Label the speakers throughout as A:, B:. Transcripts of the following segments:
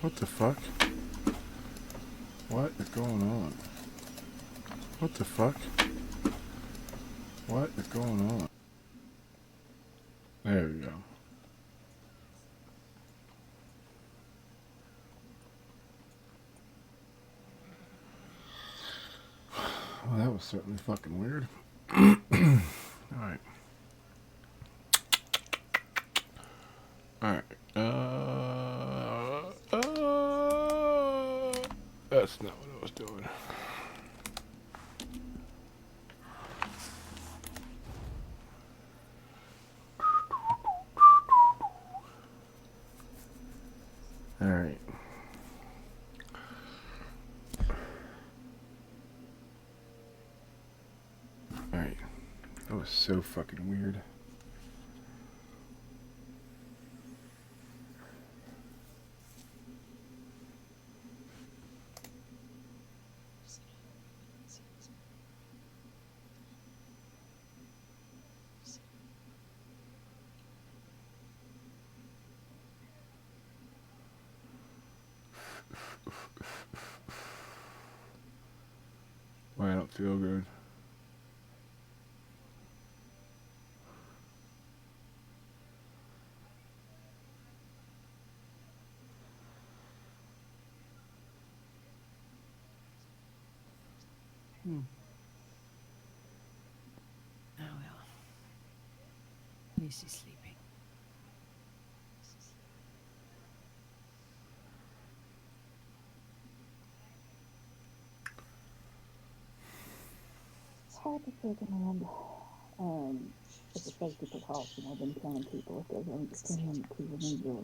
A: What the fuck? What is going on? What the fuck? What is going on? There we go. Well, that was certainly fucking weird. Alright. Alright. That's not what I was doing. Alright. Alright. That was so fucking weird. Why I don't feel good.
B: Oh well. At least he's sleeping.
C: It's hard to recommend with the safety precaution I've been telling people if they're going to him to remove your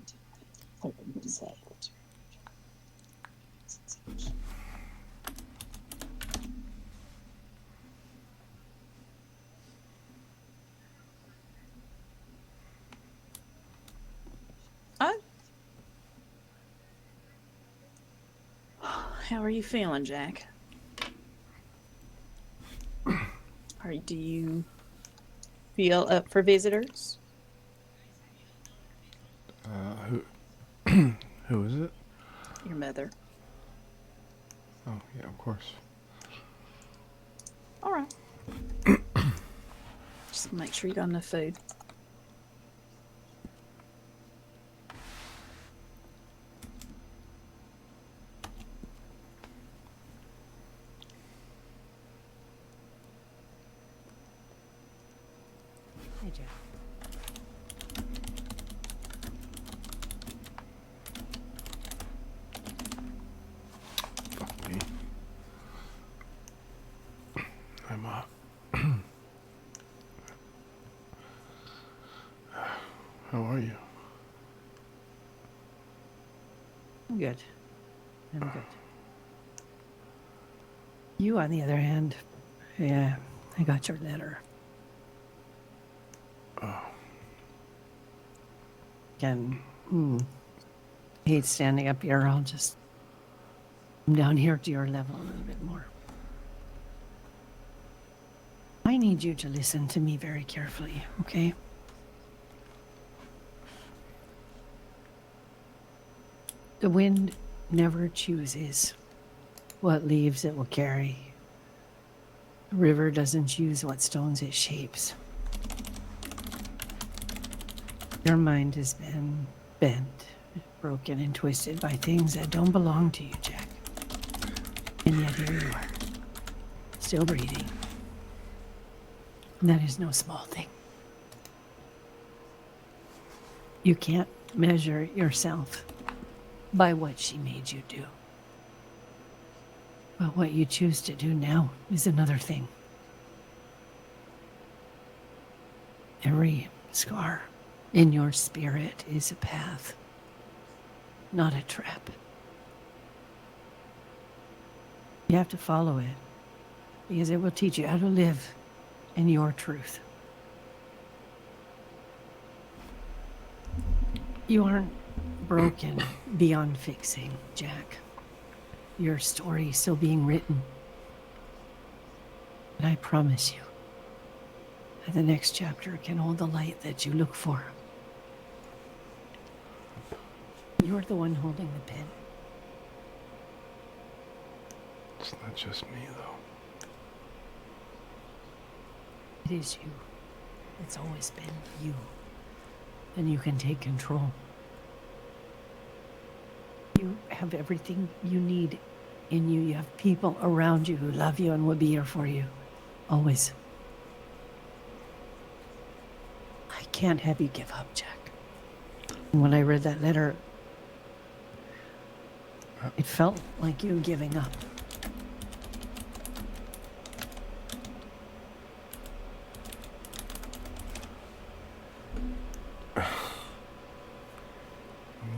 C: weapons and such.
D: How are you feeling, Jack? Do you feel up for visitors?
A: Who is it?
D: Your mother.
A: Oh, yeah, of course.
D: All right. Just make sure you got enough food.
B: Hey, Jack.
A: Fuck me. I'm How are you?
B: I'm good. I'm good. You, on the other hand, yeah, I got your letter.
A: Oh.
B: Again, hate standing up here. I'll just come down here to your level a little bit more. I need you to listen to me very carefully, okay? The wind never chooses what leaves it will carry. The river doesn't choose what stones it shapes. Your mind has been bent, broken, and twisted by things that don't belong to you, Jack. And yet here you are, still breathing. And that is no small thing. You can't measure yourself by what she made you do. But what you choose to do now is another thing. Every scar in your spirit is a path, not a trap. You have to follow it because it will teach you how to live in your truth. You aren't broken beyond fixing, Jack. Your story is still being written. And I promise you that the next chapter can hold the light that you look for. You're the one holding the pen.
A: It's not just me, though.
B: It is you. It's always been you. And you can take control. You have everything you need in you. You have people around you who love you and will be here for you. Always. I can't have you give up, Jack. And when I read that letter, it felt like you giving up.
A: I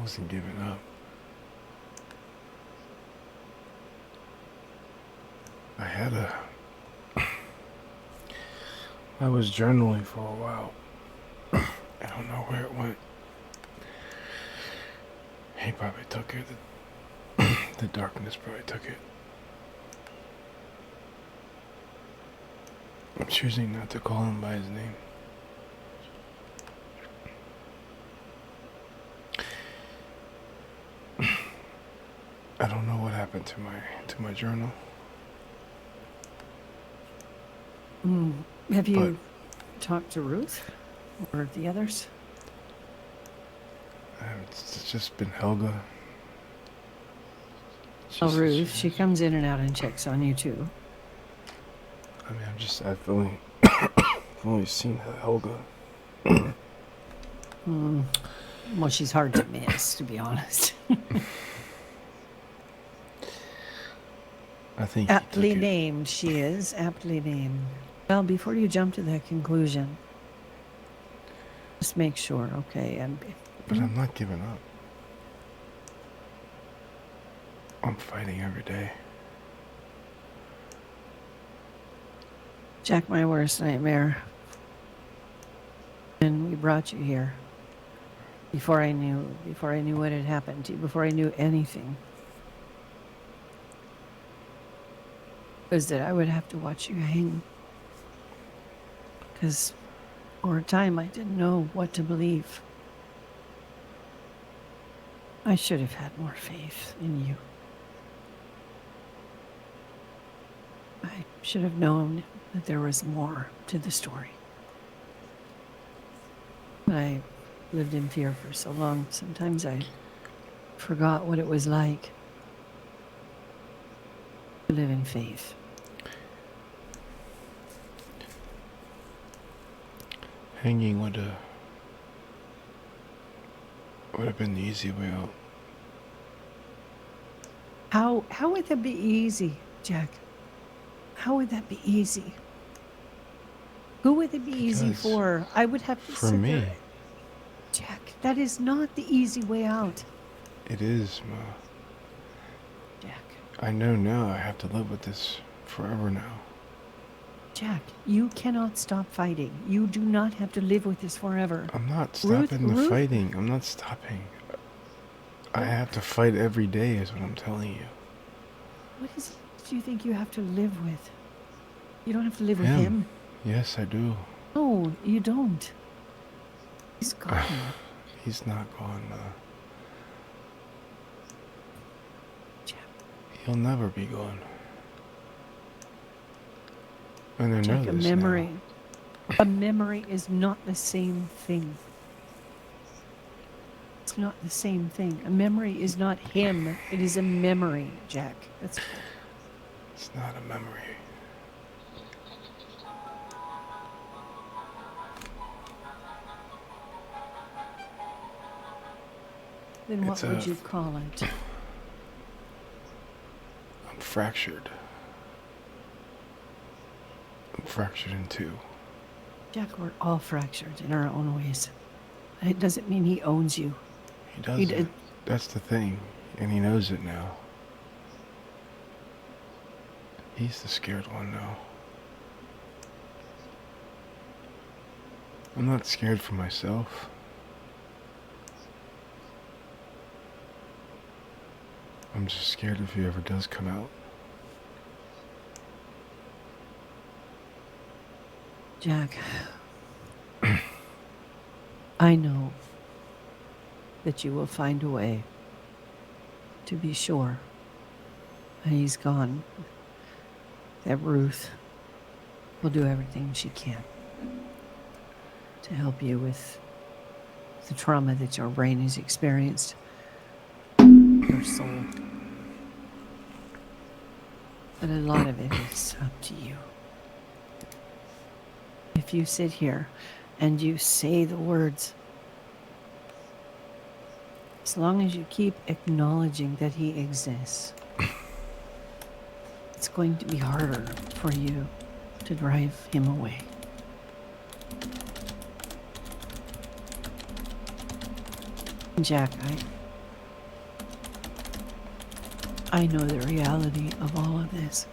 A: wasn't giving up. I was journaling for a while. I don't know where it went. He probably took it. The darkness probably took it. I'm choosing not to call him by his name. I don't know what happened to my journal.
B: Have you talked to Ruth or the others?
A: It's just been Helga.
B: Oh, Ruth, she comes in and out and checks on you too.
A: I mean, I've only, only seen Helga.
B: Well, she's hard to miss, to be honest.
A: I think
B: Aptly named, she is. Aptly named. Well, before you jump to that conclusion, just make sure, okay?
A: But I'm not giving up. I'm fighting every day.
B: Jack, my worst nightmare. And we brought you here before I knew what had happened to you, before I knew anything. Was that I would have to watch you hang. Because for a time I didn't know what to believe. I should have had more faith in you. I should have known that there was more to the story. I lived in fear for so long, sometimes I forgot what it was like to live in faith.
A: Hanging would have been the easy way out.
B: How would that be easy, Jack? How would that be easy? Who would it be easy
A: Because
B: for? I would have to
A: For
B: sit
A: me,
B: there. Jack, that is not the easy way out.
A: it is, Ma.
B: Jack,
A: I know now I have to live with this forever now.
B: Jack, you cannot stop fighting. You do not have to live with this forever.
A: I'm not stopping the
B: Ruth?
A: fighting. I'm not stopping. I have to fight every day is what I'm telling you.
B: What is it do you think you have to live with? You don't have to live with
A: Him.
B: him.
A: Yes, I do.
B: No, you don't. He's gone.
A: He's not gone.
B: Jack,
A: He'll never be gone. And I know
B: Jack, a
A: this
B: memory.
A: now.
B: A memory is not the same thing. It's not the same thing. A memory is not him. It is a memory, Jack. That's
A: It's not a memory.
B: then what
A: It's
B: would
A: a-
B: you call it?
A: I'm fractured. I'm fractured in two.
B: Jack, we're all fractured in our own ways. It doesn't mean he owns you.
A: He doesn't.
B: did-
A: That's the thing. And he knows it now. He's the scared one now. I'm not scared for myself. I'm just scared if he ever does come out.
B: Jack, I know that you will find a way to be sure that he's gone. that Ruth will do everything she can to help you with the trauma that your brain has experienced, your soul. But a lot of it is up to you. If you sit here and you say the words, as long as you keep acknowledging that he exists, it's going to be harder for you to drive him away. Jack, I know the reality of all of this.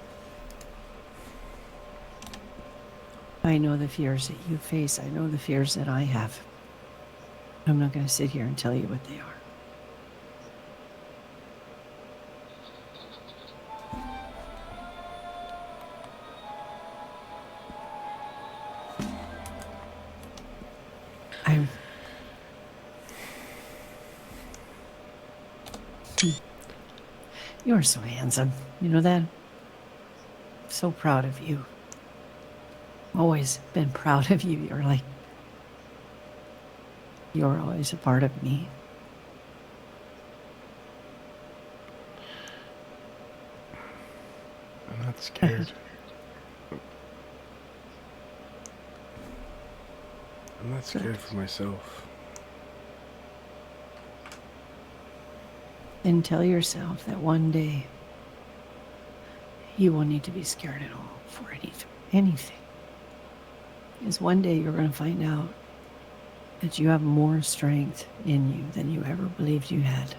B: I know the fears that you face. I know the fears that I have. I'm not going to sit here and tell you what they are. You're so handsome. You know that? So proud of you. Always been proud of you. You're always a part of me.
A: I'm not scared. I'm not scared for myself.
B: And tell yourself that one day you won't need to be scared at all for anything. Because one day you're going to find out that you have more strength in you than you ever believed you had.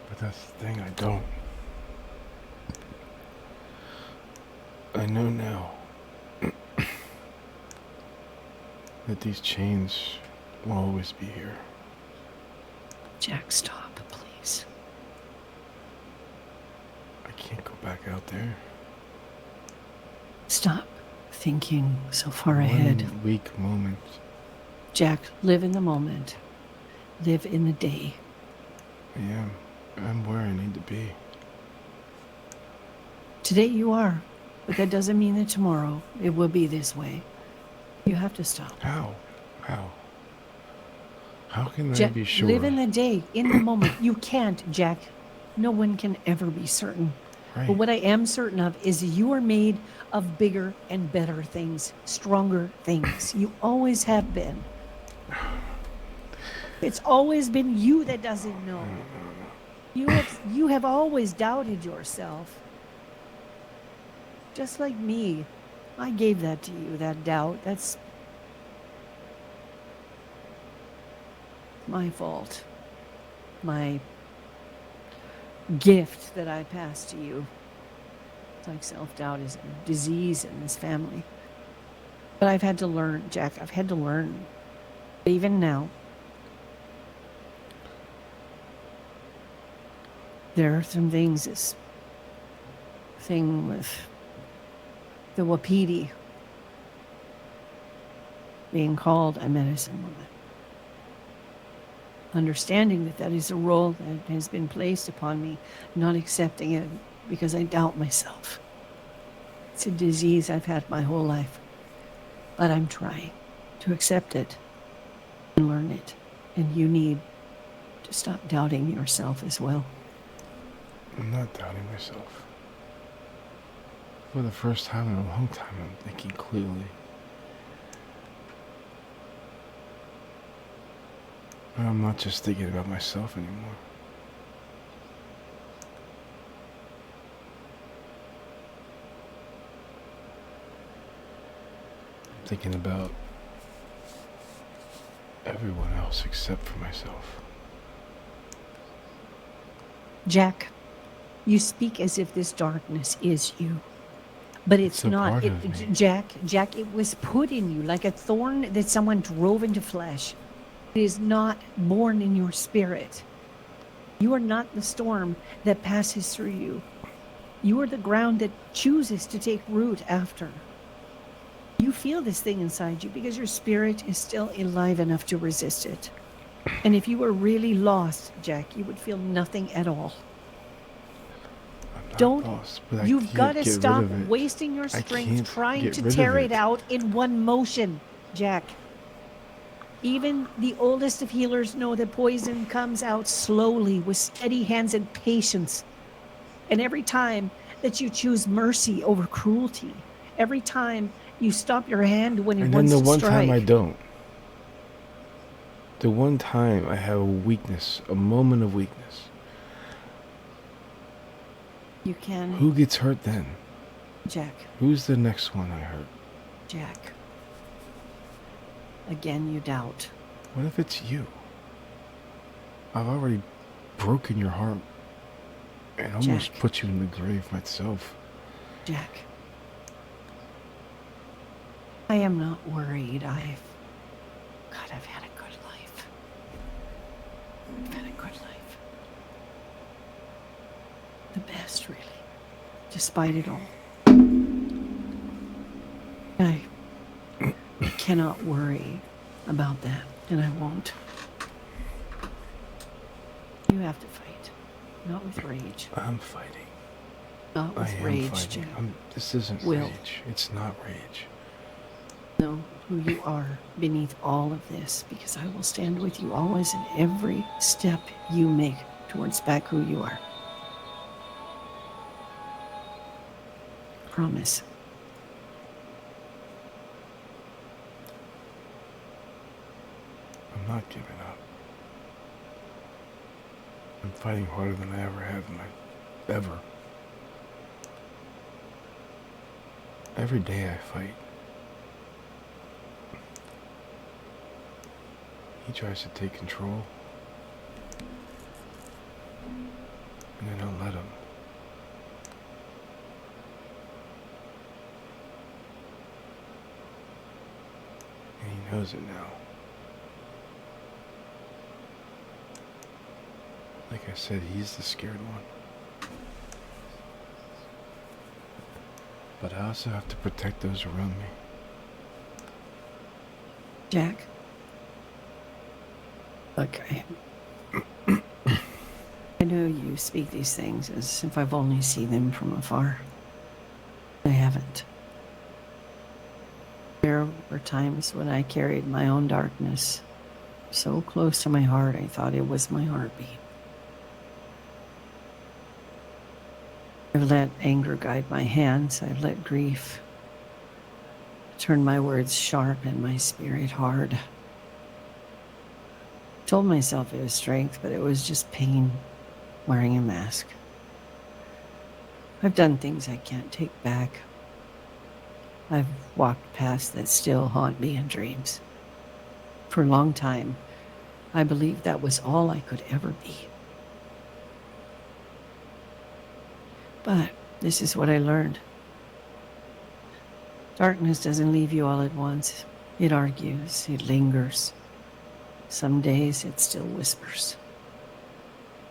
A: But that's the thing, I don't. I know now that these chains will always be here.
B: Jack, stop, please.
A: I can't go back out there.
B: Stop thinking so far ahead.
A: One weak moment.
B: Jack, live in the moment. Live in the day.
A: I am. I'm where I need to be.
B: Today you are, but that doesn't mean that tomorrow it will be this way. You have to stop.
A: How? How can I
B: Jack,
A: be sure?
B: live in the day, in the moment. You can't, Jack. No one can ever be certain.
A: Right.
B: But what I am certain of is you are made of bigger and better things, stronger things. You always have been. It's always been you that doesn't know. You have always doubted yourself. Just like me. I gave that to you, that doubt. That's my fault. My gift that I passed to you. It's like self-doubt is a disease in this family. But I've had to learn, Jack. I've had to learn. Even now, there are some things, this thing with the Wapiti being called a medicine woman. Understanding that that is a role that has been placed upon me, not accepting it because I doubt myself. It's a disease I've had my whole life, but I'm trying to accept it and learn it. And you need to stop doubting yourself as well.
A: I'm not doubting myself. For the first time in a long time, I'm thinking clearly. And I'm not just thinking about myself anymore. I'm thinking about everyone else except for myself.
B: Jack, you speak as if this darkness is you. But it's
A: a
B: not.
A: part of me.
B: Jack, it was put in you like a thorn that someone drove into flesh. It is not born in your spirit. You are not the storm that passes through you. You are the ground that chooses to take root after. You feel this thing inside you because your spirit is still alive enough to resist it. And if you were really lost, Jack, you would feel nothing at all.
A: I'm not
B: Don't.
A: lost, but I
B: You've
A: can't
B: got to
A: get rid
B: stop
A: of it.
B: wasting your
A: I
B: strength
A: can't
B: trying
A: get
B: to
A: rid of
B: tear it
A: it.
B: out in one motion, Jack. Even the oldest of healers know that poison comes out slowly with steady hands and patience. And every time that you choose mercy over cruelty, every time you stop your hand when it
A: And then
B: wants
A: the
B: to
A: one time I
B: strike,
A: don't. The one time I have a weakness, a moment of weakness.
B: you can,
A: Who gets hurt then?
B: Jack,
A: Who's the next one I hurt?
B: Jack. Again, you doubt.
A: What if it's you? I've already broken your heart and almost
B: Jack.
A: put you in the grave myself.
B: Jack. I am not worried. I've had a good life. I've had a good life. The best, really. Despite it all. I cannot worry about that, and I won't. You have to fight. Not with rage.
A: I'm fighting.
B: Not
A: I
B: with
A: am
B: rage,
A: fighting.
B: Jack.
A: This isn't
B: Will.
A: rage. It's not rage.
B: Know who you are beneath all of this, because I will stand with you always in every step you make towards back who you are. Promise.
A: I'm not giving up. I'm fighting harder than I ever have in my... ever. Every day I fight. He tries to take control. And I don't let him. And he knows it now. Like I said, he's the scared one. But I also have to protect those around me.
B: Jack. Look, I know you speak these things as if I've only seen them from afar. I haven't. There were times when I carried my own darkness so close to my heart I thought it was my heartbeat. I've let anger guide my hands. I've let grief turn my words sharp and my spirit hard. Told myself it was strength, but it was just pain wearing a mask. I've done things I can't take back. I've walked paths that still haunt me in dreams. For a long time, I believed that was all I could ever be. But this is what I learned. Darkness doesn't leave you all at once. It argues, it lingers. Some days it still whispers.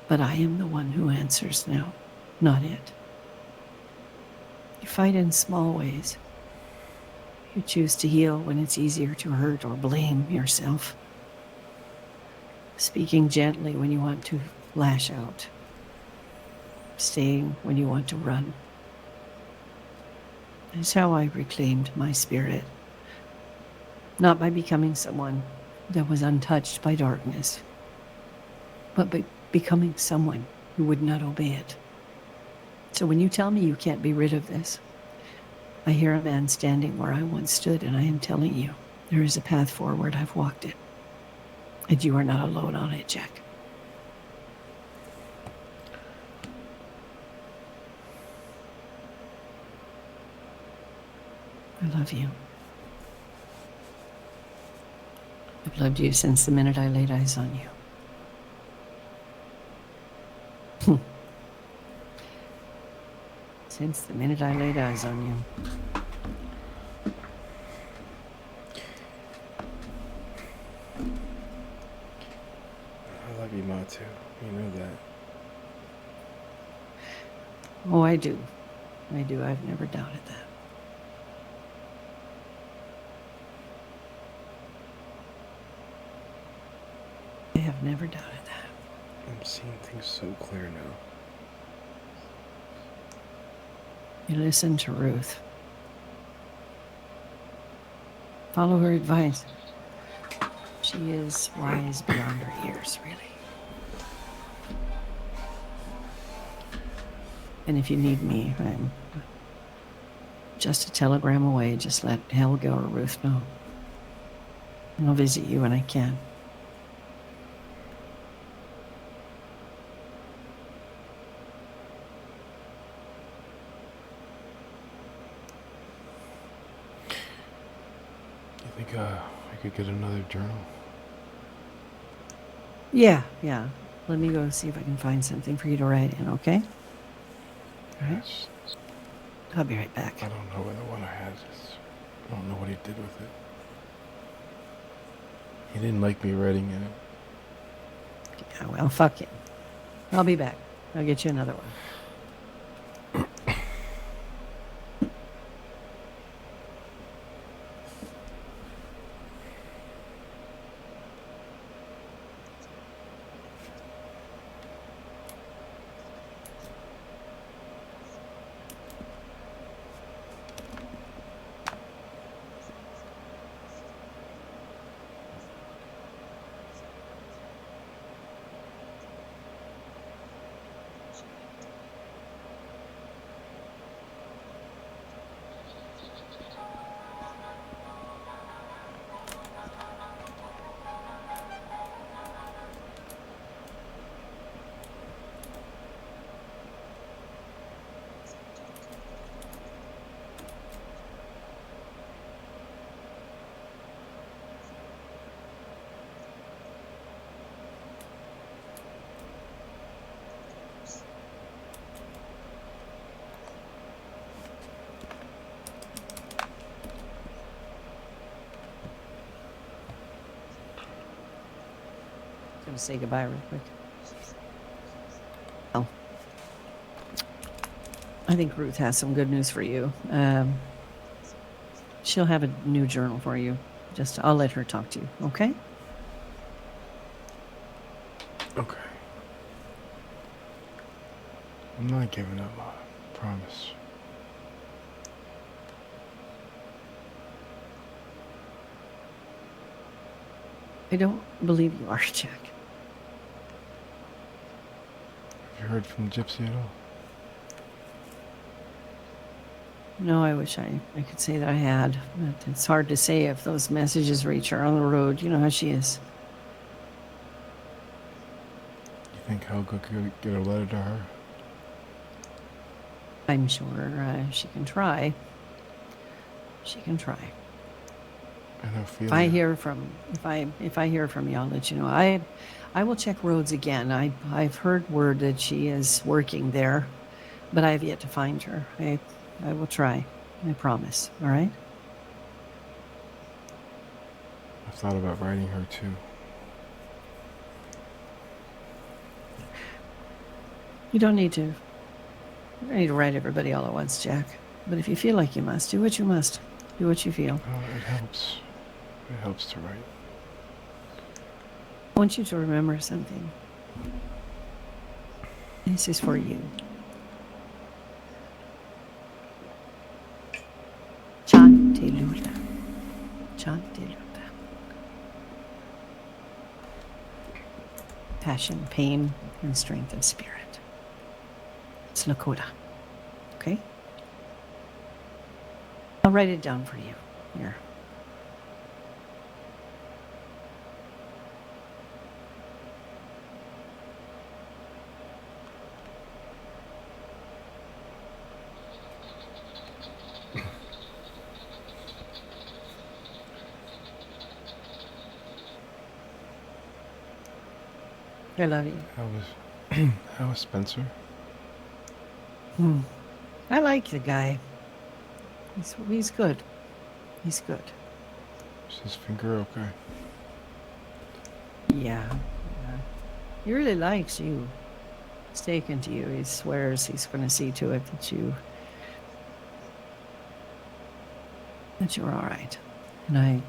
B: But I am the one who answers now, not it. You fight in small ways. You choose to heal when it's easier to hurt or blame yourself. Speaking gently when you want to lash out. Staying when you want to run. That's how I reclaimed my spirit. Not by becoming someone that was untouched by darkness, but by becoming someone who would not obey it. So when you tell me you can't be rid of this, I hear a man standing where I once stood, and I am telling you, there is a path forward. I've walked it. And you are not alone on it, Jack. I love you. I've loved you since the minute I laid eyes on you. Since the minute I laid eyes on you.
A: I love you, Ma, too. You know that.
B: Oh, I do. I do. I've never doubted that. I have never doubted that.
A: I'm seeing things so clear now.
B: You listen to Ruth. Follow her advice. She is wise beyond her years, really. And if you need me, I'm just a telegram away. Just let Helga or Ruth know. And I'll visit you when I can.
A: You think I could get another journal?
B: Yeah. Let me go see if I can find something for you to write in, okay? All right.
A: Yes.
B: I'll be right back.
A: I don't know where the one I had is. I don't know what he did with it. He didn't like me writing in it.
B: Yeah, well, fuck him. I'll be back. I'll get you another one. Gonna say goodbye real quick. Oh. I think Ruth has some good news for you. She'll have a new journal for you. I'll let her talk to you, okay?
A: Okay. I'm not giving up, I promise.
B: I don't believe you are, Jack.
A: Have you heard from Gypsy at all?
B: No, I wish I could say that I had. But it's hard to say if those messages reach her on the road. You know how she is.
A: You think Helga could get a letter to her?
B: I'm sure she can try. She can try.
A: And Ophelia.
B: If I hear from you, I'll let you know. I will check roads again. I've heard word that she is working there, but I have yet to find her. I will try. I promise. All right?
A: I've thought about writing her too.
B: You don't need to. You don't need to write everybody all at once, Jack. But if you feel like you must, do what you must. Do what you feel.
A: Oh, it helps. It helps to write.
B: I want you to remember something. This is for you. Chantilula. Chantilula. Passion, pain, and strength of spirit. It's Lakota. Okay? I'll write it down for you. Here. I love you.
A: How was Spencer?
B: I like the guy. He's good. He's good.
A: Is his finger okay?
B: Yeah. He really likes you. He's taken to you. He swears he's going to see to it that you're all right. And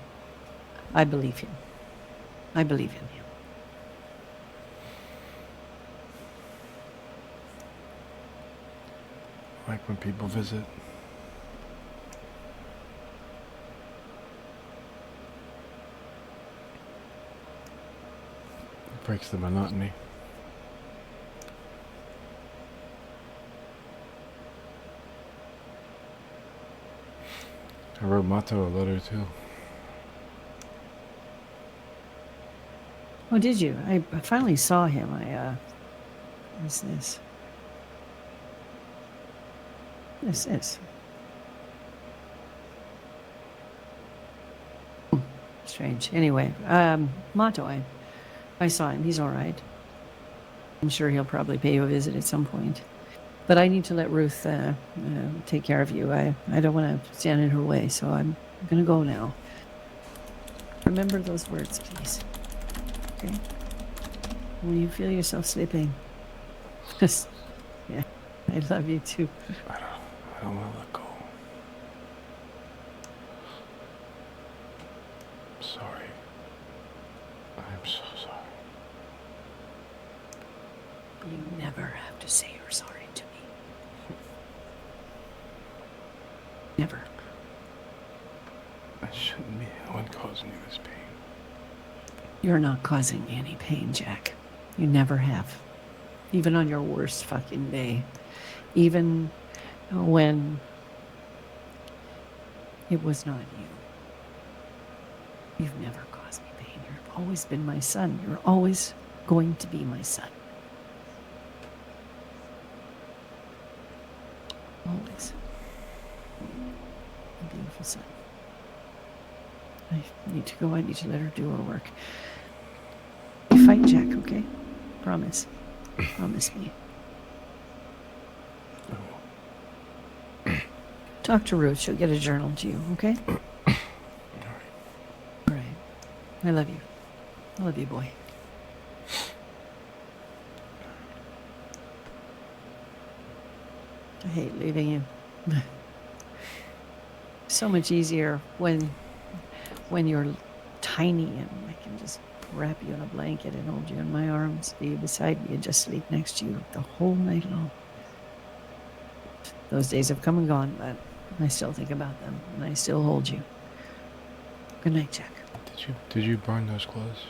B: I believe him. I believe in him.
A: like when people visit. It breaks the monotony. I wrote Mato a letter too.
B: Oh, did you? I finally saw him. What's this? This is. Strange. Anyway, Mato, I saw him. He's all right. I'm sure he'll probably pay you a visit at some point. But I need to let Ruth take care of you. I don't want to stand in her way, so I'm going to go now. Remember those words, please. Okay? When you feel yourself slipping, just, yeah, I love you too.
A: I don't want to let go. I'm sorry. I'm so sorry.
B: You never have to say you're sorry to me. Never.
A: I shouldn't be the one causing you this pain.
B: You're not causing me any pain, Jack. You never have. Even on your worst fucking day. Even when it was not you. You've never caused me pain. You've always been my son. You're always going to be my son. Always. A beautiful son. I need to go. I need to let her do her work. You fight, Jack, okay? Promise. Promise me. Talk to Ruth. She'll get a journal to you, okay? All right. I love you. I love you, boy. I hate leaving you. So much easier when you're tiny and I can just wrap you in a blanket and hold you in my arms, be beside me and just sleep next to you the whole night long. Those days have come and gone, but I still think about them and I still hold you. Good night, Jack.
A: Did you burn those clothes?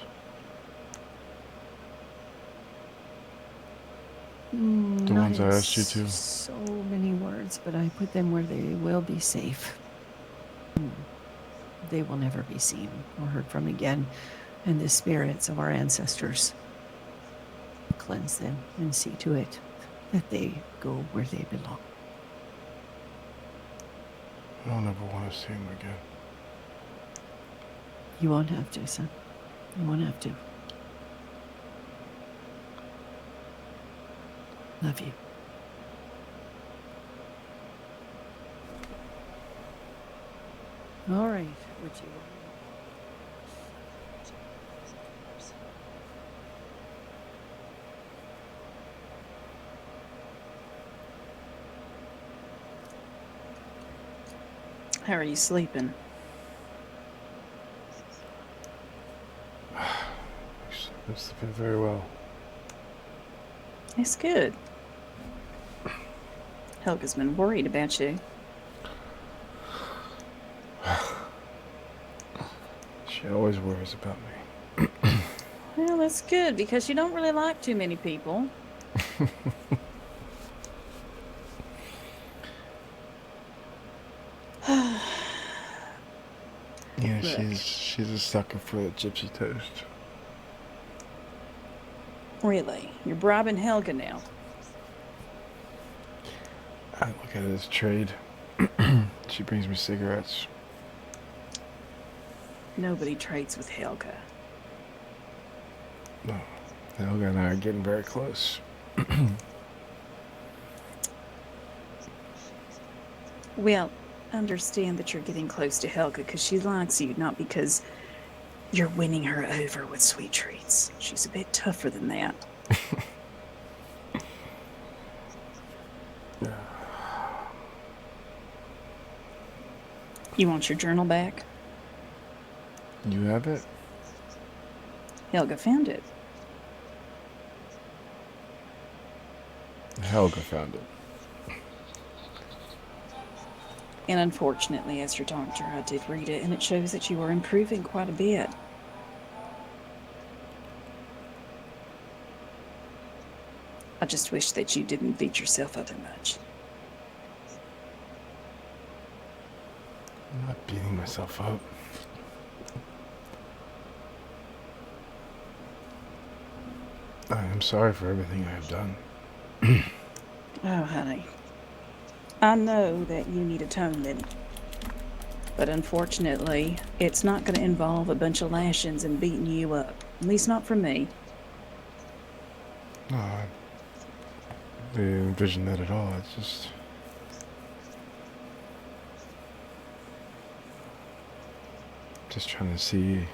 A: The
B: Not
A: ones I
B: in
A: asked you to?
B: So many words, but I put them where they will be safe. They will never be seen or heard from again, and the spirits of our ancestors cleanse them and see to it that they go where they belong.
A: I don't ever want to see him again.
B: You won't have to, son. You won't have to. Love you. All right. Would you?
D: How are you sleeping?
A: I'm sleeping very well.
D: It's good. Helga's been worried about you.
A: She always worries about me.
D: Well, that's good because you don't really like too many people.
A: Yeah,
D: Look.
A: she's a sucker for the gypsy toast.
D: Really? You're bribing Helga now?
A: I look at it as trade. She brings me cigarettes.
D: Nobody trades with Helga.
A: No, Helga and I are getting very close.
D: Well, understand that you're getting close to Helga because she likes you, not because you're winning her over with sweet treats. She's a bit tougher than that. You want your journal back?
A: You have it?
D: Helga found it.
A: Helga found it.
D: And unfortunately, as your doctor, I did read it, and it shows that you are improving quite a bit. I just wish that you didn't beat yourself up too much.
A: I'm not beating myself up. I am sorry for everything I have done.
D: Oh, honey. I know that you need atonement. But unfortunately, it's not going to involve a bunch of lashings and beating you up. At least not from me.
A: No, I didn't envision that at all. It's just trying to see,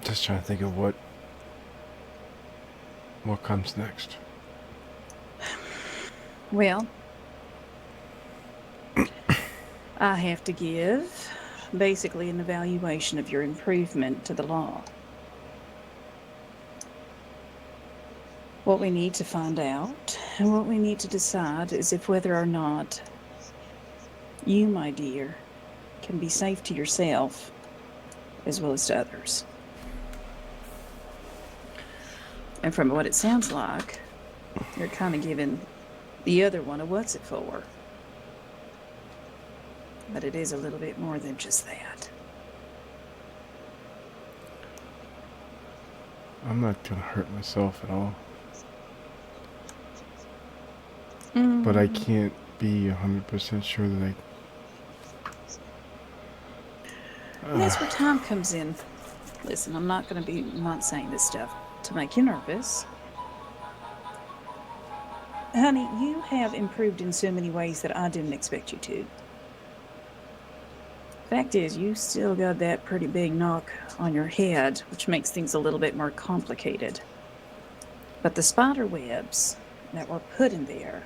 A: just trying to think of what comes next.
D: Well, I have to give basically an evaluation of your improvement to the law. What we need to find out and what we need to decide is if whether or not you, my dear, can be safe to yourself as well as to others. And from what it sounds like, you're kind of giving the other one a what's it for. But it is a little bit more than just that.
A: I'm not gonna hurt myself at all. But I can't be 100% sure that
D: And that's where time comes in. Listen, I'm not saying this stuff to make you nervous. Honey, you have improved in so many ways that I didn't expect you to. Fact is, you still got that pretty big knock on your head, which makes things a little bit more complicated. But the spider webs that were put in there,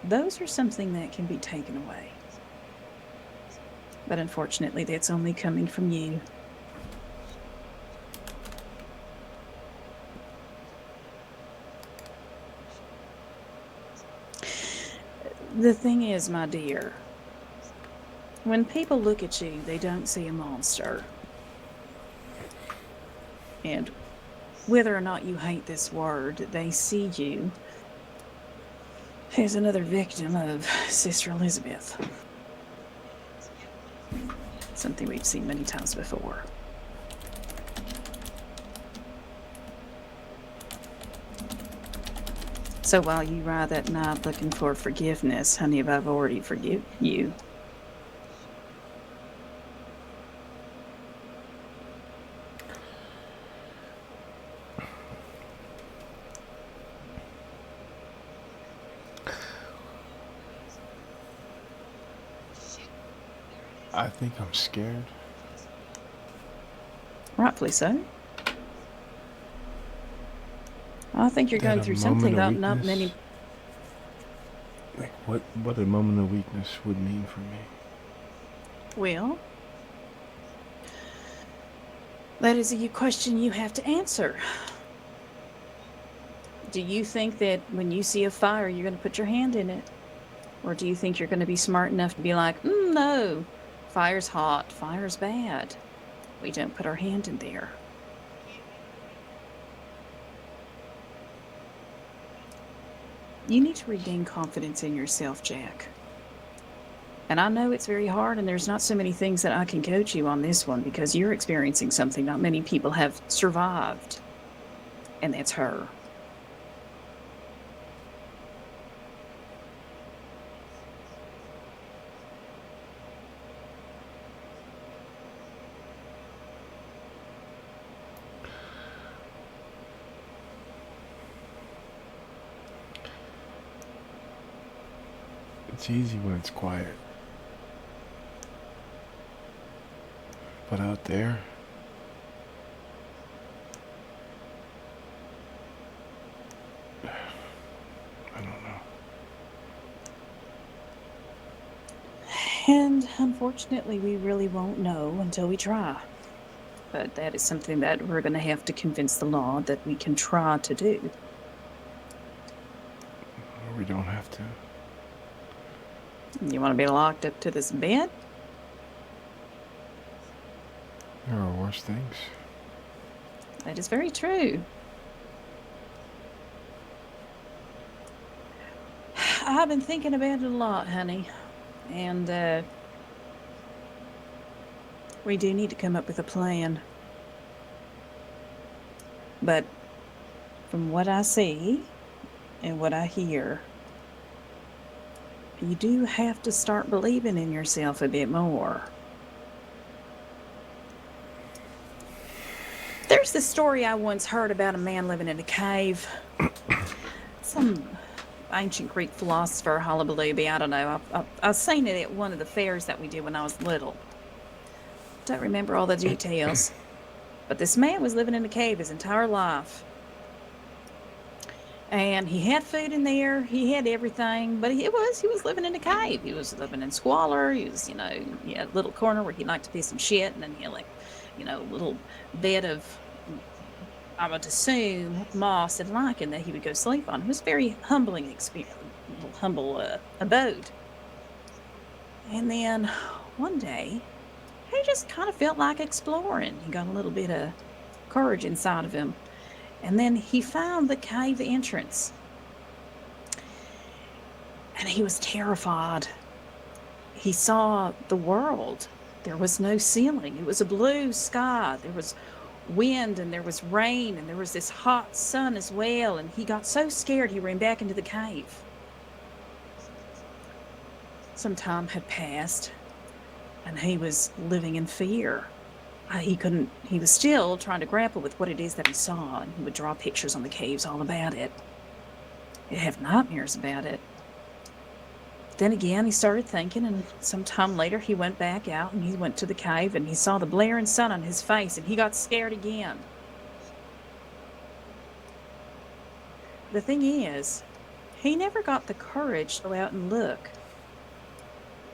D: those are something that can be taken away. But unfortunately, that's only coming from you. The thing is, my dear, when people look at you, they don't see a monster. And whether or not you hate this word, they see you as another victim of Sister Elizabeth. Something we've seen many times before. So while you ride that night looking for forgiveness, honey, I've already forgiven you.
A: I think I'm scared.
D: Rightfully so. I think you're going through something that not many...
A: Like what a moment of weakness would mean for me.
D: Well, that is a question you have to answer. Do you think that when you see a fire, you're going to put your hand in it? Or do you think you're going to be smart enough to be like, no, fire's hot, fire's bad. We don't put our hand in there. You need to regain confidence in yourself, Jack. And I know it's very hard, and there's not so many things that I can coach you on this one because you're experiencing something not many people have survived. And that's her.
A: It's easy when it's quiet. But out there, I don't know.
D: And unfortunately, we really won't know until we try. But that is something that we're going to have to convince the law that we can try to do.
A: Or we don't have to.
D: You want to be locked up to this bed?
A: There are worse things.
D: That is very true. I've been thinking about it a lot, honey. And we do need to come up with a plan. But from what I see and what I hear, you do have to start believing in yourself a bit more. There's this story I once heard about a man living in a cave. Some ancient Greek philosopher, hullabalooby, I don't know. I've seen it at one of the fairs that we did when I was little. Don't remember all the details. But this man was living in a cave his entire life. And he had food in there, he had everything, but he was living in a cave. He was living in squalor. He was, he had a little corner where he liked to piss some shit, and then he had a little bed of, I would assume, moss and lichen that he would go sleep on. It was a very humbling experience, humble abode. And then one day, he just kind of felt like exploring. He got a little bit of courage inside of him. And then he found the cave entrance. And he was terrified. He saw the world. There was no ceiling. It was a blue sky. There was wind and there was rain and there was this hot sun as well. And he got so scared he ran back into the cave. Some time had passed and he was living in fear. He was still trying to grapple with what it is that he saw, and he would draw pictures on the caves all about it. He'd have nightmares about it. Then again, he started thinking, and some time later he went back out and he went to the cave and he saw the blaring sun on his face and he got scared again. The thing is, he never got the courage to go out and look,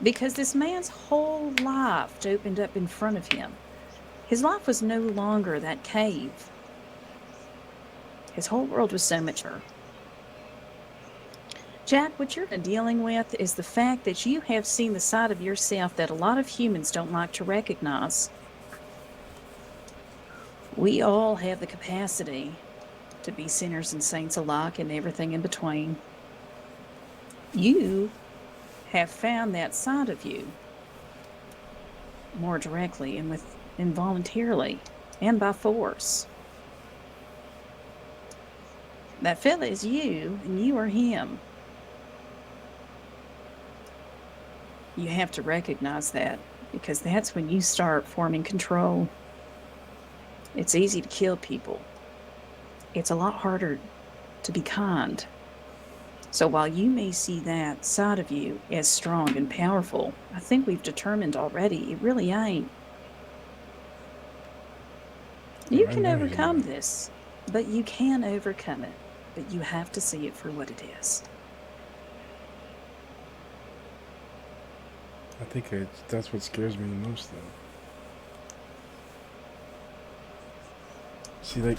D: because this man's whole life opened up in front of him. His life was no longer that cave. His whole world was so much more. Jack, what you're dealing with is the fact that you have seen the side of yourself that a lot of humans don't like to recognize. We all have the capacity to be sinners and saints alike and everything in between. You have found that side of you more directly and involuntarily and by force. That fella is you and you are him. You have to recognize that, because that's when you start forming control. It's easy to kill people. It's a lot harder to be kind. So while you may see that side of you as strong and powerful, I think we've determined already it really ain't. You can overcome this, but you can overcome it. But you have to see it for what it is.
A: I think that's what scares me the most, though. See,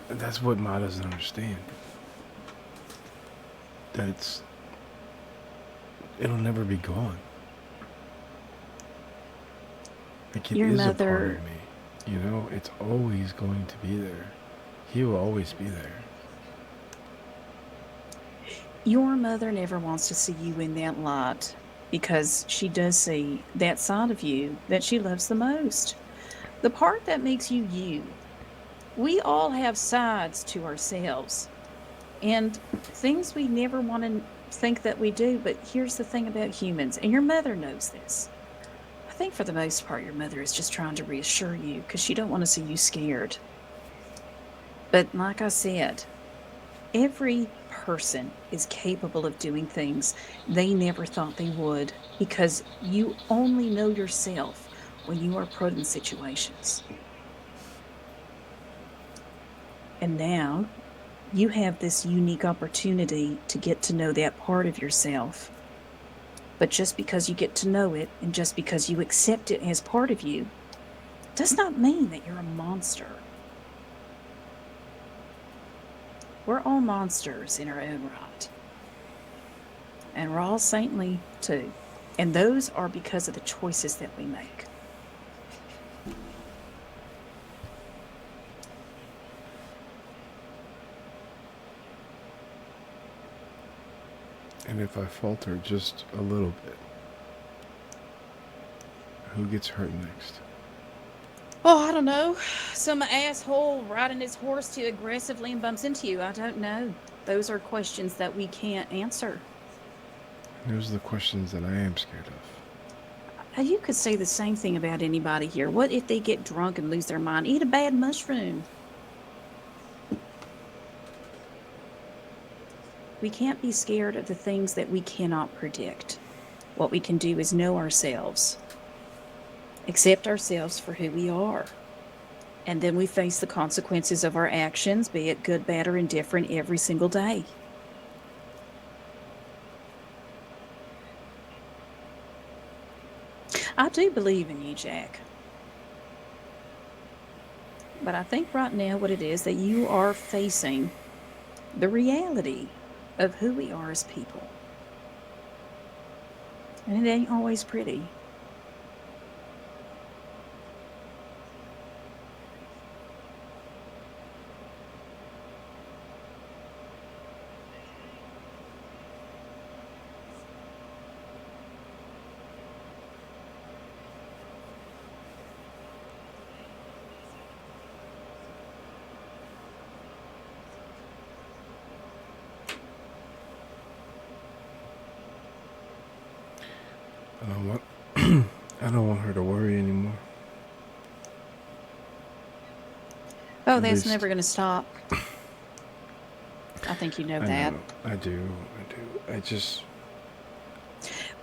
A: that's what Ma doesn't understand. That it'll never be gone. Like, it is a part of me. It's always going to be there. He will always be there.
D: Your mother never wants to see you in that light, because she does see that side of you that she loves the most. The part that makes you you. We all have sides to ourselves and things we never want to think that we do. But here's the thing about humans, and your mother knows this. I think for the most part, your mother is just trying to reassure you because she don't want to see you scared. But like I said, every person is capable of doing things they never thought they would, because you only know yourself when you are put in situations. And now you have this unique opportunity to get to know that part of yourself. But just because you get to know it and just because you accept it as part of you does not mean that you're a monster. We're all monsters in our own right. And we're all saintly too. And those are because of the choices that we make.
A: And if I falter just a little bit, who gets hurt next?
D: Oh, I don't know. Some asshole riding his horse too aggressively and bumps into you. I don't know. Those are questions that we can't answer.
A: Those are the questions that I am scared of.
D: You could say the same thing about anybody here. What if they get drunk and lose their mind? Eat a bad mushroom. We can't be scared of the things that we cannot predict. What we can do is know ourselves, accept ourselves for who we are, and then we face the consequences of our actions, be it good, bad, or indifferent, every single day. I do believe in you, Jack. But I think right now what it is that you are facing the reality of who we are as people. And it ain't always pretty.
A: I don't want her to worry anymore.
D: Oh,
A: At
D: that's
A: least-
D: never going to stop. I think you know that.
A: I do. I just...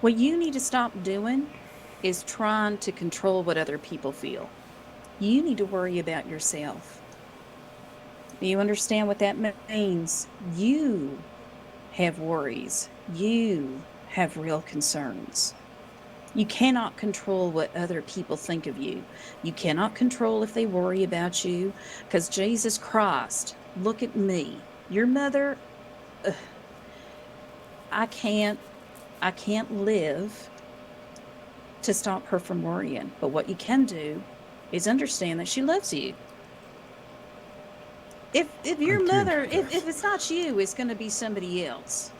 D: What you need to stop doing is trying to control what other people feel. You need to worry about yourself. You understand what that means? You have worries. You have real concerns. You cannot control what other people think of you. You cannot control if they worry about you. Because Jesus Christ, look at me. Your mother, I can't live to stop her from worrying. But what you can do is understand that she loves you. If your mother, if it's not you, it's going to be somebody else.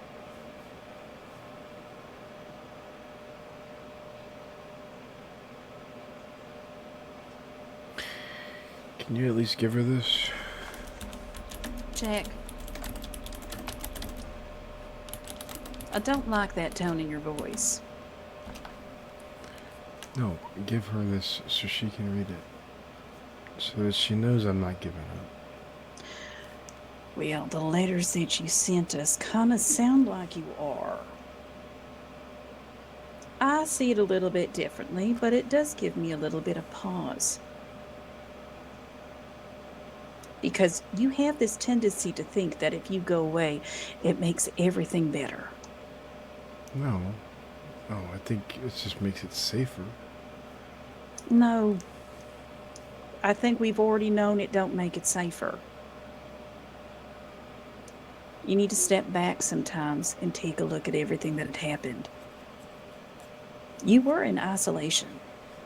A: Can you at least give her this?
D: Jack, I don't like that tone in your voice.
A: No, give her this so she can read it. So that she knows I'm not giving up.
D: Well, the letters that you sent us kind of sound like you are. I see it a little bit differently, but it does give me a little bit of pause. Because you have this tendency to think that if you go away, it makes everything better.
A: No, I think it just makes it safer.
D: No. I think we've already known it don't make it safer. You need to step back sometimes and take a look at everything that had happened. You were in isolation,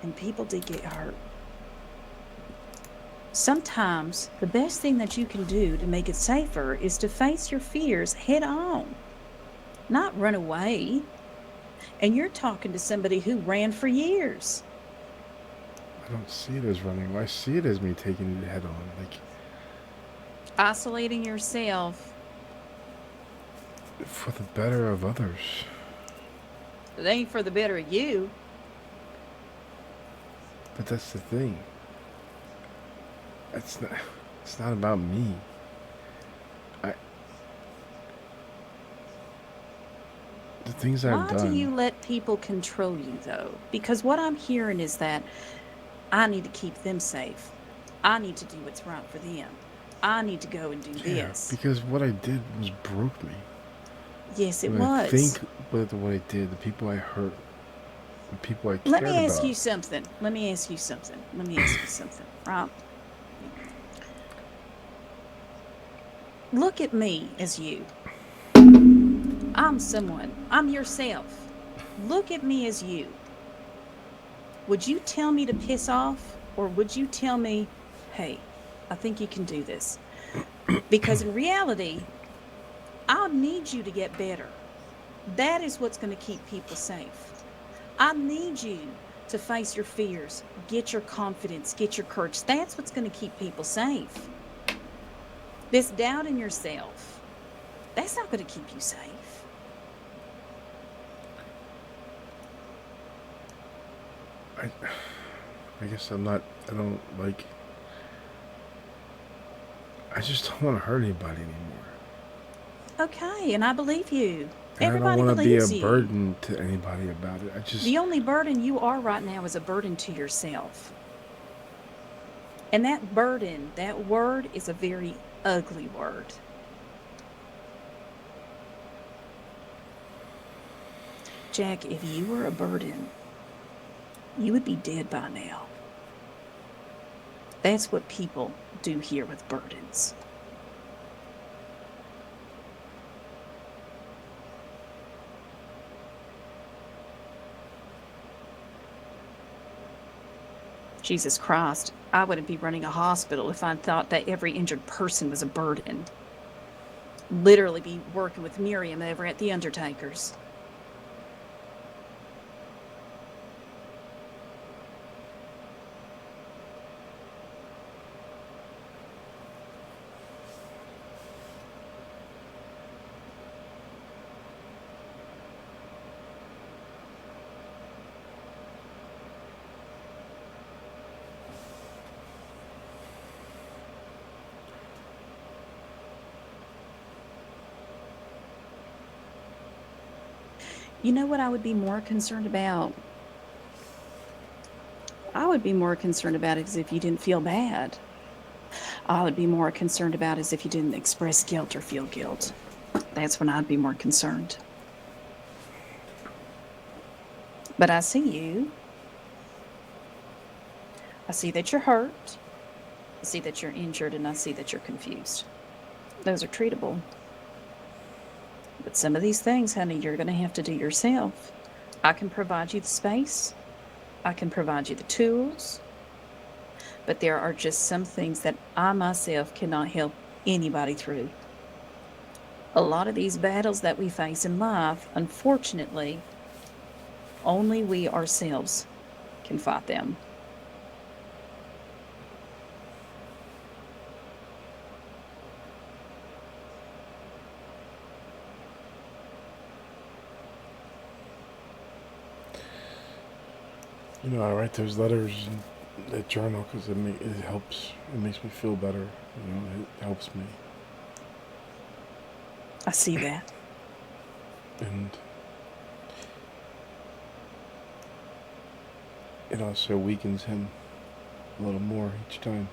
D: and people did get hurt. Sometimes the best thing that you can do to make it safer is to face your fears head on, not run away. And you're talking to somebody who ran for years.
A: I don't see it as running. I see it as me taking it head on. Like,
D: Isolating yourself.
A: for the better of others.
D: It ain't for the better of you.
A: But that's the thing. It's not about me. The things I've
D: Why
A: done.
D: do you let people control you, though? Because what I'm hearing is that I need to keep them safe. I need to do what's right for them. I need to go and do this.
A: Because what I did was broke me.
D: Yes, it
A: When
D: was.
A: I think with what I did, the people I hurt, the people I cared
D: Let me ask
A: about.
D: you something. Right? Look at me as you. I'm someone. I'm yourself. Look at me as you. Would you tell me to piss off? Or would you tell me, hey, I think you can do this? Because in reality, I'll need you to get better. That is what's going to keep people safe. I need you to face your fears, get your confidence, get your courage. That's what's going to keep people safe. This doubt in yourself, that's not going to keep you safe.
A: I guess I'm not. I don't like. I just don't want to hurt anybody anymore.
D: Okay, and I believe you.
A: And
D: Everybody
A: I don't want to be a
D: believes you.
A: burden to anybody about it. I just.
D: The only burden you are right now is a burden to yourself. And that burden, that word is a very ugly word. Jack, if you were a burden, you would be dead by now. That's what people do here with burdens. Jesus Christ, I wouldn't be running a hospital if I thought that every injured person was a burden. Literally be working with Miriam over at the Undertaker's. You know what I would be more concerned about? I would be more concerned about it as if you didn't feel bad. I would be more concerned about it as if you didn't express guilt or feel guilt. That's when I'd be more concerned. But I see you. I see that you're hurt. I see that you're injured, and I see that you're confused. Those are treatable. But some of these things, honey, you're going to have to do yourself. I can provide you the space. I can provide you the tools. But there are just some things that I myself cannot help anybody through. A lot of these battles that we face in life, unfortunately, only we ourselves can fight them.
A: You know, I write those letters in that journal because it helps. It makes me feel better. You know, it helps me.
D: I see that.
A: And it also weakens him a little more each time.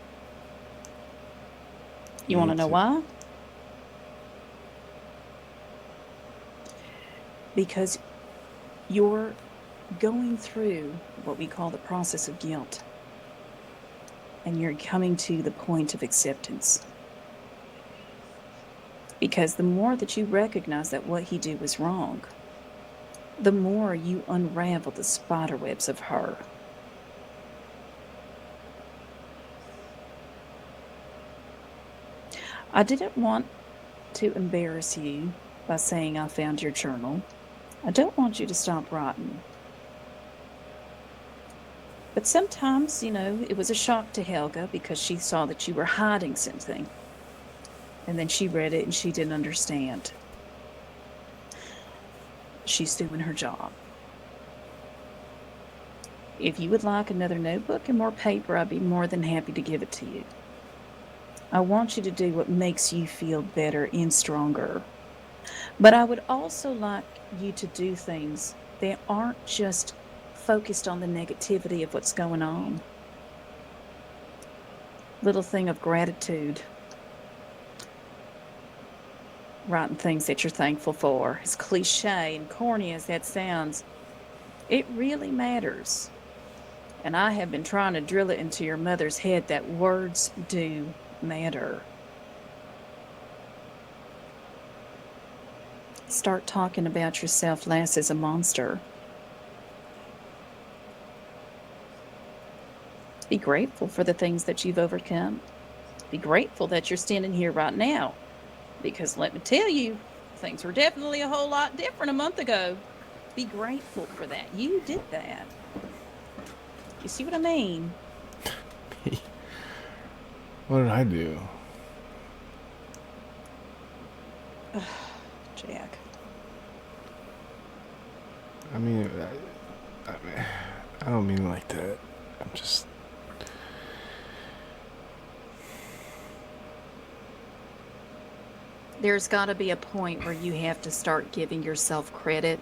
D: You want to know why? Because you're going through what we call the process of guilt, and you're coming to the point of acceptance. Because the more that you recognize that what he did was wrong, the more you unravel the spider webs of her. I didn't want to embarrass you by saying I found your journal. I don't want you to stop writing. But sometimes, you know, it was a shock to Helga because she saw that you were hiding something. And then she read it and she didn't understand. She's doing her job. If you would like another notebook and more paper, I'd be more than happy to give it to you. I want you to do what makes you feel better and stronger. But I would also like you to do things that aren't just focused on the negativity of what's going on. Little thing of gratitude. Writing things that you're thankful for. As cliche and corny as that sounds, it really matters. And I have been trying to drill it into your mother's head that words do matter. It's start talking about yourself less as a monster. Be grateful for the things that you've overcome. Be grateful that you're standing here right now. Because let me tell you, things were definitely a whole lot different a month ago. Be grateful for that. You did that. You see what I mean?
A: What did I do?
D: Jack.
A: I mean, I don't mean it like that. I'm just.
D: There's got to be a point where you have to start giving yourself credit.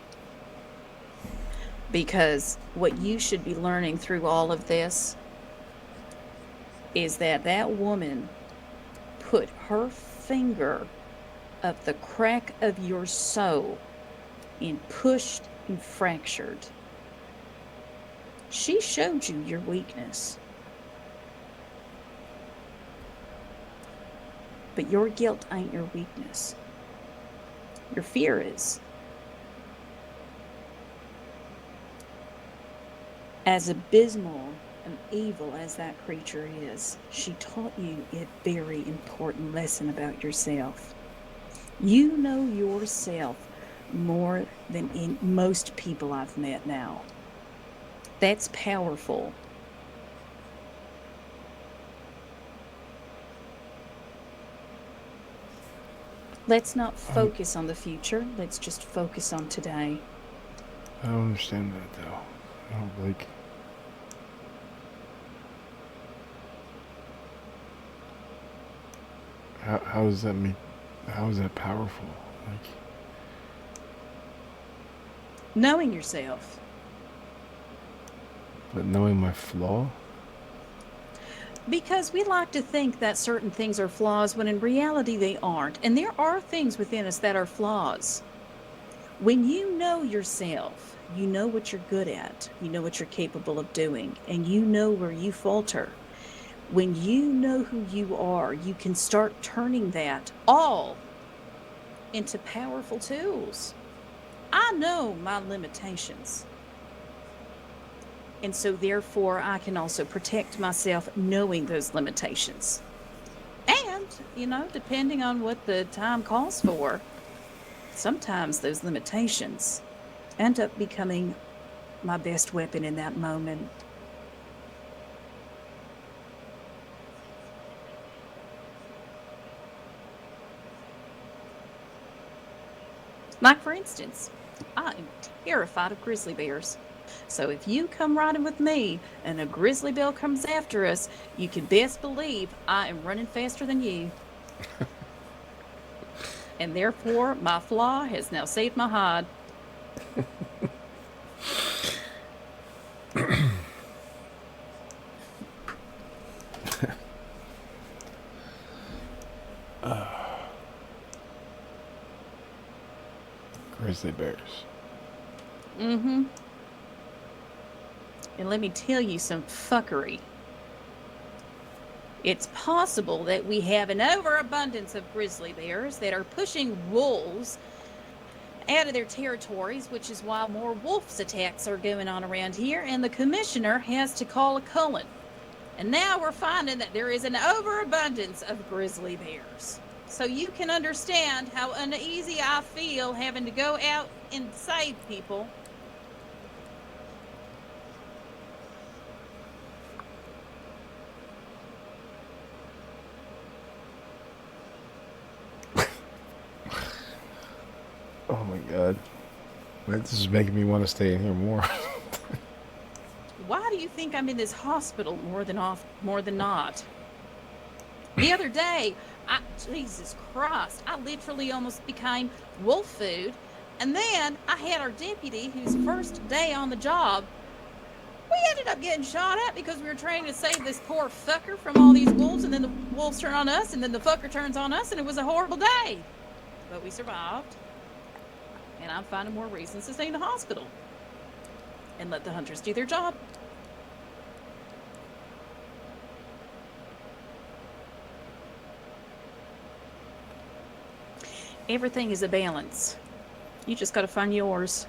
D: Because what you should be learning through all of this is that that woman put her finger up the crack of your soul and pushed and fractured. She showed you your weakness. But your guilt ain't your weakness. Your fear is. As abysmal and evil as that creature is, she taught you a very important lesson about yourself. You know yourself more than in most people I've met now. That's powerful. Let's not focus on the future. Let's just focus on today.
A: I don't understand that though. I don't like. How does that make? How is that powerful? Like.
D: Knowing yourself.
A: But knowing my flaw.
D: Because we like to think that certain things are flaws when in reality they aren't. And there are things within us that are flaws. When you know yourself, you know what you're good at, you know what you're capable of doing, and you know where you falter. When you know who you are, you can start turning that all into powerful tools. I know my limitations. And so therefore I can also protect myself knowing those limitations. And, depending on what the time calls for, sometimes those limitations end up becoming my best weapon in that moment. Like, for instance, I am terrified of grizzly bears. So if you come riding with me and a grizzly bear comes after us, you can best believe I am running faster than you. And therefore, my flaw has now saved my hide.
A: Grizzly bears.
D: Mm-hmm. And let me tell you some fuckery. It's possible that we have an overabundance of grizzly bears that are pushing wolves out of their territories, which is why more wolves attacks are going on around here, and the commissioner has to call a Cullen. And now we're finding that there is an overabundance of grizzly bears. So you can understand how uneasy I feel having to go out and save people.
A: Oh my god. This is making me want to stay in here more.
D: Why do you think I'm in this hospital more than not? The other day, Jesus Christ, I literally almost became wolf food. And then I had our deputy, whose first day on the job, we ended up getting shot at because we were trying to save this poor fucker from all these wolves, and then the wolves turn on us, and then the fucker turns on us, and it was a horrible day. But we survived. And I'm finding more reasons to stay in the hospital and let the hunters do their job. Everything is a balance. You just gotta find yours.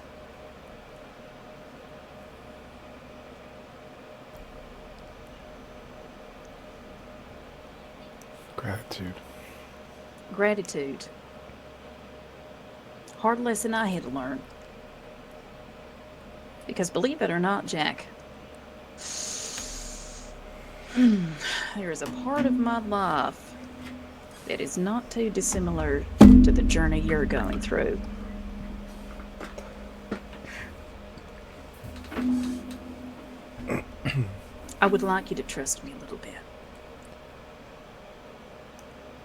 A: Gratitude.
D: Gratitude. Hard lesson I had to learn. Because believe it or not, Jack, there is a part of my life that is not too dissimilar to the journey you're going through. I would like you to trust me a little bit.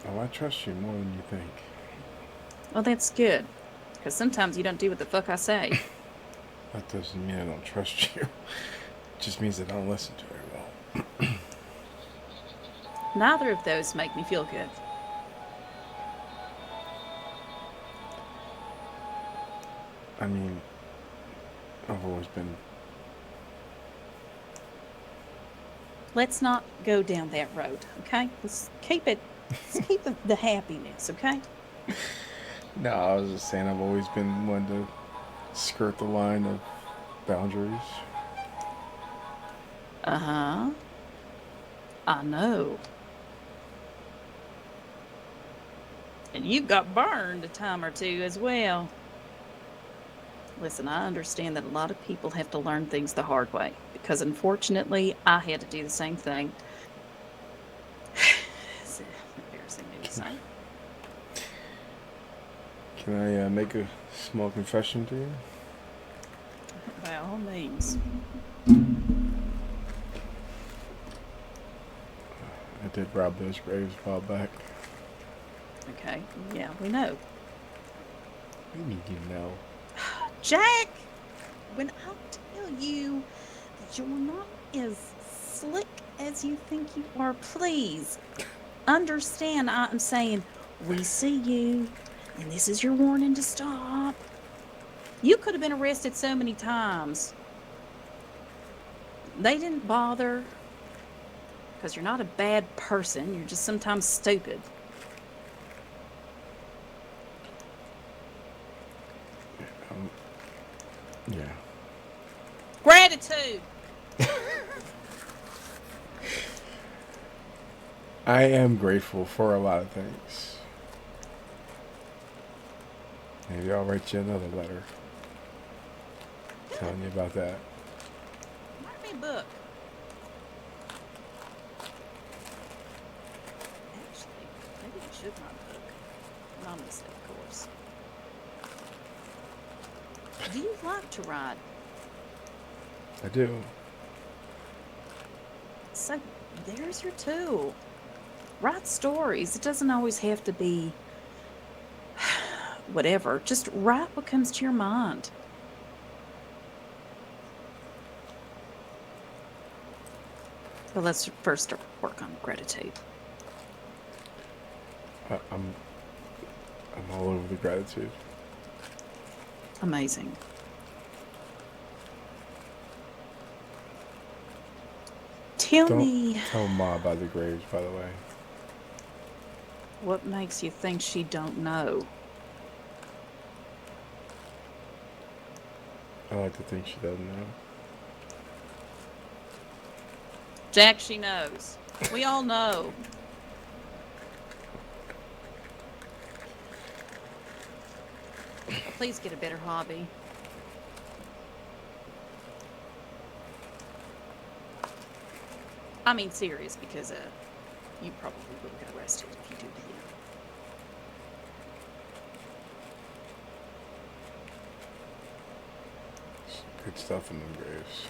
A: Oh, I trust you more than you think.
D: Well, that's good. Because sometimes you don't do what the fuck I say.
A: That doesn't mean I don't trust you. It just means that I don't listen to very well.
D: Neither of those make me feel good.
A: I mean, I've always been...
D: Let's not go down that road, okay? Let's keep the happiness, okay?
A: No, I was just saying I've always been one to skirt the line of boundaries.
D: Uh-huh. I know. And you got burned a time or two as well. Listen, I understand that a lot of people have to learn things the hard way. Because unfortunately, I had to do the same thing. It's embarrassing me to say.
A: Can I make a small confession to you?
D: By all means.
A: I did rob those graves a while back.
D: Okay, yeah, we know.
A: What do you mean you know?
D: Jack! When I tell you that you're not as slick as you think you are, please understand I'm saying we see you, and this is your warning to stop. You could have been arrested so many times. They didn't bother because you're not a bad person. You're just sometimes stupid.
A: Yeah.
D: Gratitude!
A: I am grateful for a lot of things. Maybe I'll write you another letter telling you about that.
D: Write me a book. Actually, maybe you should write a book. Anonymously, of course. Do you like to write?
A: I do.
D: So there's your tool. Write stories. It doesn't always have to be whatever. Just write what comes to your mind. But let's first work on gratitude.
A: I'm all over the gratitude.
D: Amazing. Tell me,
A: Tell Ma about the graves, by the way.
D: what makes you think she don't know?
A: I like to think she doesn't know.
D: Jack, she knows. We all know. Please get a better hobby. I mean, serious, because you probably will get arrested if you do the
A: Good stuff in them graves.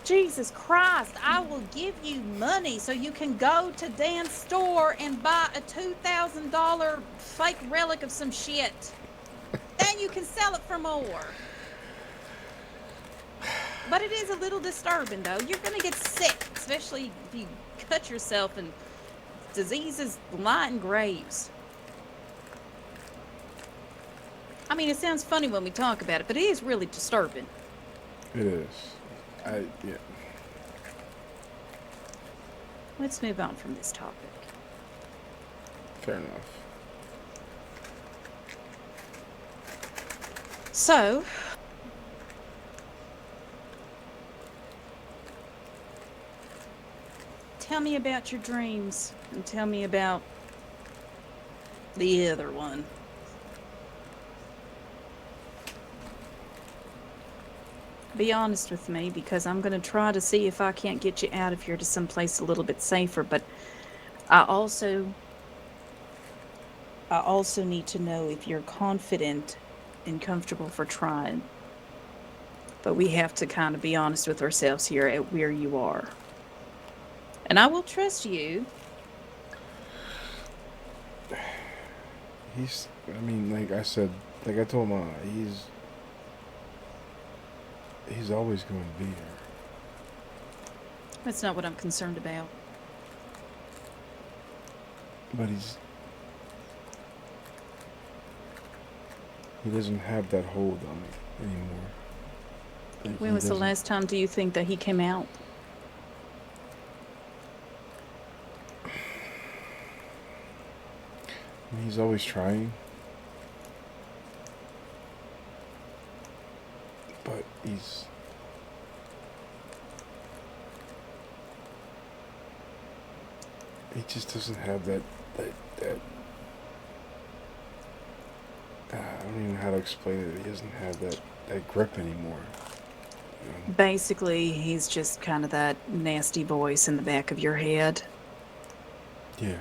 D: Jesus Christ, I will give you money so you can go to Dan's store and buy a $2,000 fake relic of some shit. Then you can sell it for more. But it is a little disturbing, though. You're going to get sick, especially if you cut yourself and diseases lie in graves. I mean, it sounds funny when we talk about it, but it is really disturbing.
A: It is. Yeah.
D: Let's move on from this topic.
A: Fair enough.
D: So, tell me about your dreams and tell me about the other one. Be honest with me because I'm going to try to see if I can't get you out of here to someplace a little bit safer, but I also I also need to know if you're confident and comfortable for trying. But we have to kind of be honest with ourselves here at where you are. And I will trust you.
A: He's, I mean, like I said, like I told Ma, he's always going to be here.
D: That's not what I'm concerned about.
A: But he doesn't have that hold on me anymore. Like,
D: When
A: he
D: was the
A: doesn't-
D: last time do you think that he came out?
A: I mean, he's always trying. But he just doesn't have that I don't even know how to explain it. He doesn't have that grip anymore. You know?
D: Basically, he's just kind of that nasty voice in the back of your head.
A: Yeah.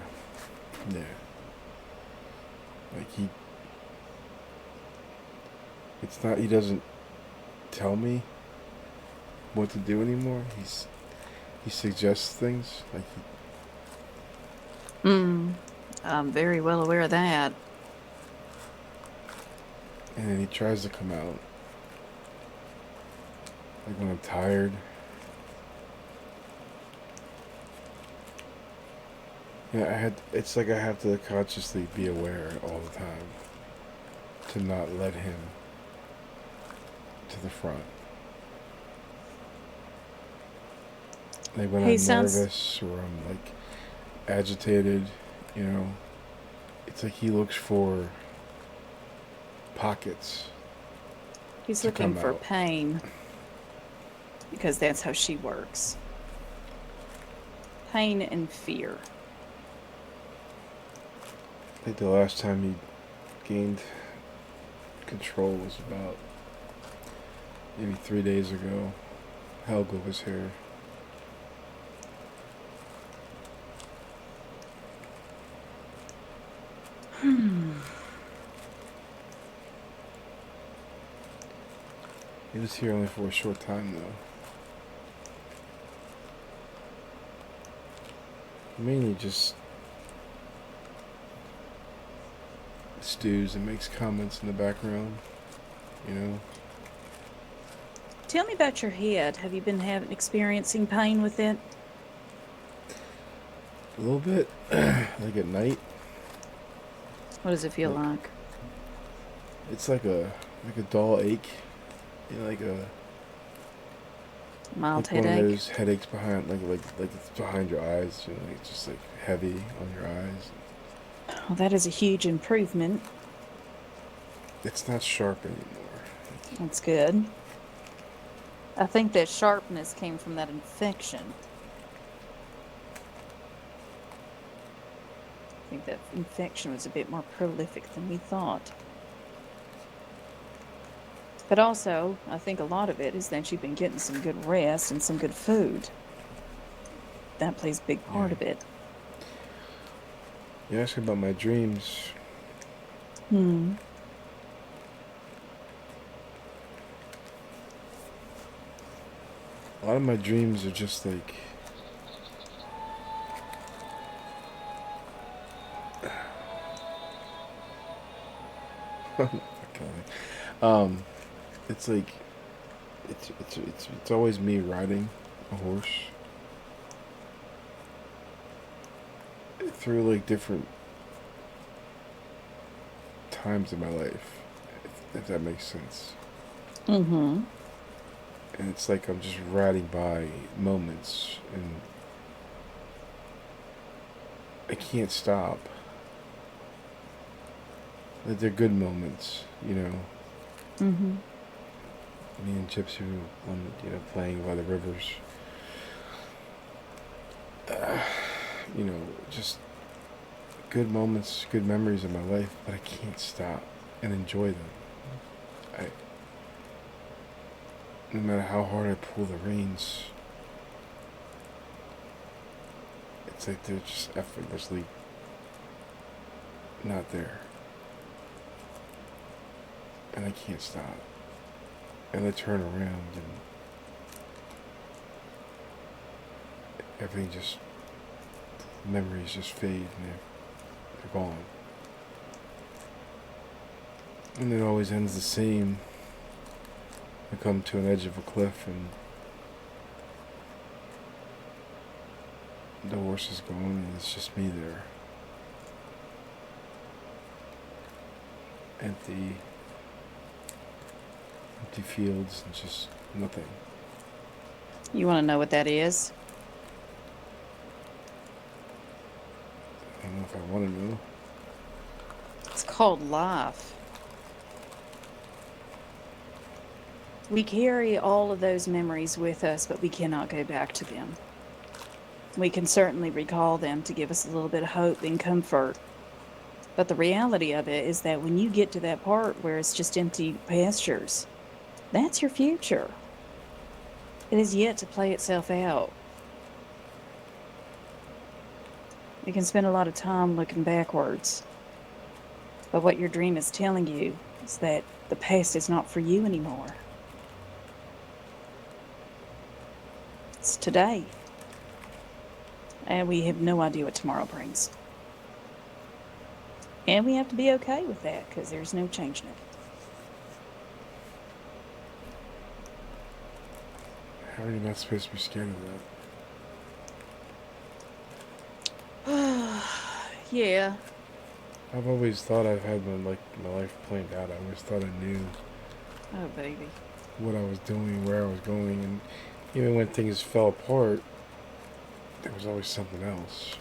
A: Yeah. Like he doesn't tell me what to do anymore. He suggests things like
D: I'm very well aware of that.
A: and then he tries to come out like when I'm tired. Yeah, it's like I have to consciously be aware all the time to not let him to the front. Like when
D: He
A: I'm
D: sounds-
A: nervous or I'm like agitated, you know, it's like he looks for pockets.
D: He's
A: To
D: looking
A: come
D: for
A: out.
D: pain. Because that's how she works. Pain and fear.
A: I think the last time he gained control was about maybe 3 days ago. Helga was here. He was here only for a short time though. Mainly just stews and makes comments in the background, you know.
D: Tell me about your head. Have you been experiencing pain with it?
A: A little bit, like at night.
D: What does it feel like?
A: It's like a dull ache, you know, like
D: Mild
A: one of
D: headache?
A: those headaches behind, like it's behind your eyes, you know, like just like heavy on your eyes.
D: Well, that is a huge improvement.
A: It's not sharp anymore.
D: That's good. I think that sharpness came from that infection. I think that infection was a bit more prolific than we thought. But also, I think a lot of it is that you've been getting some good rest and some good food. That plays a big part
A: Yeah.
D: of it.
A: You ask about my dreams.
D: Hmm.
A: A lot of my dreams are just like it's like it's always me riding a horse through like different times in my life, if that makes sense.
D: Mm-hmm.
A: And it's like I'm just riding by moments and I can't stop. Like they're good moments, you know.
D: Mm-hmm.
A: Me and Gypsy on, playing by the rivers. You know, just good moments, good memories of my life, but I can't stop and enjoy them. I, no matter how hard I pull the reins, it's like they're just effortlessly not there. And I can't stop. And I turn around and everything just, memories just fade and they're gone. And it always ends the same. I come to an edge of a cliff and the horse is gone and it's just me there. Empty fields and just nothing.
D: You want to know what that is?
A: I don't know if I want to know.
D: It's called life. We carry all of those memories with us, but we cannot go back to them. We can certainly recall them to give us a little bit of hope and comfort. But the reality of it is that when you get to that part where it's just empty pastures, that's your future. It is yet to play itself out. You can spend a lot of time looking backwards. But what your dream is telling you is that the past is not for you anymore. It's today. And we have no idea what tomorrow brings. And we have to be okay with that because there's no changing it.
A: How are you not supposed to be scared of that?
D: Yeah.
A: I've always thought I've had my life planned out. I always thought I knew
D: Oh, baby.
A: what I was doing, where I was going, and even when things fell apart, there was always something else.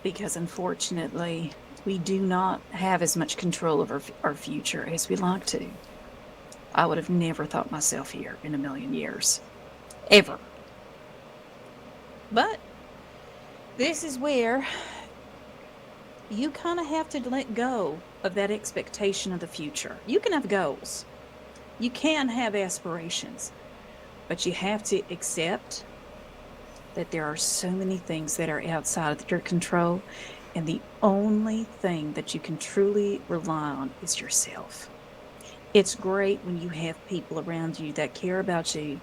D: Because unfortunately, we do not have as much control over our future as we like to. I would have never thought myself here in a million years. Ever. But this is where you kind of have to let go of that expectation of the future. You can have goals. You can have aspirations. But you have to accept that there are so many things that are outside of your control, and the only thing that you can truly rely on is yourself. It's great when you have people around you that care about you,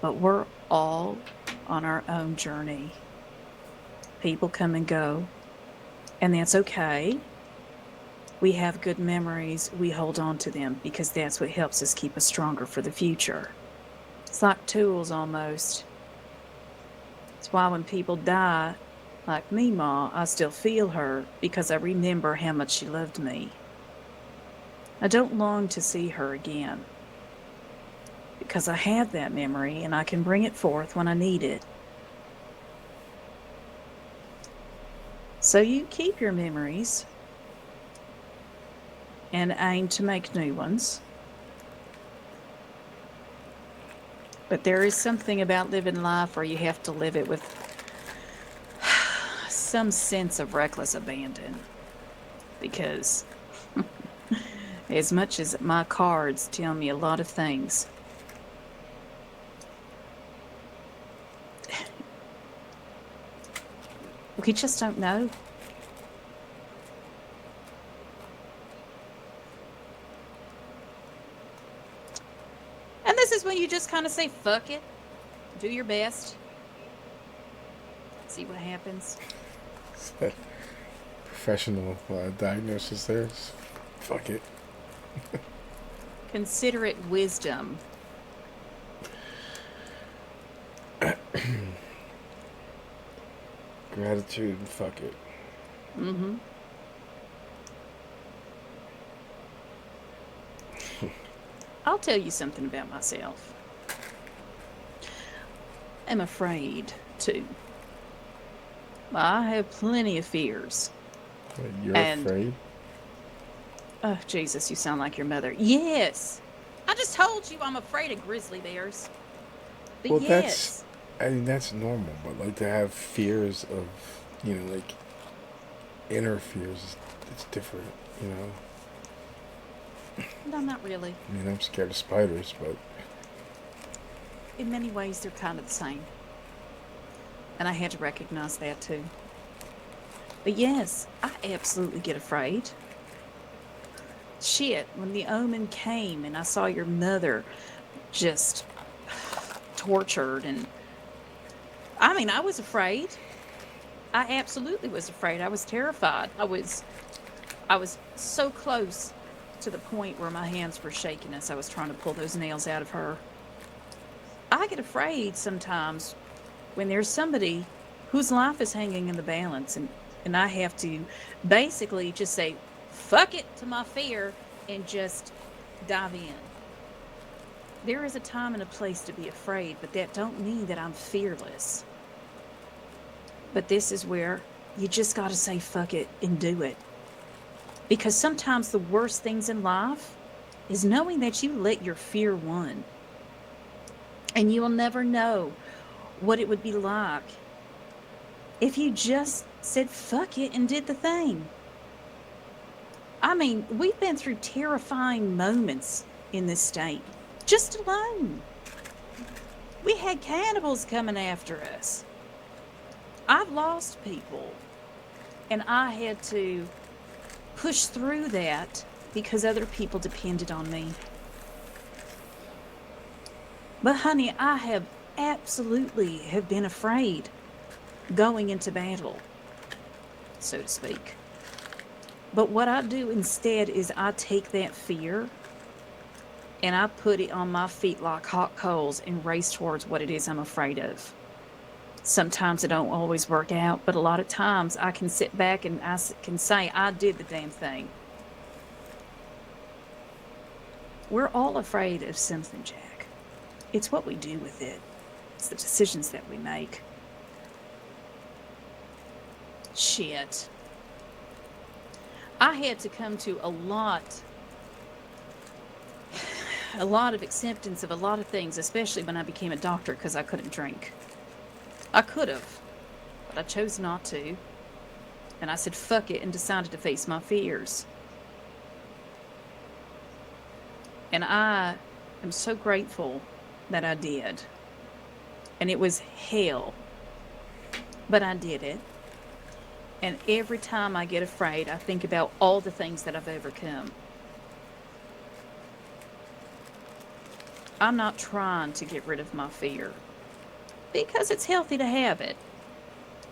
D: but we're all on our own journey. People come and go, and that's okay. We have good memories, we hold on to them because that's what helps us keep us stronger for the future. It's like tools almost. It's why when people die, like me, Ma, I still feel her because I remember how much she loved me. I don't long to see her again because I have that memory and I can bring it forth when I need it. So you keep your memories and aim to make new ones. But there is something about living life where you have to live it with some sense of reckless abandon. Because as much as my cards tell me a lot of things, we just don't know. And this is when you just kind of say, fuck it. Do your best. See what happens.
A: It's that professional diagnosis there. Just fuck it.
D: Consider it wisdom.
A: Gratitude and fuck it.
D: Mm-hmm. I'll tell you something about myself. I'm afraid too. I have plenty of fears.
A: Wait, you're
D: And-
A: afraid?
D: Oh, Jesus, you sound like your mother. Yes. I just told you I'm afraid of grizzly bears. But
A: Well,
D: yes.
A: I mean, that's normal, but like to have fears of, like inner fears, it's different, you know?
D: No, not really.
A: I mean, I'm scared of spiders, but
D: In many ways, they're kind of the same. And I had to recognize that too. But yes, I absolutely get afraid. Shit, when the omen came and I saw your mother just tortured, and I mean, I was afraid. I absolutely was afraid. I was terrified. I was so close to the point where my hands were shaking as I was trying to pull those nails out of her. I get afraid sometimes when there's somebody whose life is hanging in the balance, and I have to basically just say, fuck it to my fear and just dive in. There is a time and a place to be afraid, but that don't mean that I'm fearless. But this is where you just got to say fuck it and do it. Because sometimes the worst things in life is knowing that you let your fear win. And you will never know what it would be like if you just said fuck it and did the thing. I mean, we've been through terrifying moments in this state, just alone. We had cannibals coming after us. I've lost people, and I had to push through that because other people depended on me. But honey, I have absolutely have been afraid going into battle, so to speak. But what I do instead is I take that fear and I put it on my feet like hot coals and race towards what it is I'm afraid of. Sometimes it don't always work out, but a lot of times I can sit back and I can say I did the damn thing. We're all afraid of something, Jack. It's what we do with it. It's the decisions that we make. Shit. I had to come to a lot of acceptance of a lot of things, especially when I became a doctor, because I couldn't drink. I could have, but I chose not to. And I said fuck it and decided to face my fears. And I am so grateful that I did. And it was hell, but I did it. And every time I get afraid, I think about all the things that I've overcome. I'm not trying to get rid of my fear, because it's healthy to have it.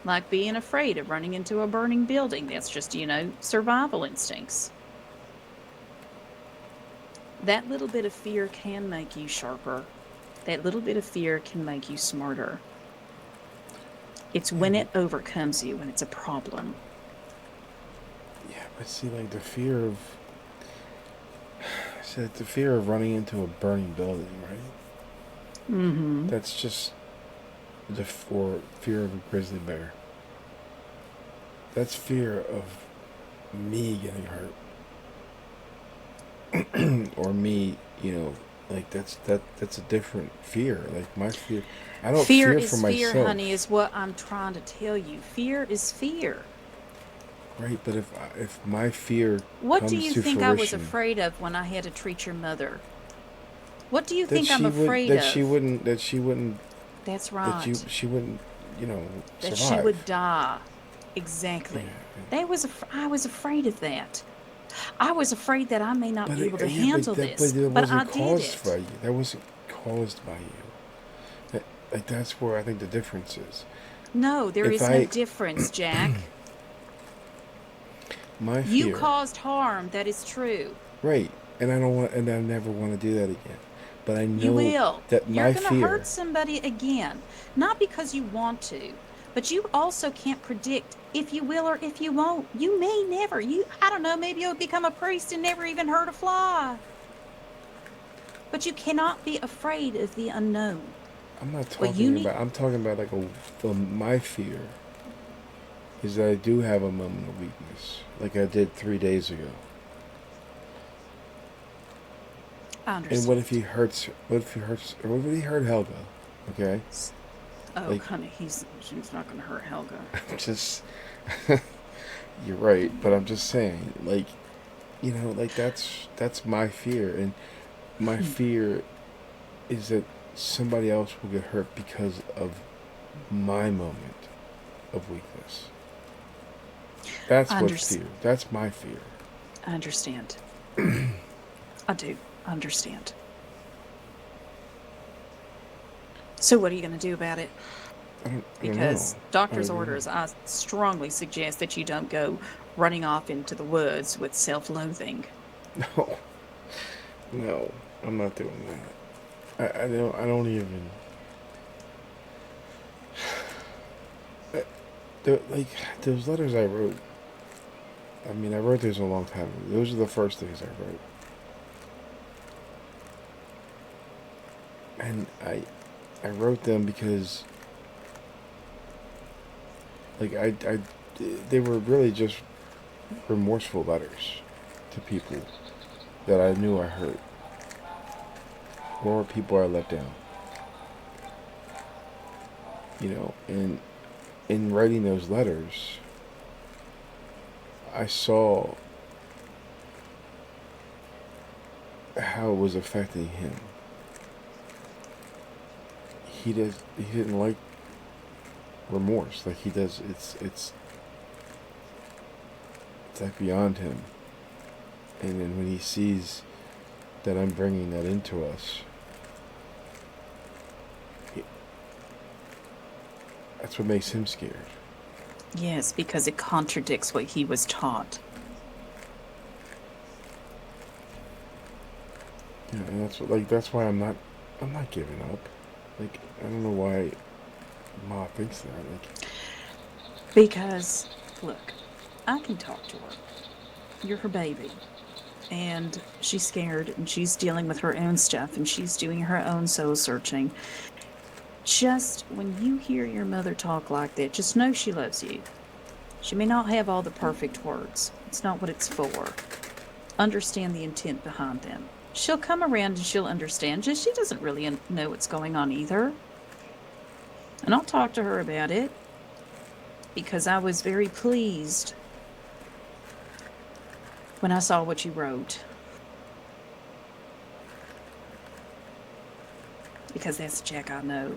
D: Like being afraid of running into a burning building. That's just, survival instincts. That little bit of fear can make you sharper. That little bit of fear can make you smarter. It's when it overcomes you, when it's a problem.
A: yeah, but see, like the fear of running into a burning building, right?
D: Mm-hmm.
A: That's just or fear of a grizzly bear. That's fear of me getting hurt, or me, like that's a different fear. Like my fear, I don't
D: Fear
A: fear
D: is
A: for
D: fear,
A: myself,
D: honey, is what I'm trying to tell you. Fear is fear.
A: right? But if my fear
D: What do
A: comes
D: you
A: to
D: think I was
A: fruition,
D: afraid of when I had to treat your mother? What do you
A: that
D: think I'm afraid of?
A: she wouldn't,
D: That's right.
A: she wouldn't,
D: That
A: survive.
D: she would die. Exactly.
A: Yeah.
D: I was afraid of that. I was afraid that I may not
A: But
D: be able to
A: yeah,
D: handle
A: but
D: this,
A: that
D: but I
A: wasn't
D: did
A: caused by
D: it.
A: you. That wasn't caused by you. That's where I think the difference is.
D: No, there
A: If
D: is no
A: I
D: difference, Jack.
A: my
D: You
A: fear,
D: caused harm, that is true.
A: right? And I never want to do that again. But I
D: You
A: know
D: will.
A: that
D: You're
A: my
D: going to hurt
A: fear,
D: somebody again. Not because you want to, but you also can't predict if you will or if you won't. You may never. I don't know, maybe you'll become a priest and never even hurt a fly. But you cannot be afraid of the unknown.
A: I'm not
D: What you
A: talking
D: need.
A: about. I'm talking about like my fear is that I do have a moment of weakness, like I did 3 days ago.
D: I
A: And
D: understand.
A: what if he hurts? What if he hurts? Or what if he hurt Helga? Okay,
D: Oh,
A: like
D: honey, she's not going to hurt Helga.
A: just you're right, but I'm just saying, like like that's my fear, and my fear is that somebody else will get hurt because of my moment of weakness. That's
D: I,
A: what
D: under-
A: fear. That's my fear.
D: I understand. I do understand. So what are you going to do about it?
A: I don't
D: Because
A: know. I
D: doctor's
A: don't know.
D: orders, I strongly suggest that you don't go running off into the woods with self-loathing.
A: No, no, I'm not doing that. I don't. I don't even. Like those letters I wrote. I mean, I wrote those a long time ago. Those are the first things I wrote, and I wrote them because they were really just remorseful letters to people that I knew I hurt, or people I let down. And in writing those letters, I saw how it was affecting him. He didn't like remorse like he does. It's like beyond him. And then when he sees that I'm bringing that into us, that's what makes him scared.
D: Yes, because it contradicts what he was taught.
A: Yeah, and that's why I'm not giving up. Like, I don't know why Ma thinks that. Like,
D: Because, look, I can talk to her. You're her baby. And she's scared and she's dealing with her own stuff and she's doing her own soul searching. Just when you hear your mother talk like that, just know she loves you. She may not have all the perfect words. It's not what it's for. Understand the intent behind them. She'll come around and she'll understand. Just she doesn't really know what's going on either. And I'll talk to her about it because I was very pleased when I saw what you wrote. Because that's Jack I know.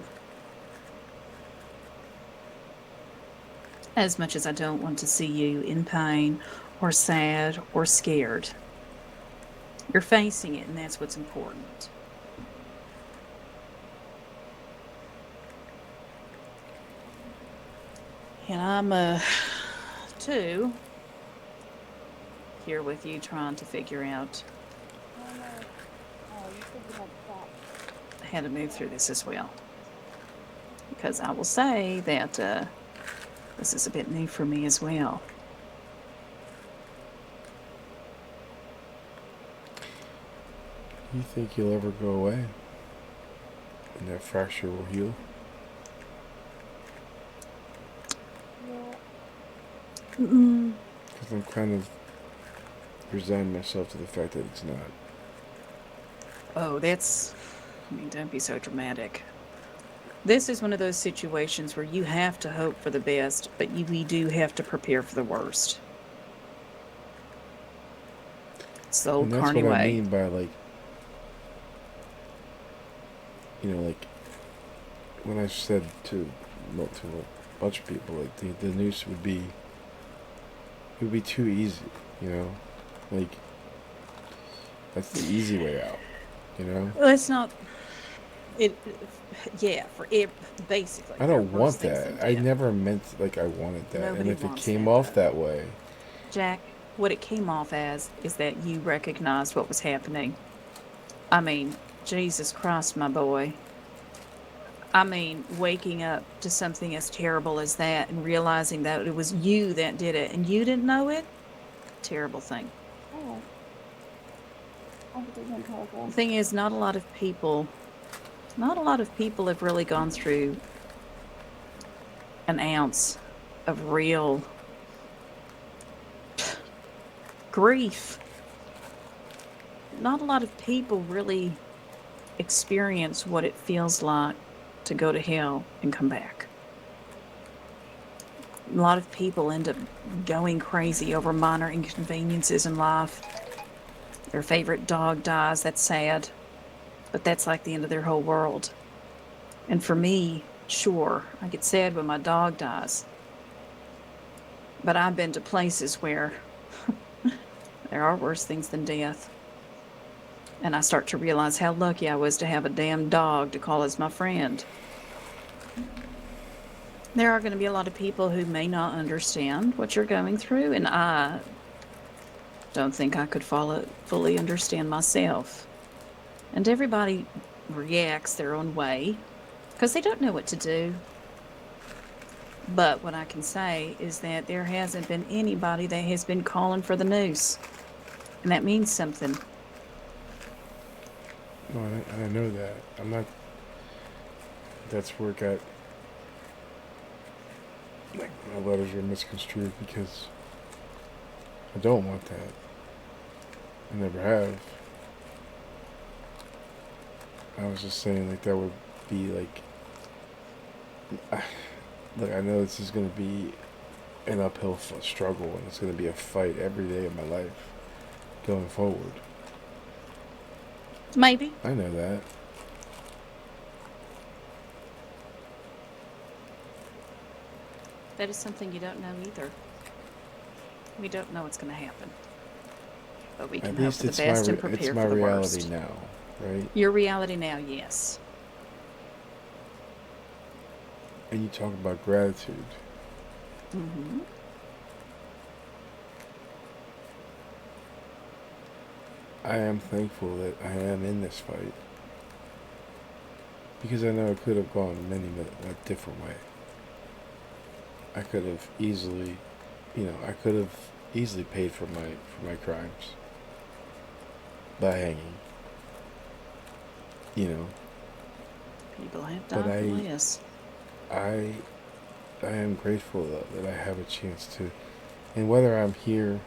D: As much as I don't want to see you in pain or sad or scared, you're facing it, and that's what's important. And I'm, too, here with you trying to figure out how to move through this as well. Because I will say that this is a bit new for me as well.
A: you think he'll ever go away? And that fracture will heal?
D: Mm-mm.
A: Because I'm kind of resigning myself to the fact that it's not.
D: Oh, don't be so dramatic. This is one of those situations where you have to hope for the best, but we do have to prepare for the worst. It's the old
A: And that's
D: Carney
A: what I
D: way.
A: mean by like when I said to a bunch of people, like the noose would be too easy, like that's the easy way out,
D: Well, it's not. It, yeah, for it basically.
A: I
D: There are
A: don't
D: worse
A: want
D: things
A: that.
D: than
A: I
D: death.
A: never meant like I wanted that, and
D: Nobody
A: if it
D: wants
A: came
D: that,
A: off
D: though.
A: that way,
D: Jack, what it came off as is that you recognized what was happening. I mean, Jesus Christ, my boy. I mean, waking up to something as terrible as that and realizing that it was you that did it and you didn't know it, terrible thing.
C: Oh,
D: The thing is, not a lot of people have really gone through an ounce of real grief. not a lot of people really experience what it feels like to go to hell and come back. A lot of people end up going crazy over minor inconveniences in life. Their favorite dog dies, that's sad, but that's like the end of their whole world. And for me, sure, I get sad when my dog dies, but I've been to places where there are worse things than death. And I start to realize how lucky I was to have a damn dog to call as my friend. There are going to be a lot of people who may not understand what you're going through, and I don't think I could fully understand myself. And everybody reacts their own way because they don't know what to do. But what I can say is that there hasn't been anybody that has been calling for the noose. And that means something.
A: No, I know that. I'm not. That's where it got. Like, my letters were misconstrued because I don't want that. I never have. I was just saying, like, that would be like. Look, I know this is going to be an uphill struggle, and it's going to be a fight every day of my life going forward.
D: Maybe.
A: I know that.
D: That is something you don't know either. We don't know what's going to happen. But we can
A: At
D: hope
A: least
D: for the
A: it's
D: best and
A: it's
D: prepare
A: my
D: for the
A: reality
D: worst.
A: now, right?
D: Your reality now, yes.
A: And you talk about gratitude.
D: Mm-hmm.
A: I am thankful that I am in this fight because I know it could have gone a different way. I could have easily, I could have easily paid for my crimes by hanging.
D: People have
A: But
D: died for less.
A: I am grateful though that I have a chance to, and whether I'm here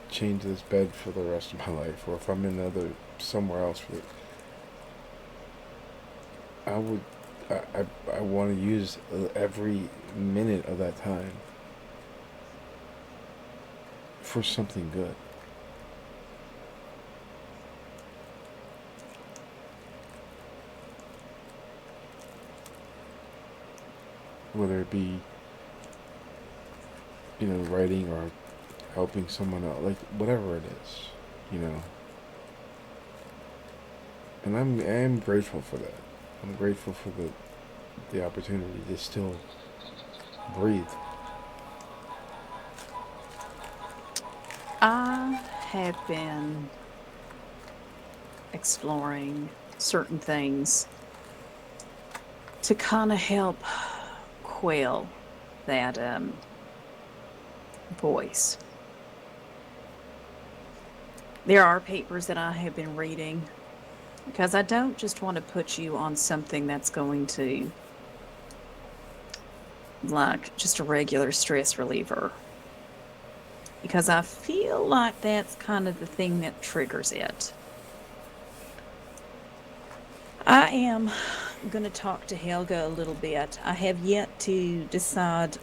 A: chained to this bed for the rest of my life, or if I'm in somewhere else I want to use every minute of that time for something good. Whether it be, writing or helping someone else, like whatever it is. And I am grateful for that. I'm grateful for the opportunity to still breathe.
D: I have been exploring certain things to kind of help quell that voice. There are papers that I have been reading because I don't just want to put you on something that's going to, like, just a regular stress reliever. Because I feel like that's kind of the thing that triggers it. I am going to talk to Helga a little bit. I have yet to decide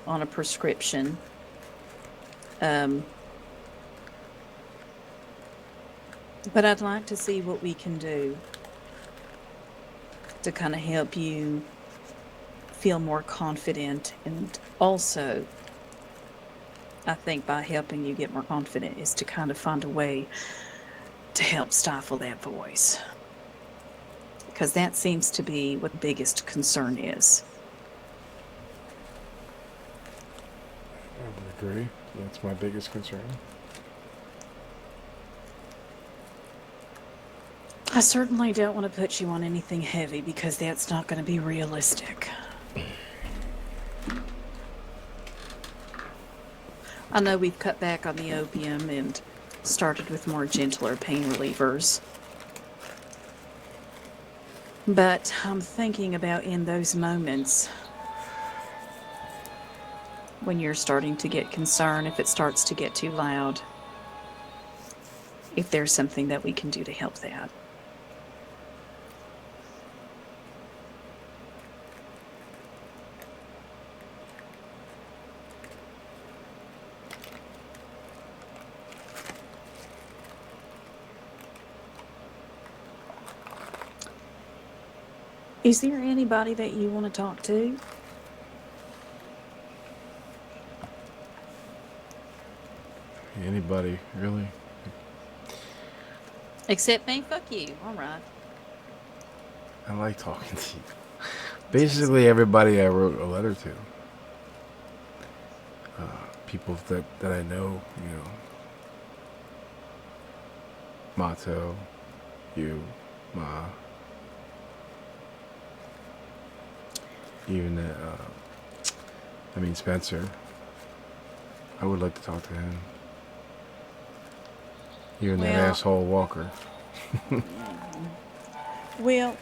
D: on a prescription. But I'd like to see what we can do to kind of help you feel more confident. And also, I think by helping you get more confident is to kind of find a way to help stifle that voice. Because that seems to be what the biggest concern is.
A: I would agree. That's my biggest concern.
D: I certainly don't want to put you on anything heavy because that's not going to be realistic. I know we've cut back on the opium and started with more gentler pain relievers. But I'm thinking about in those moments when you're starting to get concerned, if it starts to get too loud, if there's something that we can do to help that. Is there anybody that you want to talk to?
A: Anybody, really?
D: Except me? Fuck you. All right.
A: I like talking to you. Basically, everybody I wrote a letter to. People that I know, you know. Mato, you, Ma. Even Spencer. I would like to talk to him. Even that
D: Well-
A: asshole Walker.
D: Well,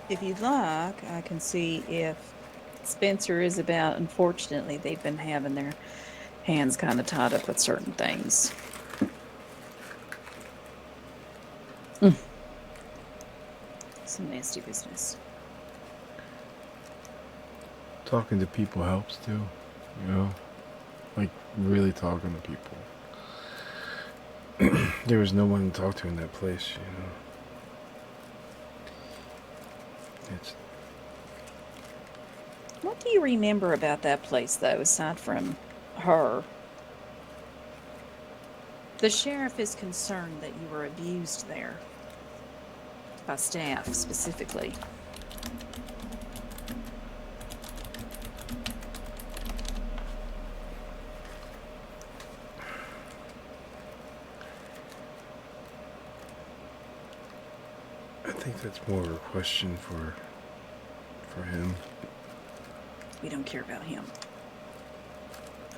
D: if you'd like, I can see if Spencer is about. Unfortunately, they've been having their hands kind of tied up with certain things. Some nasty business.
A: Talking to people helps too, you know? Like, really talking to people. There was no one to talk to in that place, you know? It's
D: What do you remember about that place, though, aside from her? The sheriff is concerned that you were abused there. By staff, specifically.
A: I think that's more of a question for him.
D: We don't care about him.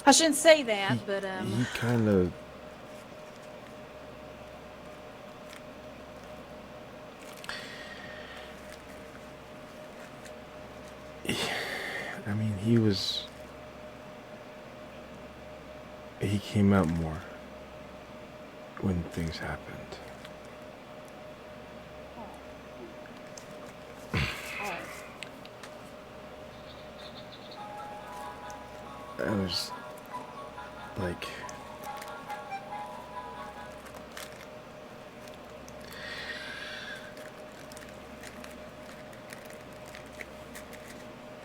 D: I shouldn't say that, but
A: He kind of... I mean, he came out more when things happened. I was like...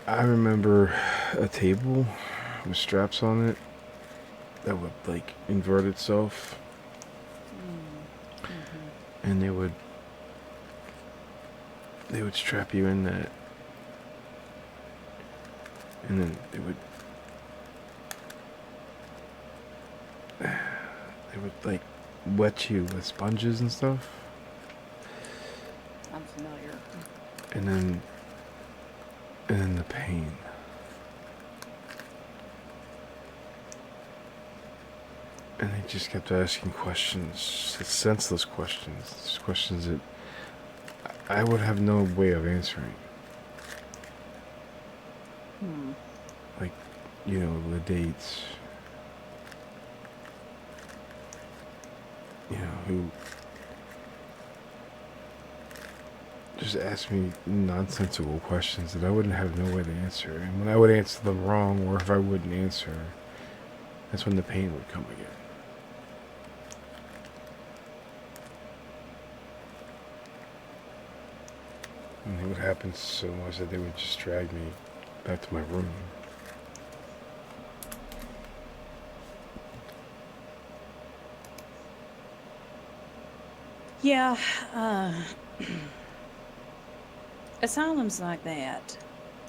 A: I remember a table with straps on it that would like invert itself, and they would strap you in that, and then they would like wet you with sponges and stuff,
D: I'm familiar.
A: and then the pain. And they just kept asking questions, senseless questions, questions that I would have no way of answering. Like, you know, the dates. You know, who just asked me nonsensical questions that I wouldn't have no way to answer. And when I would answer them wrong, or if I wouldn't answer, that's when the pain would come again. And it would happen so much that they would just drag me back to my room.
D: Yeah, asylums like that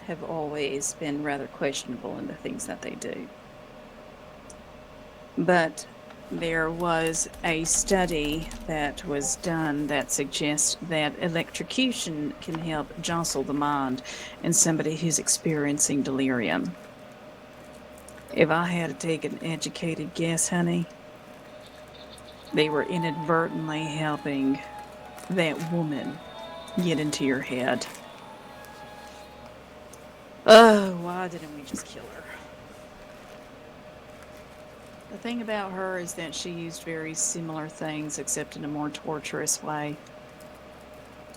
D: have always been rather questionable in the things that they do. But there was a study that was done that suggests that electrocution can help jostle the mind in somebody who's experiencing delirium. If I had to take an educated guess, honey, they were inadvertently helping that woman get into your head. Oh, why didn't we just kill her? The thing about her is that she used very similar things, except in a more torturous way.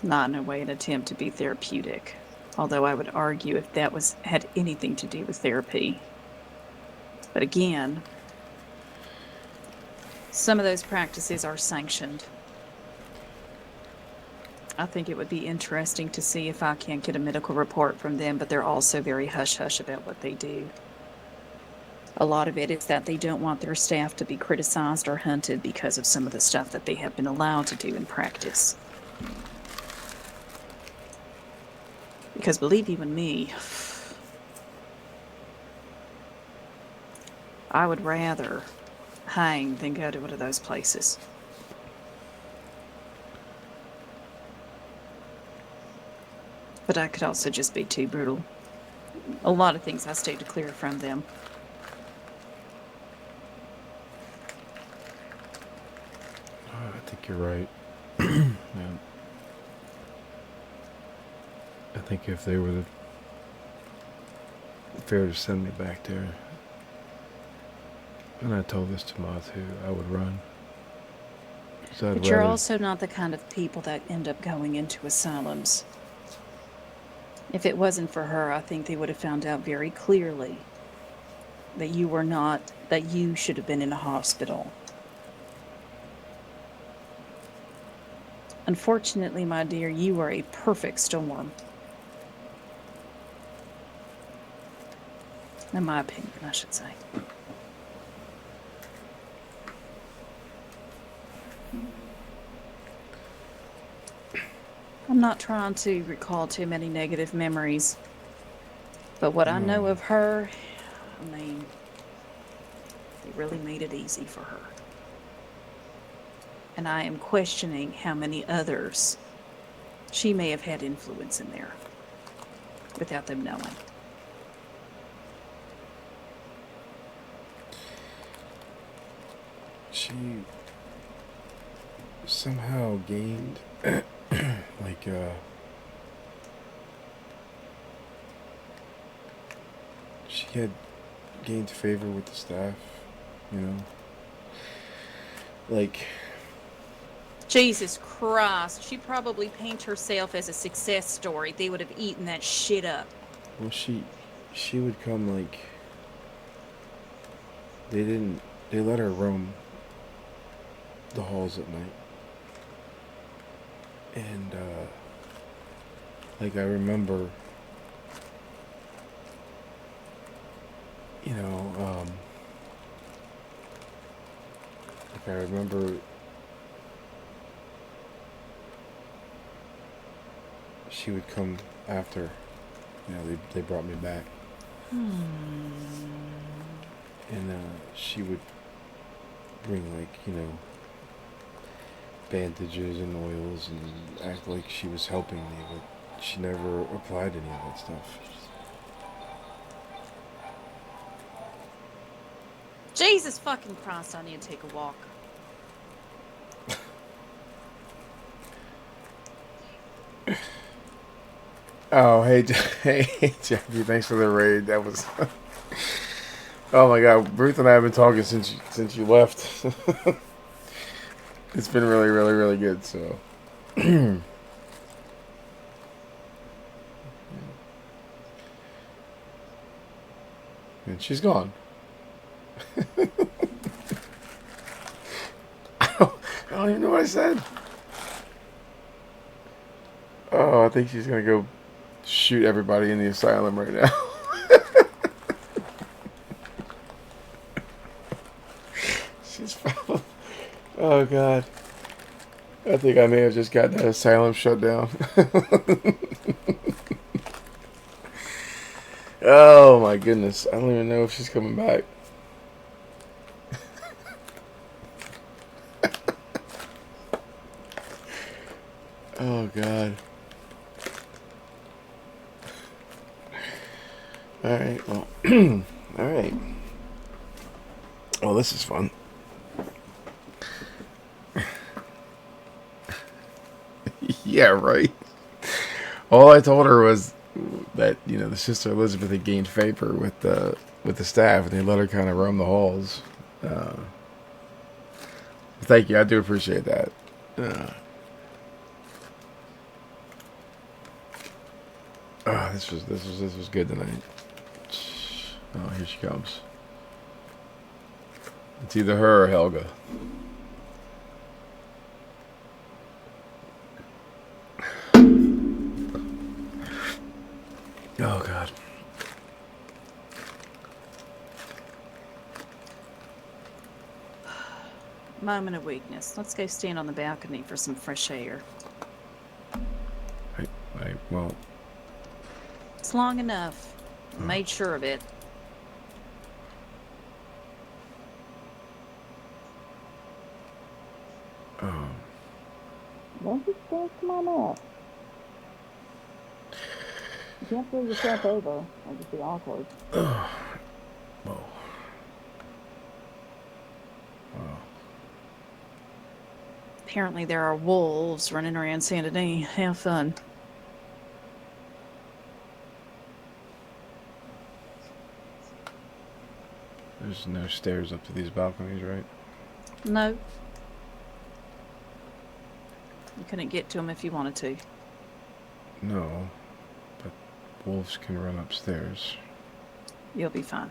D: Not in a way an attempt to be therapeutic. Although I would argue if that had anything to do with therapy. But again, some of those practices are sanctioned. I think it would be interesting to see if I can't get a medical report from them, but they're also very hush-hush about what they do. A lot of it is that they don't want their staff to be criticized or hunted because of some of the stuff that they have been allowed to do in practice. Because believe you me, I would rather hang than go to one of those places. But I could also just be too brutal. A lot of things I stayed clear from them.
A: I think you're right. Yeah. I think if they were fair to send me back there, and I told this to Ma too, I would run.
D: But you're also not the kind of people that end up going into asylums. If it wasn't for her, I think they would have found out very clearly that you were not, that you should have been in a hospital. Unfortunately, my dear, you are a perfect storm. In my opinion, I should say. I'm not trying to recall too many negative memories, but what I know of her, I mean, they really made it easy for her. And I am questioning how many others she may have had influence in there without them knowing.
A: She somehow gained like she had gained favor with the staff, you know, like
D: Jesus Christ, she probably painted herself as a success story. They would have eaten that shit up.
A: well she would come like they let her roam the halls at night. And like I remember, you know, like I remember she would come after, you know, they brought me back. And she would bring like, you know, bandages and oils and act like she was helping me, but she never applied any of that stuff.
D: Jesus fucking Christ, I need to take a walk.
A: Oh, hey, hey, Jackie, thanks for the raid. That was, oh my God, Ruth and I have been talking since you left. It's been really, really, really good. So, and she's gone. I don't even know what I said. Oh, I think she's gonna go shoot everybody in the asylum right now. She's probably... Oh God, I think I may have just got that asylum shut down. Oh my goodness, I don't even know if she's coming back. Oh God. Alright, well, alright. Oh, this is fun. Yeah, right. All I told her was that, you know, the Sister Elizabeth had gained favor with the staff, and they let her kind of roam the halls. Thank you. I do appreciate that. This was good tonight. Oh, here she comes. It's either her or Helga. Oh God.
D: Moment of weakness. Let's go stand on the balcony for some fresh air.
A: Well,
D: It's long enough. I made sure of it.
C: Don't be scared, come on up. You can't throw yourself over. It'll just be awkward.
A: whoa.
D: Apparently there are wolves running around Santa Denis. Have fun.
A: There's no stairs up to these balconies, right?
D: No. You couldn't get to them if you wanted to.
A: No, but wolves can run upstairs.
D: You'll be fine.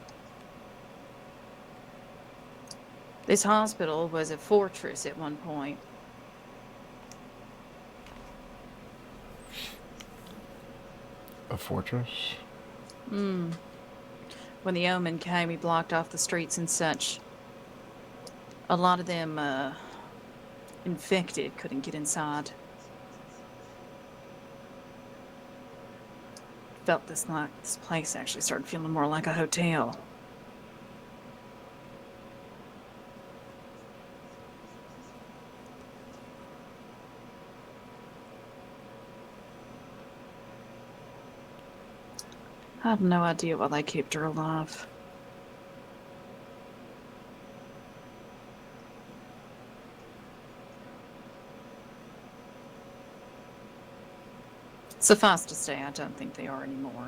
D: This hospital was a fortress at one point.
A: A fortress?
D: When the Omen came, he blocked off the streets and such. A lot of them, infected couldn't get inside. Felt this place actually started feeling more like a hotel. I have no idea why they kept her alive. Suffice to say, I don't think they are anymore.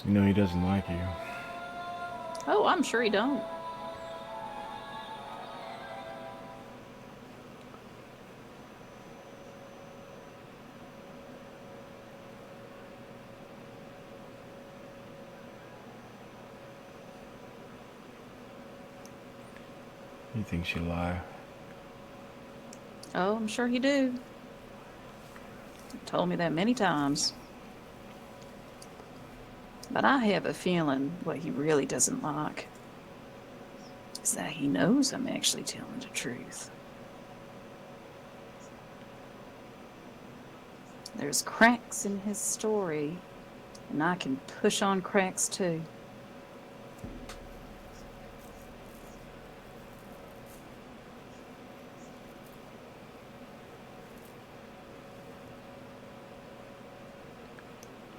A: You know he doesn't like you.
D: Oh, I'm sure he don't.
A: He thinks you lie.
D: Oh, I'm sure he do. He told me that many times. But I have a feeling what he really doesn't like is that he knows I'm actually telling the truth. There's cracks in his story, and I can push on cracks too.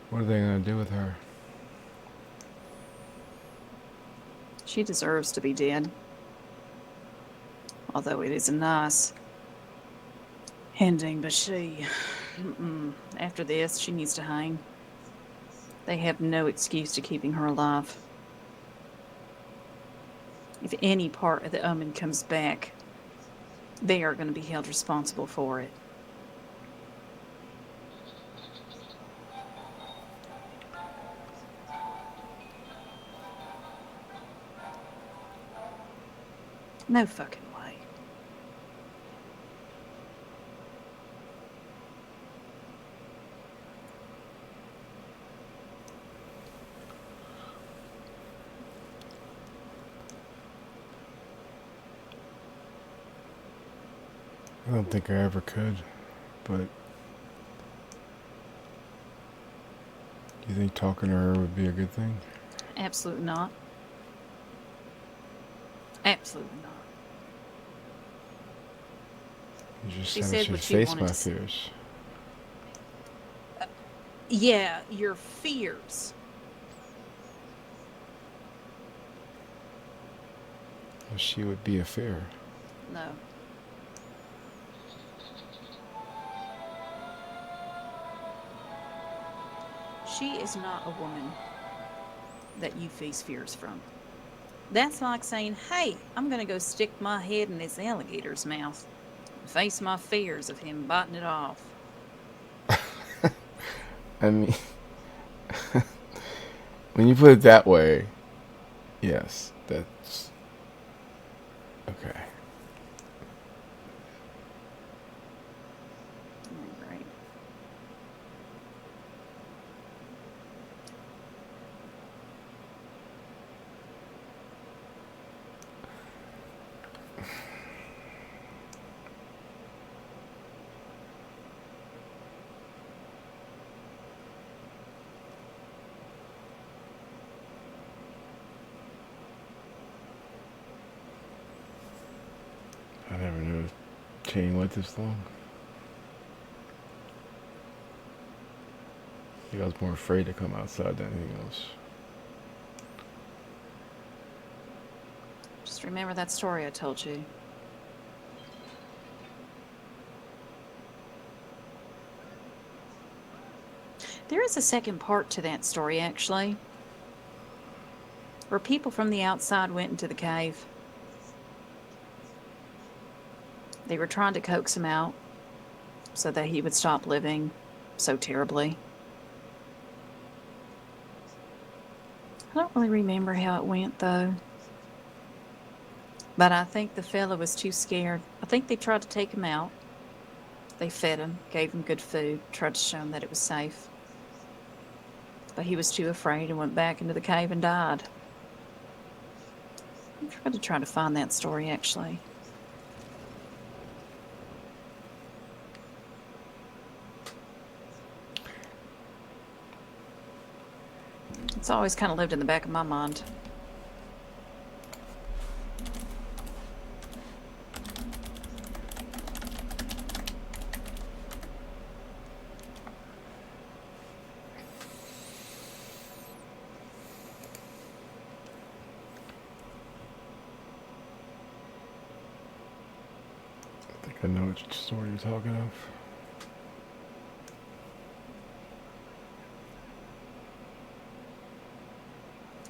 A: What are they gonna do with her?
D: She deserves to be dead. Although it is a nice ending, but after this, she needs to hang. They have no excuse to keeping her alive. If any part of the Omen comes back, they are going to be held responsible for it. No fucking way.
A: I don't think I ever could, but do you think talking to her would be a good thing?
D: Absolutely not. Absolutely not.
A: You just
D: She said
A: said
D: what
A: she'd
D: she
A: face
D: wanted
A: my
D: to say.
A: fears.
D: Yeah, your fears.
A: She would be a fair.
D: No. She is not a woman that you face fears from. That's like saying, hey, I'm going to go stick my head in this alligator's mouth and face my fears of him biting it off.
A: I mean, when you put it that way, yes, that's okay.
D: Right.
A: I never knew the chain went this long. I think I was more afraid to come outside than anything else.
D: Just remember that story I told you. There is a second part to that story, actually, where people from the outside went into the cave. They were trying to coax him out so that he would stop living so terribly. I don't really remember how it went, though. But I think the fella was too scared. I think they tried to take him out. They fed him, gave him good food, tried to show him that it was safe. But he was too afraid and went back into the cave and died. I'm trying to find that story, actually. It's always kind of lived in the back of my mind.
A: I think I know which story you're talking of.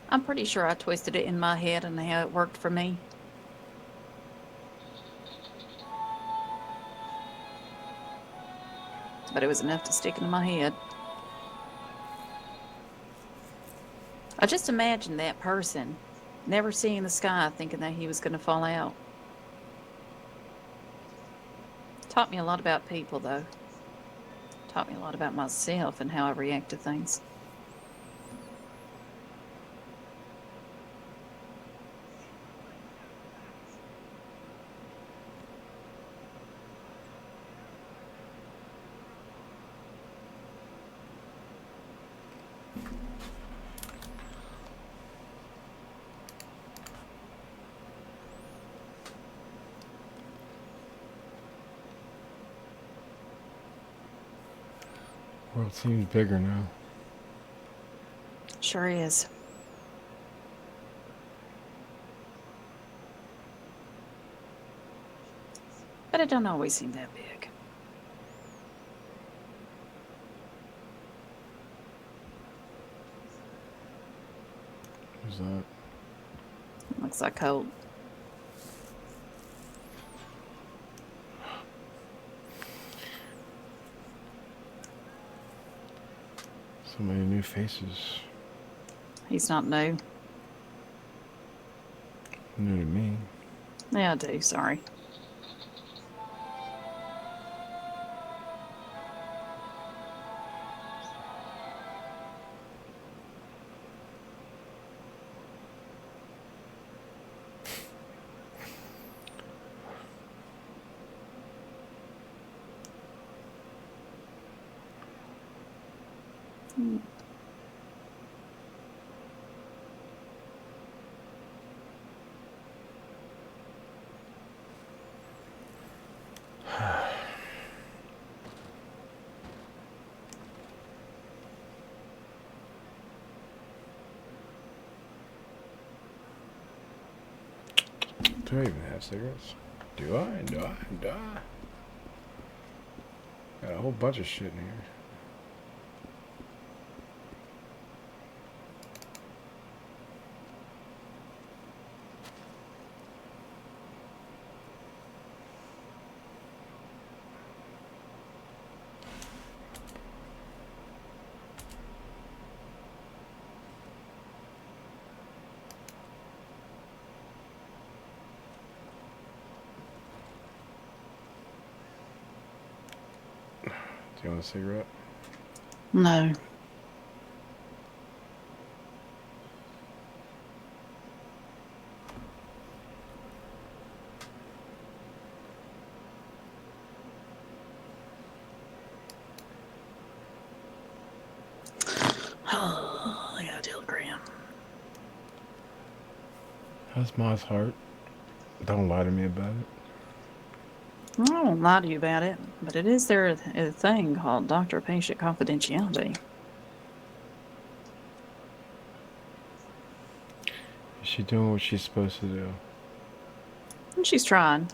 D: I'm pretty sure I twisted it in my head and how it worked for me. But it was enough to stick into my head. I just imagined that person never seeing the sky thinking that he was going to fall out. Taught me a lot about people, though. Taught me a lot about myself and how I react to things.
A: World seems bigger now.
D: Sure is. But it don't always seem that big.
A: Who's that?
D: Looks like Colt.
A: So many new faces.
D: He's not new.
A: New to me.
D: Yeah, I do. Sorry.
A: Do I even have cigarettes? Do I? Do I? Do I? Got a whole bunch of shit in here. Do you want a cigarette?
D: No. Oh, I got a telegram.
A: How's Ma's heart? Don't lie to me about it.
D: I won't lie to you about it, but it is there a thing called doctor-patient confidentiality.
A: Is she doing what she's supposed to do?
D: And she's trying.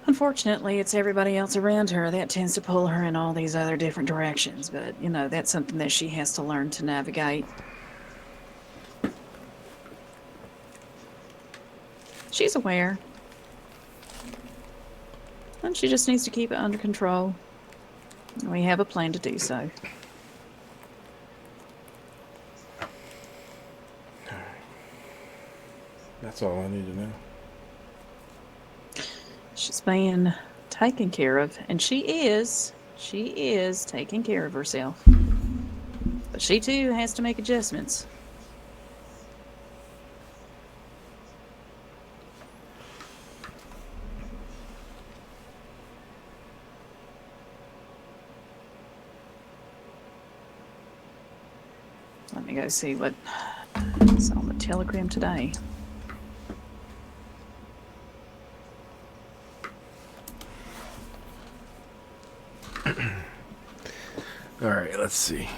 D: Unfortunately, it's everybody else around her that tends to pull her in all these other different directions, but, you know, that's something that she has to learn to navigate. She's aware. And she just needs to keep it under control. We have a plan to do so.
A: That's all I need to know.
D: She's being taken care of, and she is taking care of herself. But she too has to make adjustments. Let me go see what is on the telegram today.
A: All right, let's see.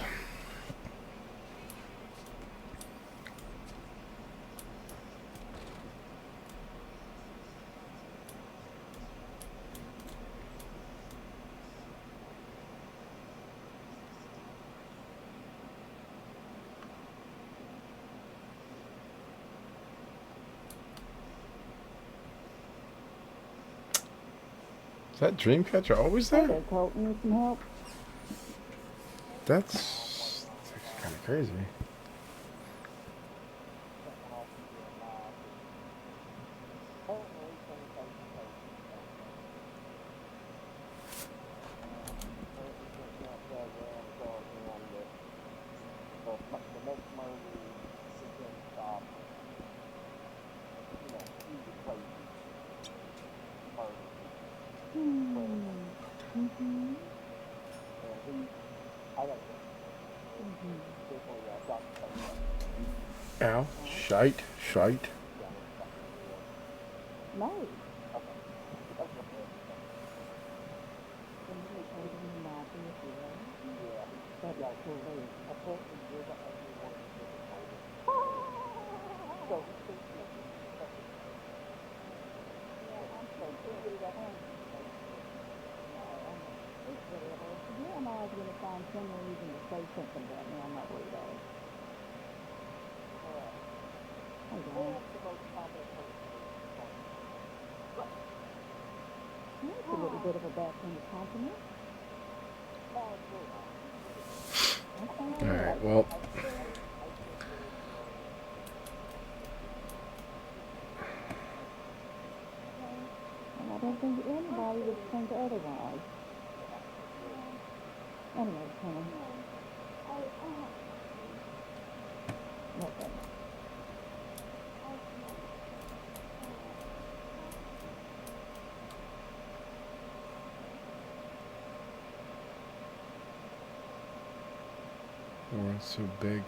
A: Is that Dreamcatcher always
C: Hey
A: there?
C: there, Colton. Need some help?
A: That's kind of crazy. Ow. Shite. Shite.
C: No. I'm always going to find some reason to say something about me. I'm not worried about it. Okay. That's a little bit of a backhanded compliment.
A: All right. Well.
C: And I don't think anybody would think otherwise. Anyway, honey. Okay.
A: Oh, it's so big.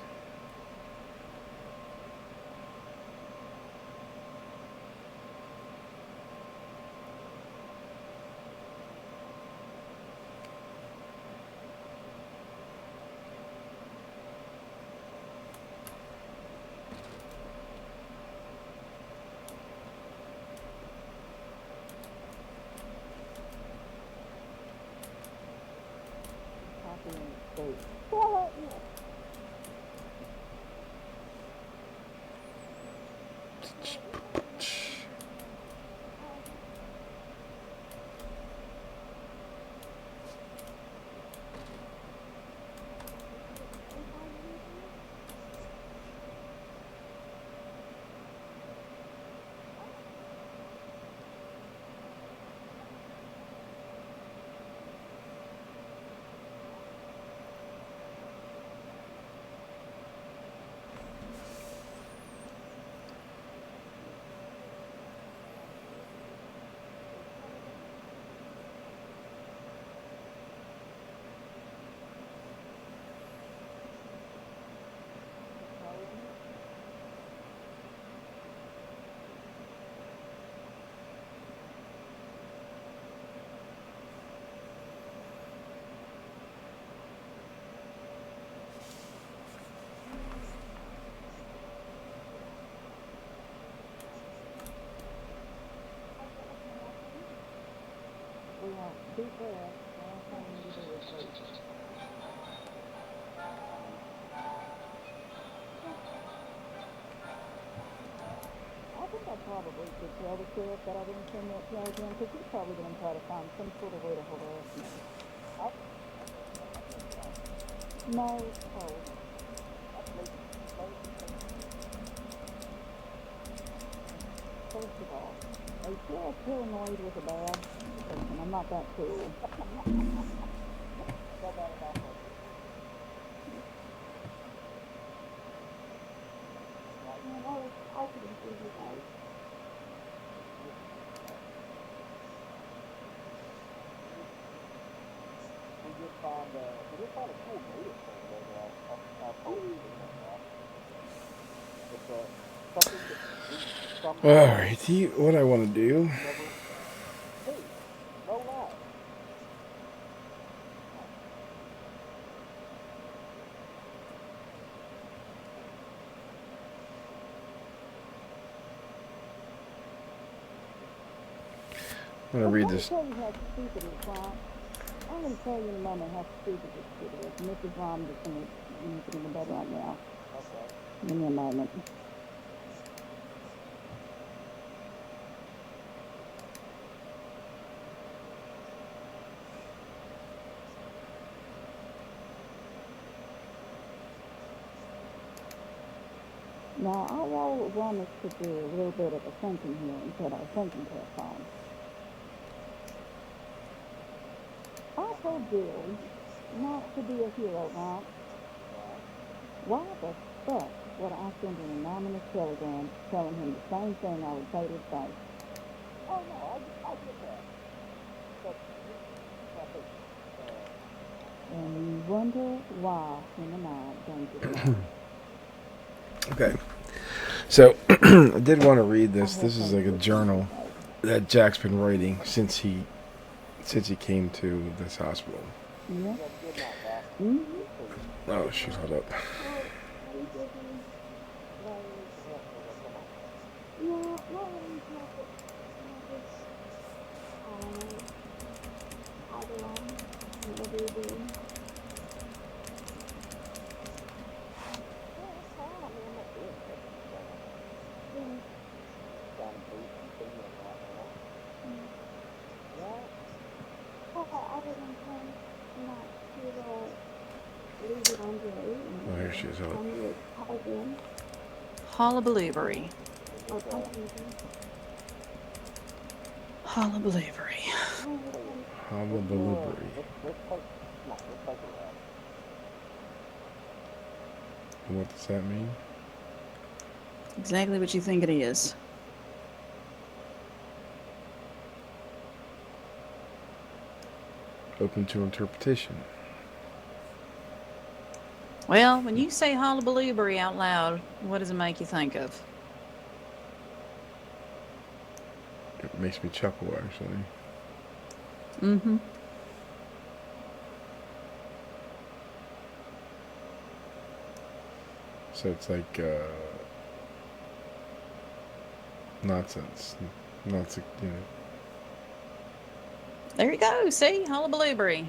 C: probably should tell the sheriff that I didn't send that telegram, because he's probably going to try to find some sort of way to harass me. No, oh. First of all, are you sure paranoid was a bad? Listen, I'm not that cool.
A: All right, what I want to do. I'm gonna read this.
C: I'm going to tell you how stupid it's wrong. I'm going to tell you in a moment how stupid this shit is. And this is why I'm just going to use it in the bed right now. Okay. Give me a moment. Now, I all want us to do a little bit of a thinking here and put our thinking caps on. I told Billy not to be a hero, right? Why the fuck would I send an anonymous telegram telling him the same thing I would say to his face? Oh, no, I get that. But, and you wonder why him and I don't get along.
A: Okay. So, I did want to read this. This is like a journal that Jack's been writing since he came to this hospital.
C: Yeah. Mm-hmm.
A: Oh, shoot, hold up. Oh, here she is.
D: Hullabaloobery. Hullabaloobery.
A: Hullabaloobery. What does that mean?
D: Exactly what you think it is.
A: Open to interpretation.
D: Well, when you say hullabaloobery out loud, what does it make you think of?
A: It makes me chuckle, actually.
D: Mm-hmm.
A: So it's like nonsense. Nonsense, you know.
D: There you go. See? Hullabaloobery.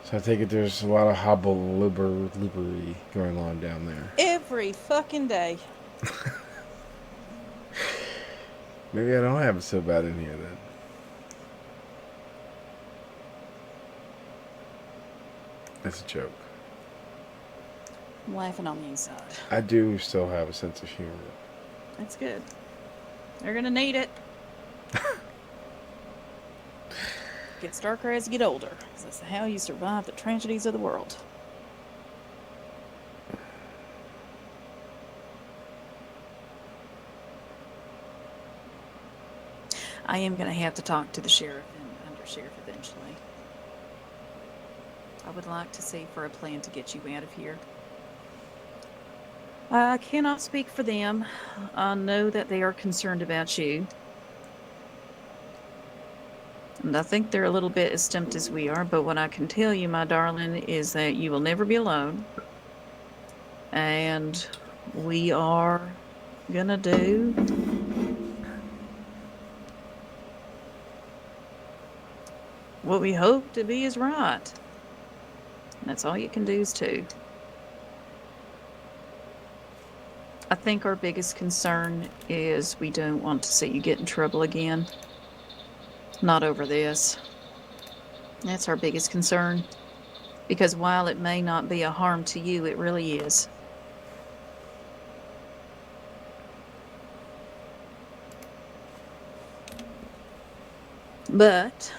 A: So I take it there's a lot of hullabaloobery going on down there.
D: Every fucking day.
A: Maybe I don't have it so bad in here then. That's a joke.
D: I'm laughing on the inside.
A: I do still have a sense of humor.
D: That's good. They're gonna need it. Gets darker as you get older. That's how you survive the tragedies of the world. I am going to have to talk to the sheriff and undersheriff eventually. I would like to see for a plan to get you out of here. I cannot speak for them. I know that they are concerned about you. And I think they're a little bit as stumped as we are, but what I can tell you, my darling, is that you will never be alone. And we are gonna do what we hope to be is right. That's all you can do is two. I think our biggest concern is we don't want to see you get in trouble again. Not over this. That's our biggest concern. Because while it may not be a harm to you, it really is. But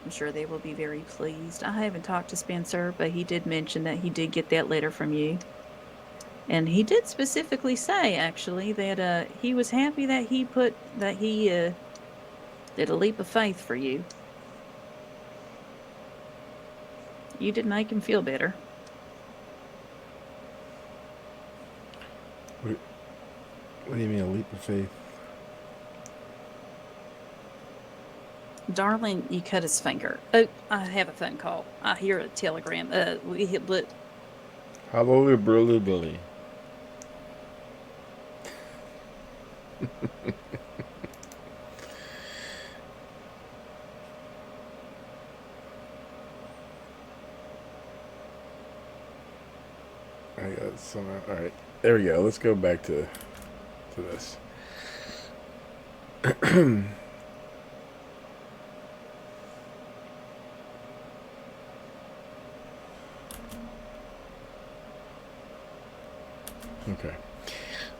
D: I'm sure they will be very pleased. I haven't talked to Spencer, but he did mention that he did get that letter from you. And he did specifically say, actually, that he was happy that he did a leap of faith for you. You did make him feel better.
A: What do you mean, a leap of faith?
D: Darling, you cut his finger. Oh, I have a phone call. I hear a telegram. But
A: Hallelujah, Billy Billy. I got some. All right, there we go. Let's go back to this. Okay.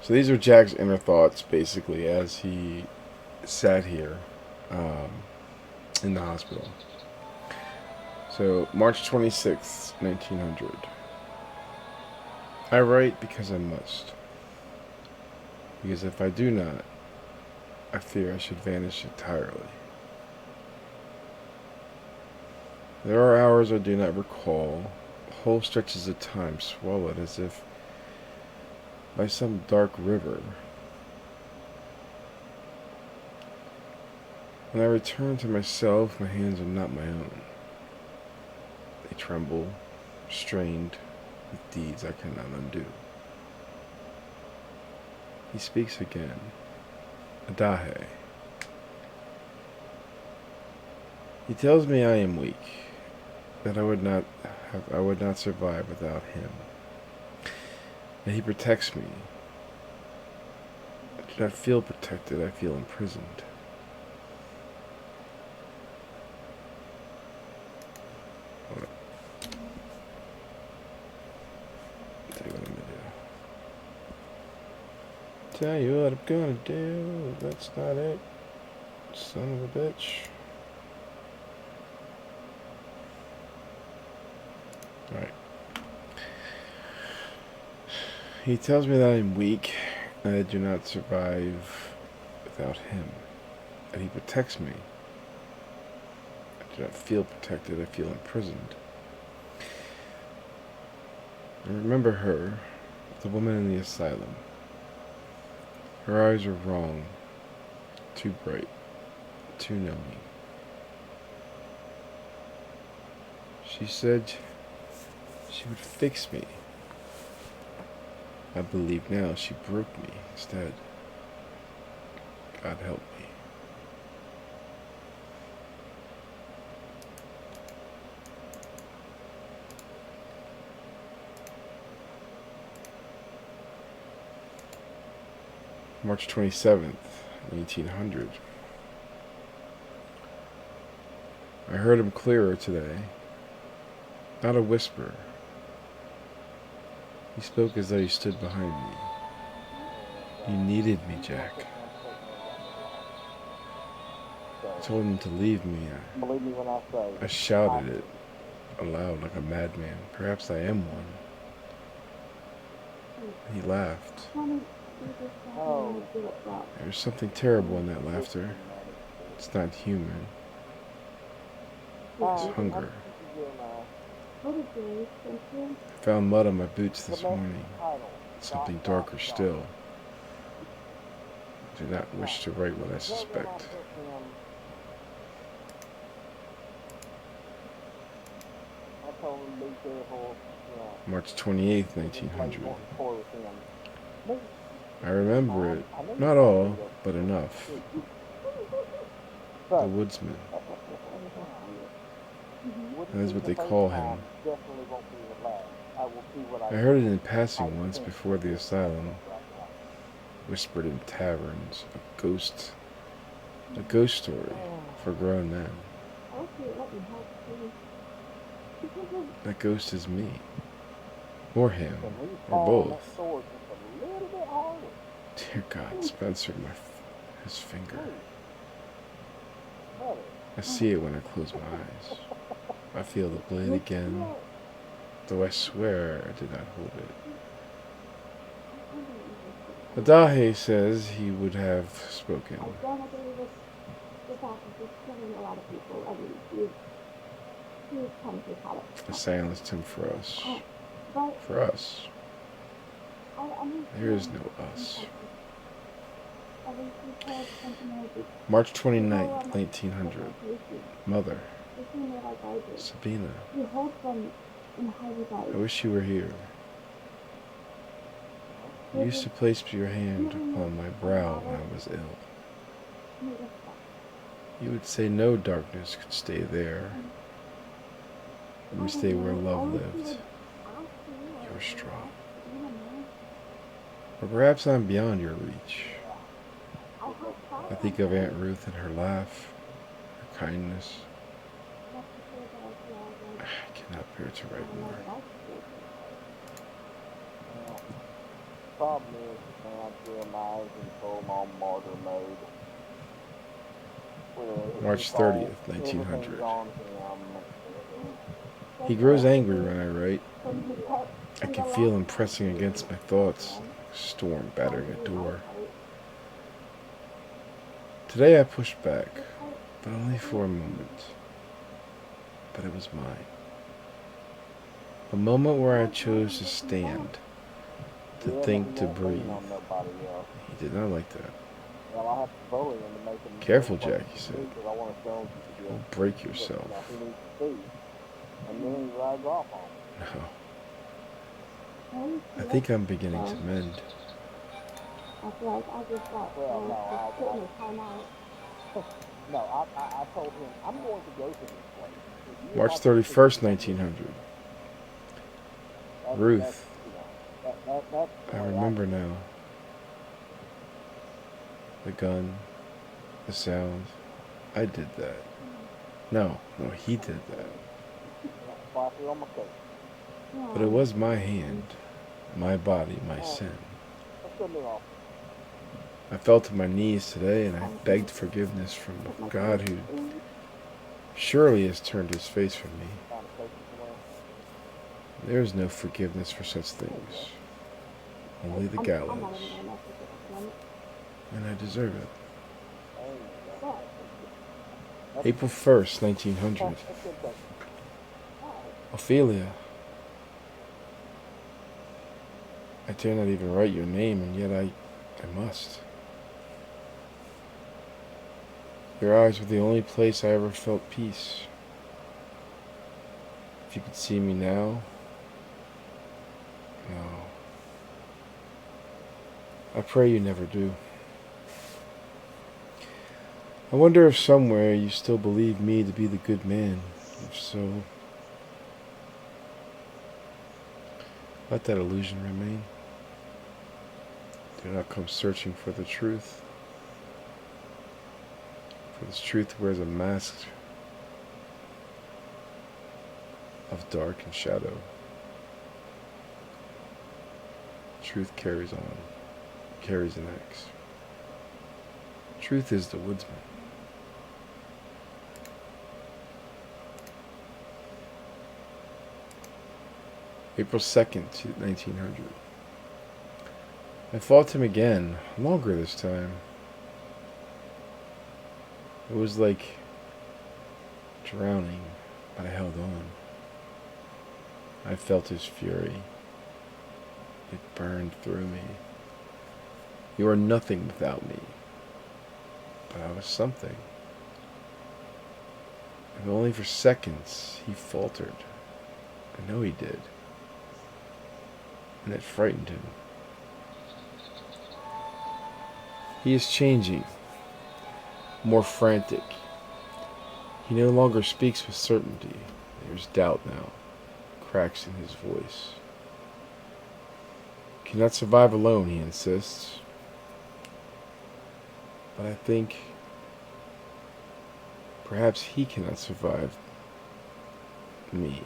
A: So these are Jack's inner thoughts, basically, as he sat here in the hospital. So, March 26th, 1900. I write because I must. Because if I do not, I fear I should vanish entirely. There are hours I do not recall, whole stretches of time swallowed as if by some dark river. When I return to myself, my hands are not my own. They tremble, strained with deeds I cannot undo. He speaks again. Adahe. He tells me I am weak, that I would not survive without him. That he protects me. I do not feel protected, I feel imprisoned. Hold on. Tell you what I'm gonna do. Tell you what I'm gonna do. That's not it. Son of a bitch. Alright. He tells me that I'm weak, that I do not survive without him, that he protects me. I do not feel protected, I feel imprisoned. I remember her, the woman in the asylum. Her eyes were wrong, too bright, too knowing. She said she would fix me. I believe now she broke me instead. God help me. March 27th, 1800. I heard him clearer today. Not a whisper. He spoke as though he stood behind me. You needed me, Jack. I told him to leave me. I shouted it aloud like a madman. Perhaps I am one. He laughed. There's something terrible in that laughter. It's not human. It's hunger. I found mud on my boots this morning. Something darker still. I do not wish to write what I suspect. March 28th, 1900. I remember it. Not all, but enough. The woodsman. That is what they call him. I heard it in passing once before the asylum, whispered in taverns, a ghost story for grown men. That ghost is me, or him, or both. Dear God, Spencer, his finger. I see it when I close my eyes. I feel the blade again, though I swear I did not hold it. Adahe says he would have spoken. I silenced him for us. For us. There is no us. March 29th, 1900. Mother. Sabina. I wish you were here. You used to place your hand upon my brow when I was ill. You would say no darkness could stay there. Let me stay where love lived. You're strong. Or perhaps I'm beyond your reach. I think of Aunt Ruth and her laugh, her kindness. I cannot bear to write more.
E: Problem is, man, Jeremiah's in full-on martyr mode.
A: March 30th, 1900. He grows angry when I write. I can feel him pressing against my thoughts, like a storm battering a door. Today I pushed back, but only for a moment. But it was mine. A moment where I chose to stand, to think, to breathe. He did not like that. Careful, Jack, he said. You'll break yourself. No. I think I'm beginning to mend.
E: No, I told him, I'm going to go to this place.
A: March 31st, 1900. Ruth. I remember now. The gun. The sound. I did that. No, he did that. But it was my hand, my body, my sin. I fell to my knees today and I begged forgiveness from a God who surely has turned his face from me. There is no forgiveness for such things. Only the gallows. And I deserve it. April 1st, 1900. Ophelia. I dare not even write your name, and yet I must. Your eyes were the only place I ever felt peace. If you could see me now, no. I pray you never do. I wonder if somewhere you still believe me to be the good man. If so, let that illusion remain. Do not come searching for the truth. For this truth wears a mask of dark and shadow. Truth carries on, carries an axe. Truth is the woodsman. April 2nd, 1900. I fought him again, longer this time. It was like drowning, but I held on. I felt his fury. It burned through me. You are nothing without me. But I was something. If only for seconds, he faltered. I know he did. And it frightened him. He is changing, more frantic. He no longer speaks with certainty. There's doubt now, cracks in his voice. cannot survive alone, he insists. But I think perhaps he cannot survive me.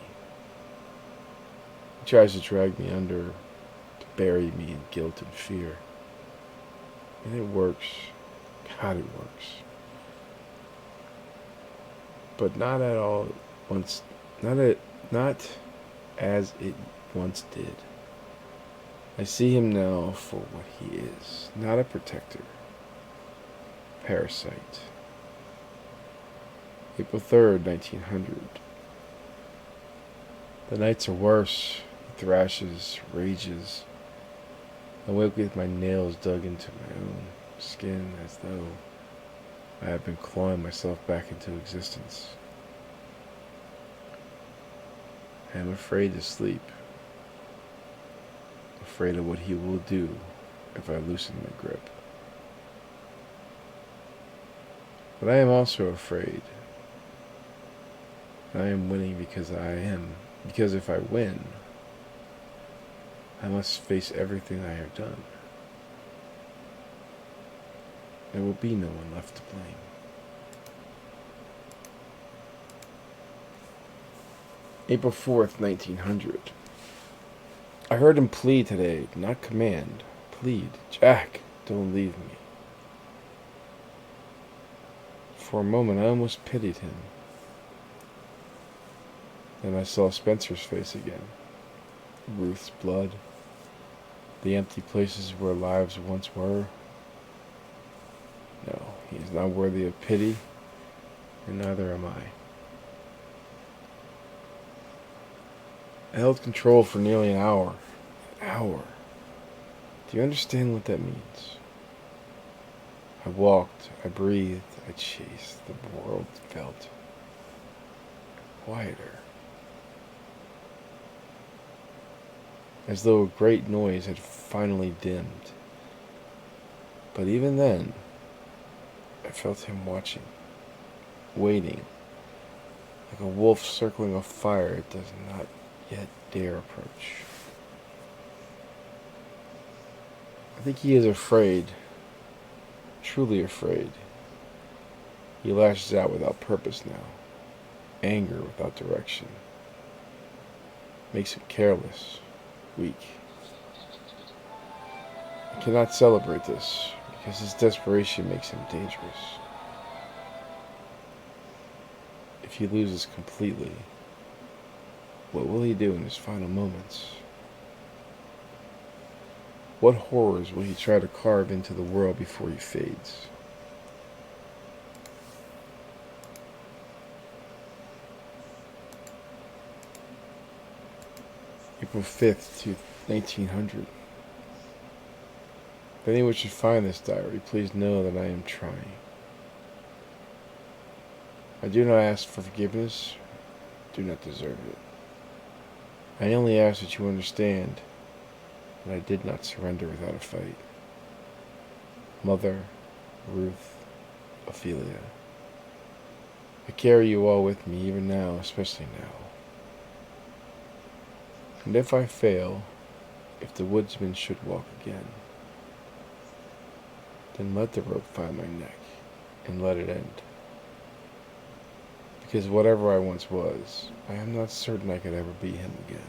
A: He tries to drag me under, to bury me in guilt and fear. And it works. God, it works. But not at all once, not as it once did. I see him now for what he is, not a protector, parasite. April 3rd, 1900. The nights are worse. He thrashes, rages. I wake with my nails dug into my own skin as though I have been clawing myself back into existence. I am afraid to sleep. Afraid of what he will do if I loosen my grip. But I am also afraid. I am winning because because if I win, I must face everything I have done. There will be no one left to blame. April 4th, 1900. I heard him plead today, not command. Plead, Jack, don't leave me. For a moment, I almost pitied him. Then I saw Spencer's face again. Ruth's blood. The empty places where lives once were. No, he is not worthy of pity, and neither am I. I held control for nearly an hour. An hour. Do you understand what that means? I walked, I breathed, I chased. The world felt quieter. As though a great noise had finally dimmed. But even then, I felt him watching, waiting, like a wolf circling a fire it does not yet dare approach. I think he is afraid, truly afraid. He lashes out without purpose now, anger without direction. Makes him careless, weak. I cannot celebrate this because his desperation makes him dangerous. If he loses completely, what will he do in his final moments? What horrors will he try to carve into the world before he fades? April 5th, 1900. If anyone should find this diary, please know that I am trying. I do not ask for forgiveness, do not deserve it. I only ask that you understand that I did not surrender without a fight. Mother, Ruth, Ophelia. I carry you all with me, even now, especially now. And if I fail, if the woodsman should walk again, then let the rope find my neck, and let it end. Because whatever I once was, I am not certain I could ever be him again.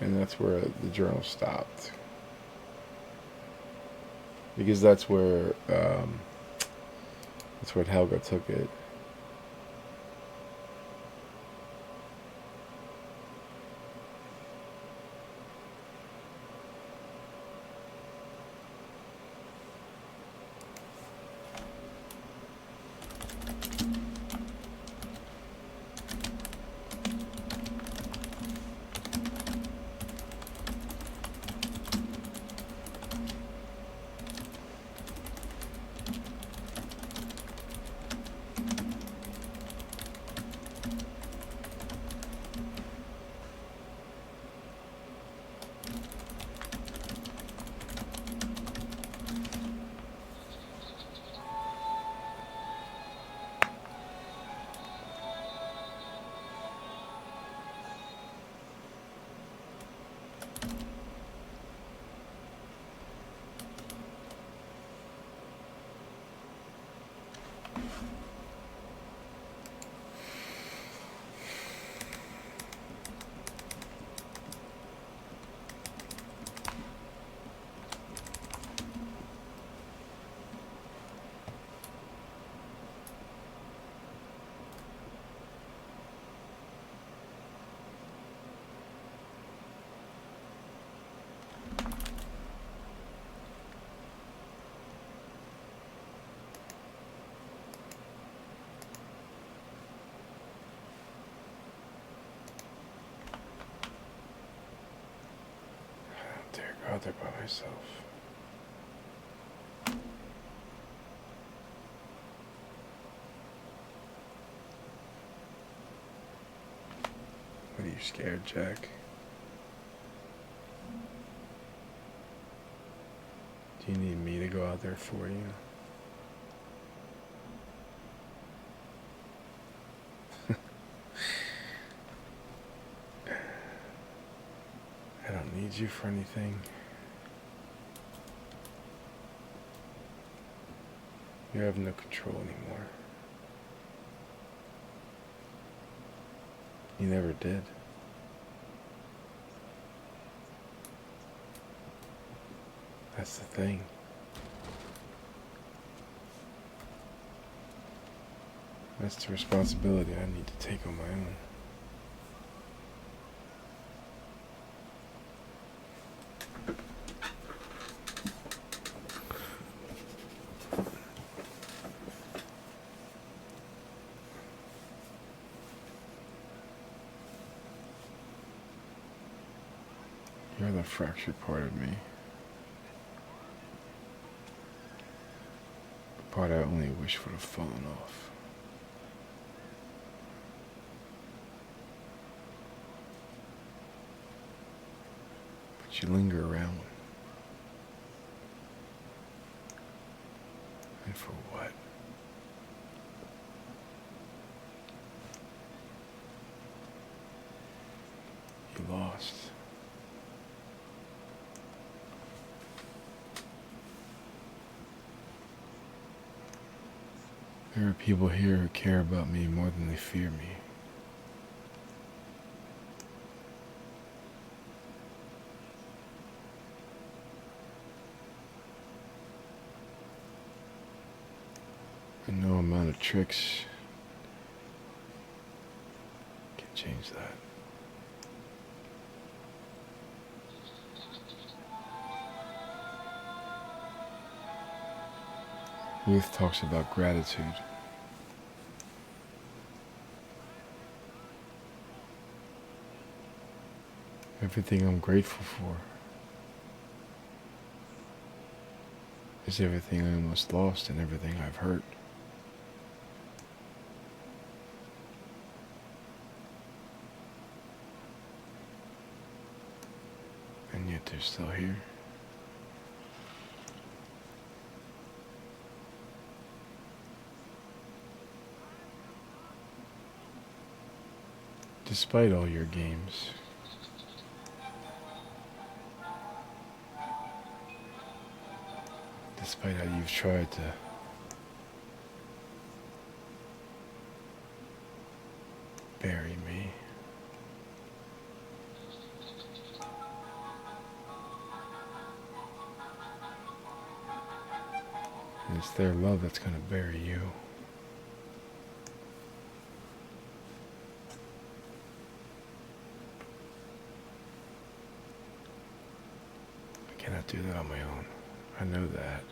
A: And that's where the journal stopped. Because that's where Helga took it. out there by myself. What are you scared, Jack? Do you need me to go out there for you? I don't need you for anything. You have no control anymore. You never did. That's the thing. That's the responsibility I need to take on my own. You're the fractured part of me. The part I only wish would have fallen off. But you linger around. And for what? You lost. There are people here who care about me more than they fear me. And no amount of tricks can change that. Ruth talks about gratitude. Everything I'm grateful for is everything I almost lost and everything I've hurt. And yet they're still here. Despite all your games, despite how you've tried to bury me, and it's their love that's gonna bury you. I cannot do that on my own. I know that.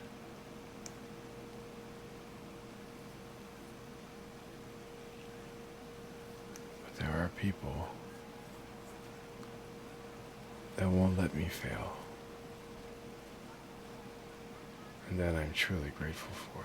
A: But there are people that won't let me fail. And that I'm truly grateful for.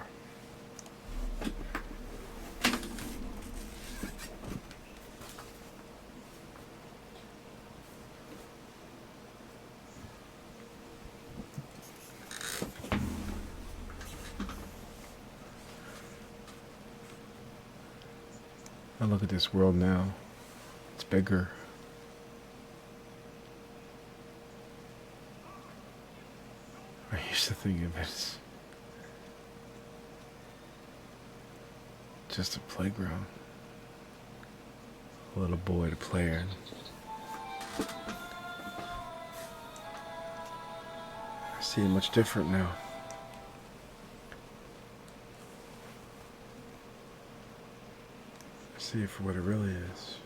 A: I look at this world now. It's bigger. I used to think of it as just a playground. A little boy to play in. I see it much different now. I see it for what it really is.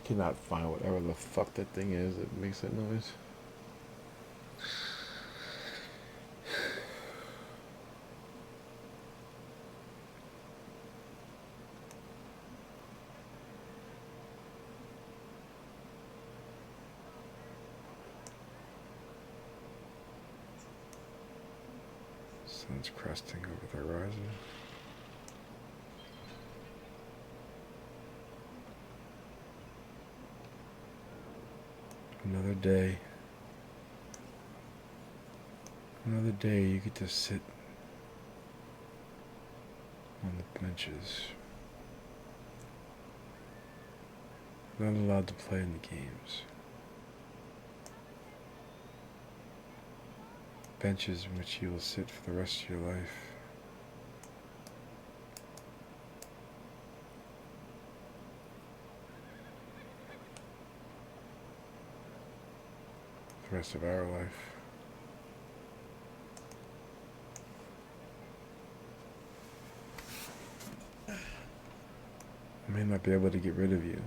A: Cannot find whatever the fuck that thing is that makes that noise. Sun's cresting over the horizon. Another day. Another day you get to sit on the benches. Not allowed to play in the games. Benches in which you will sit for the rest of your life. The rest of our life. I may not be able to get rid of you.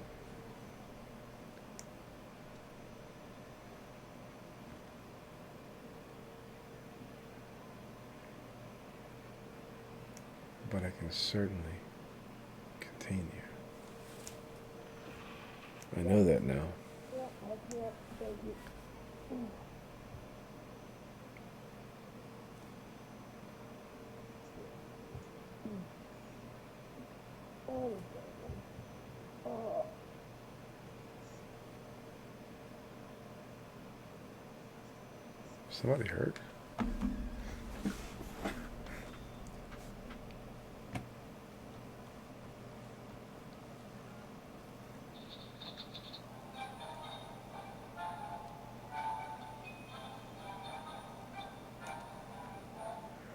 A: But I can certainly contain you. I know that now.
C: Yeah, that's it. Thank you.
A: Somebody hurt?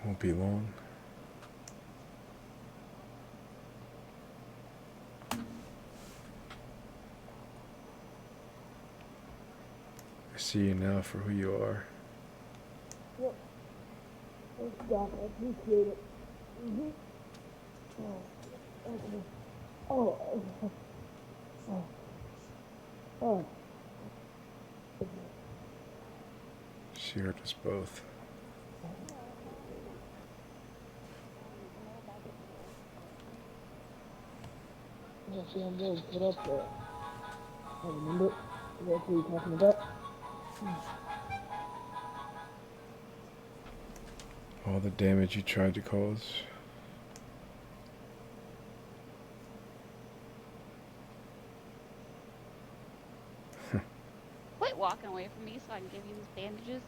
A: Won't be long. I see you now for who you are.
C: Yep. Thanks, Doc. I appreciate it. Mm-hmm. Oh, okay. Oh.
A: She hurt us both.
C: Yeah, see, I'm going to put up there. I remember. That's what you're talking about.
A: All the damage you tried to cause.
F: Quit walking away from me so I can give you these bandages.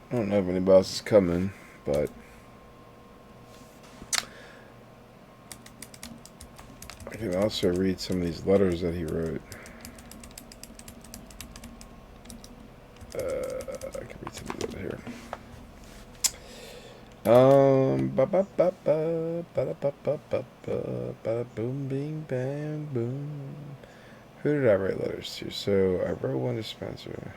A: I don't know if anybody else is coming, but I can also read some of these letters that he wrote. I can read some of these here. Ba ba ba ba ba da ba ba ba ba ba boom bing bang boom. Who did I write letters to? So I wrote one to Spencer.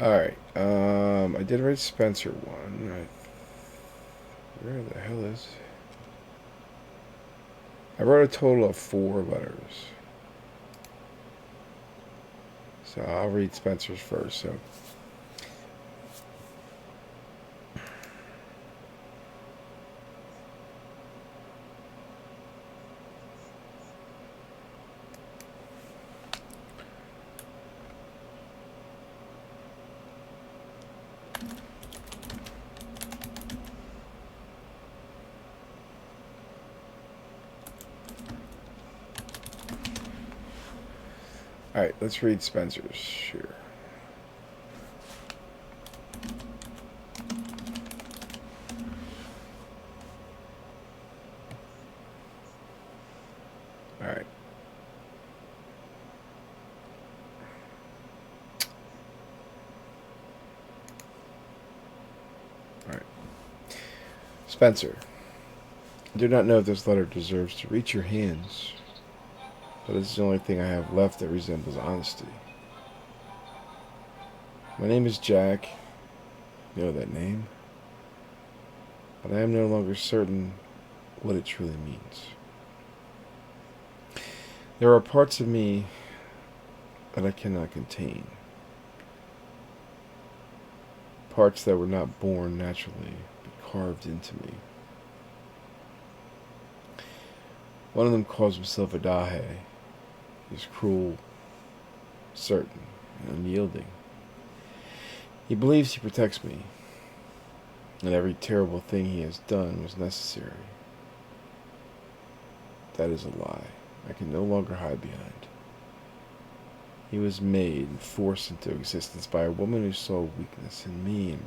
A: Alright, I did write Spencer one. Where the hell is... I wrote a total of 4 letters. So I'll read Spencer's first, so... Alright, let's read Spencer's here. Alright. Alright. Spencer, I do not know if this letter deserves to reach your hands, but it's the only thing I have left that resembles honesty. My name is Jack. You know that name? But I am no longer certain what it truly means. There are parts of me that I cannot contain. Parts that were not born naturally, but carved into me. One of them calls himself Adahe. He's cruel, certain, and unyielding. He believes he protects me, and every terrible thing he has done was necessary. That is a lie I can no longer hide behind. He was made and forced into existence by a woman who saw weakness in me and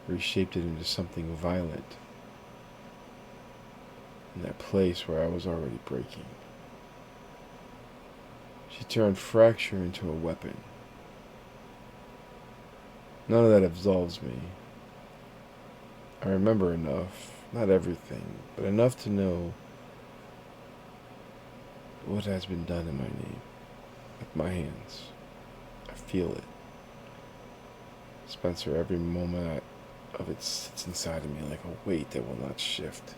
A: reshaped it into something violent in that place where I was already breaking. She turned fracture into a weapon. None of that absolves me. I remember enough, not everything, but enough to know what has been done in my name, with my hands. I feel it. Spencer, every moment of it sits inside of me like a weight that will not shift.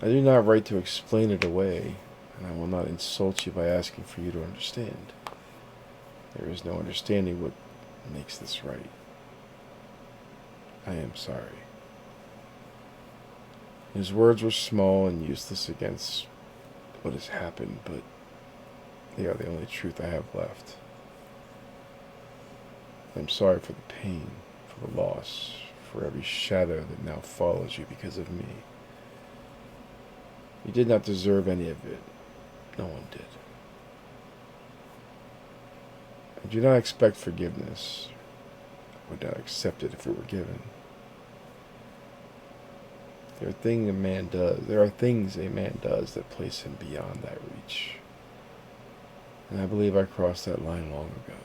A: I do not write to explain it away, and I will not insult you by asking for you to understand. There is no understanding what makes this right. I am sorry. His words were small and useless against what has happened, but they are the only truth I have left. I'm sorry for the pain, for the loss, for every shadow that now follows you because of me. You did not deserve any of it. No one did. I do not expect forgiveness. I would not accept it if it were given. There are things a man does that place him beyond that reach. And I believe I crossed that line long ago.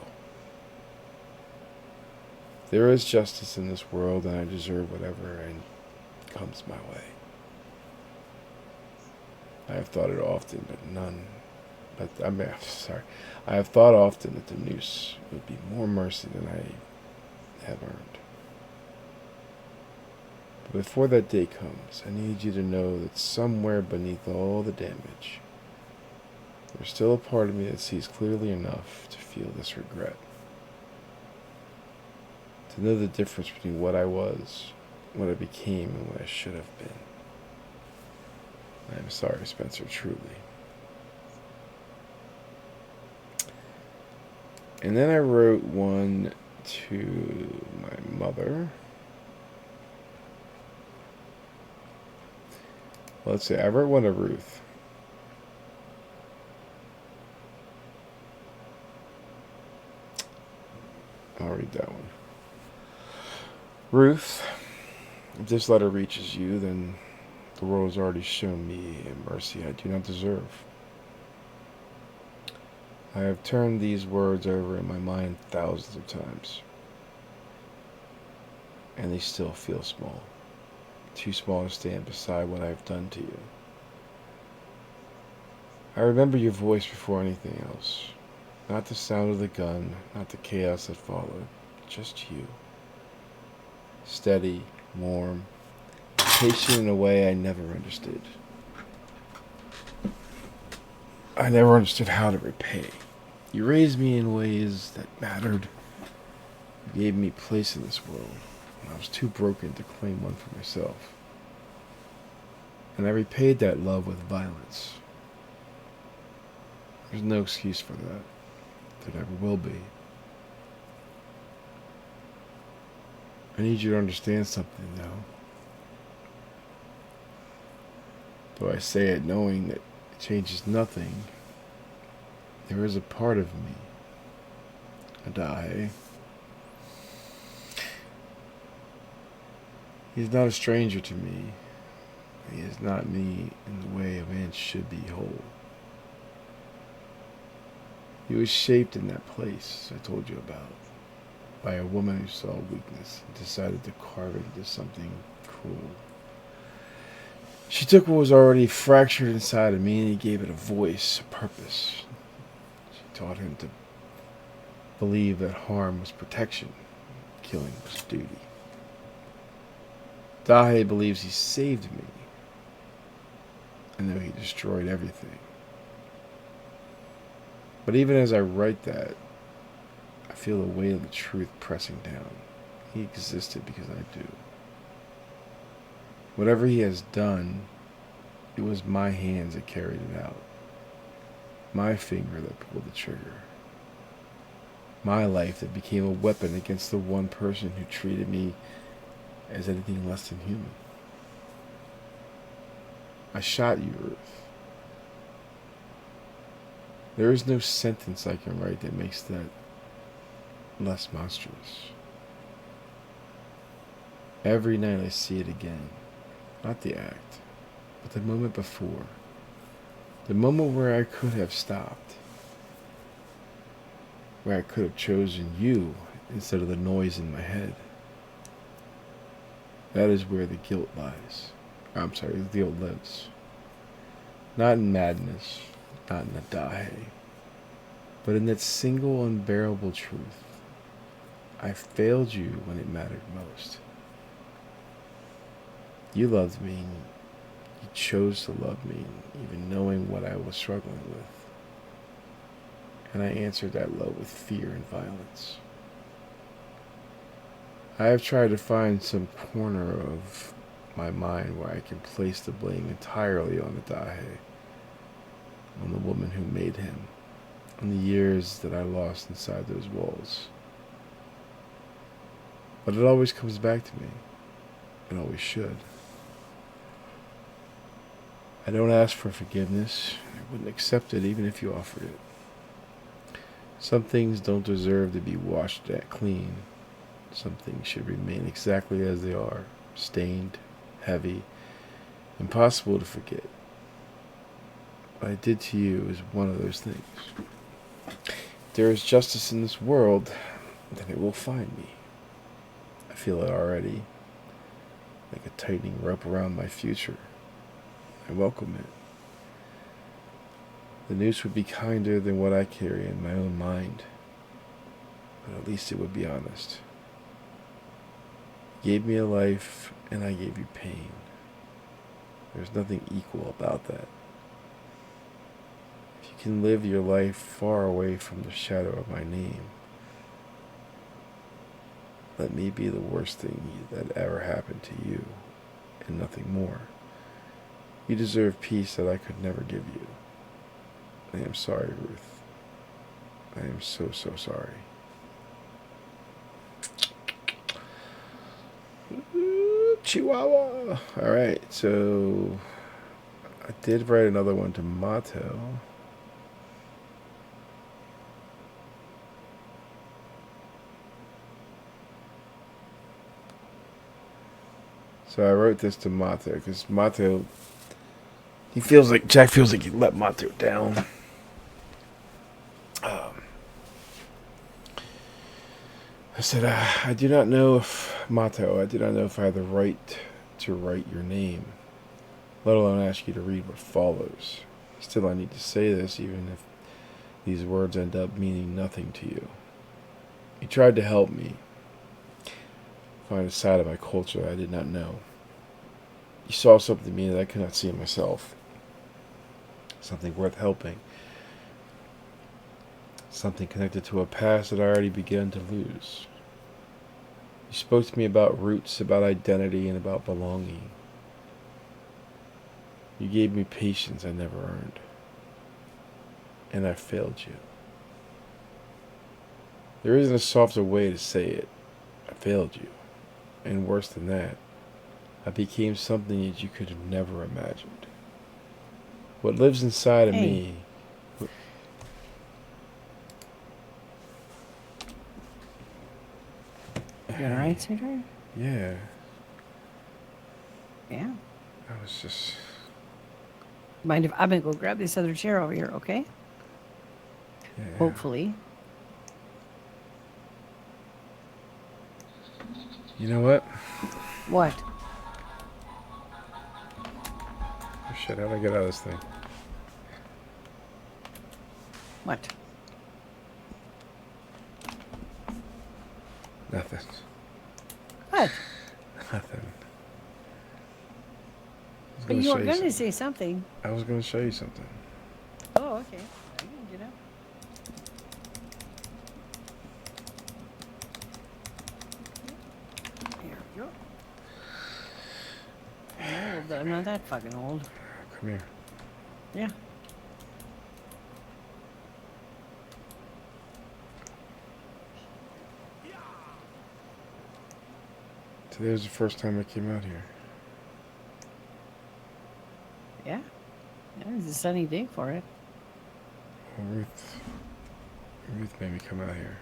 A: There is justice in this world, and I deserve whatever comes my way. I have thought it often, I have thought often that the noose would be more mercy than I have earned. But before that day comes, I need you to know that somewhere beneath all the damage, There's still a part of me that sees clearly enough to feel this regret. To know the difference between what I was, what I became, and what I should have been. I am sorry, Spencer, truly. And then I wrote one to my mother. Let's see, I wrote one to Ruth. I'll read that one. Ruth, if this letter reaches you, then the world has already shown me a mercy I do not deserve. I have turned these words over in my mind thousands of times, and they still feel small. Too small to stand beside what I have done to you. I remember your voice before anything else. Not the sound of the gun, not the chaos that followed, just you. Steady, warm, patient in a way I never understood. I never understood how to repay. You raised me in ways that mattered. You gave me place in this world, and I was too broken to claim one for myself. And I repaid that love with violence. There's no excuse for that. There never will be. I need you to understand something, though. Though I say it knowing that it changes nothing, there is a part of me, Adahe. He is not a stranger to me. He is not me in the way a man should be whole. He was shaped in that place I told you about, by a woman who saw weakness and decided to carve it into something cruel. She took what was already fractured inside of me and gave it a voice, a purpose. She taught him to believe that harm was protection, killing was duty. Dahe believes he saved me, and though he destroyed everything. But even as I write that, I feel the weight of the truth pressing down. He existed because I do. Whatever he has done, it was my hands that carried it out. My finger that pulled the trigger. My life that became a weapon against the one person who treated me as anything less than human. I shot you, Ruth. There is no sentence I can write that makes that less monstrous. Every night I see it again. Not the act, but the moment before. The moment where I could have stopped. Where I could have chosen you instead of the noise in my head. That is where the guilt lies. The guilt lives. Not in madness, not in a Dahe, but in that single unbearable truth. I failed you when it mattered most. You loved me, you chose to love me, even knowing what I was struggling with. And I answered that love with fear and violence. I have tried to find some corner of my mind where I can place the blame entirely on the Dahe, on the woman who made him, on the years that I lost inside those walls. But it always comes back to me. It always should. I don't ask for forgiveness. I wouldn't accept it even if you offered it. Some things don't deserve to be washed that clean. Some things should remain exactly as they are, stained, heavy, impossible to forget. What I did to you is one of those things. If there is justice in this world, then it will find me. I feel it already, like a tightening rope around my future. I welcome it. The noose would be kinder than what I carry in my own mind, but at least it would be honest. You gave me a life, and I gave you pain. There's nothing equal about that. If you You can live your life far away from the shadow of my name. Let me be the worst thing that ever happened to you, and nothing more. You deserve peace that I could never give you. I am sorry, Ruth. I am so, so sorry. Chihuahua. All right, so I did write another one to Mato. So I wrote this to Mato because Mato, Jack feels like he let Mato down. I said, I do not know if Mato, I do not know if I have the right to write your name, let alone ask you to read what follows. Still, I need to say this, even if these words end up meaning nothing to you. You tried to help me find a side of my culture that I did not know. You saw something in me that I could not see in myself. Something worth helping. Something connected to a past that I already began to lose. You spoke to me about roots, about identity, and about belonging. You gave me patience I never earned. And I failed you. There isn't a softer way to say it. I failed you. And worse than that, I became something that you could have never imagined. What lives inside of me...
B: You alright, sweetheart?
A: Yeah,
B: Yeah.
A: I was just...
B: Mind if I'm gonna go grab this other chair over here, okay?
A: Yeah.
B: Hopefully.
A: You know what?
B: What?
A: Oh shit, how'd I get out of this thing?
B: What?
A: Nothing.
B: What?
A: Nothing.
B: But you were going to say something.
A: I was going to show you something.
B: Oh, okay. I can get up. Here we go. I'm old, but I'm not that fucking old.
A: Come here.
B: Yeah.
A: Today was the first time I came out here.
B: Yeah. Yeah, it's a sunny day for it.
A: Well, Ruth made me come out here.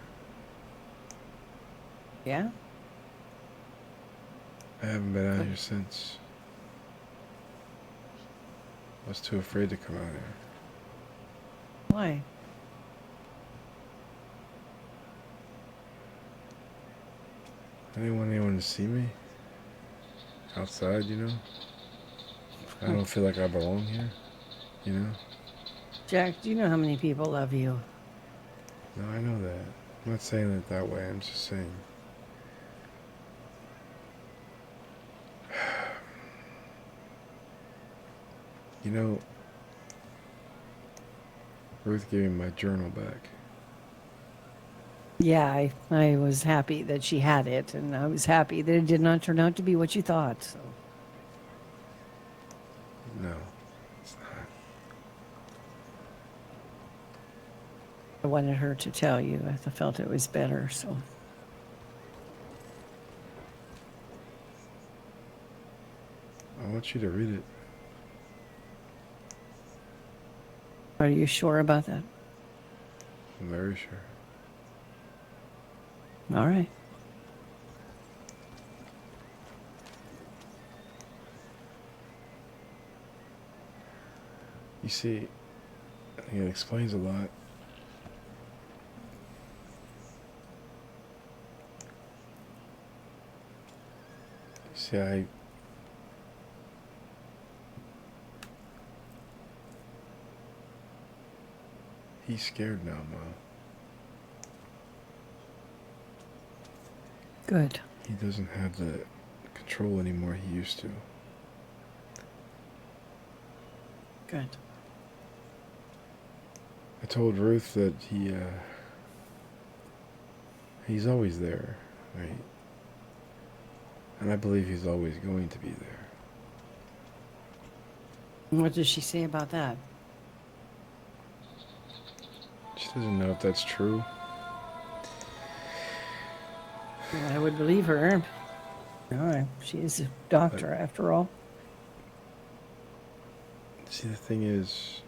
B: Yeah?
A: I haven't been out
B: Good.
A: here since. I was too afraid to come out here.
B: Why?
A: I didn't want anyone to see me. Outside, you know? I don't feel like I belong here, you know?
B: Jack, do you know how many people love you?
A: No, I know that. I'm not saying it that way. I'm just saying. You know, Ruth gave me my journal back.
B: Yeah, I was happy that she had it, and I was happy that it did not turn out to be what you thought. So.
A: No, it's not.
B: I wanted her to tell you. I felt it was better, so.
A: I want you to read it.
B: Are you sure about that?
A: I'm very sure.
B: All right.
A: You see, I think it explains a lot. See, he's scared now, Mom.
B: Good.
A: He doesn't have the control anymore he used to.
B: Good.
A: I told Ruth that he's always there, right? And I believe he's always going to be there.
B: What does she say about that?
A: She doesn't know if that's true.
B: Well, I would believe her. No, she is a doctor after all.
A: See, the thing is,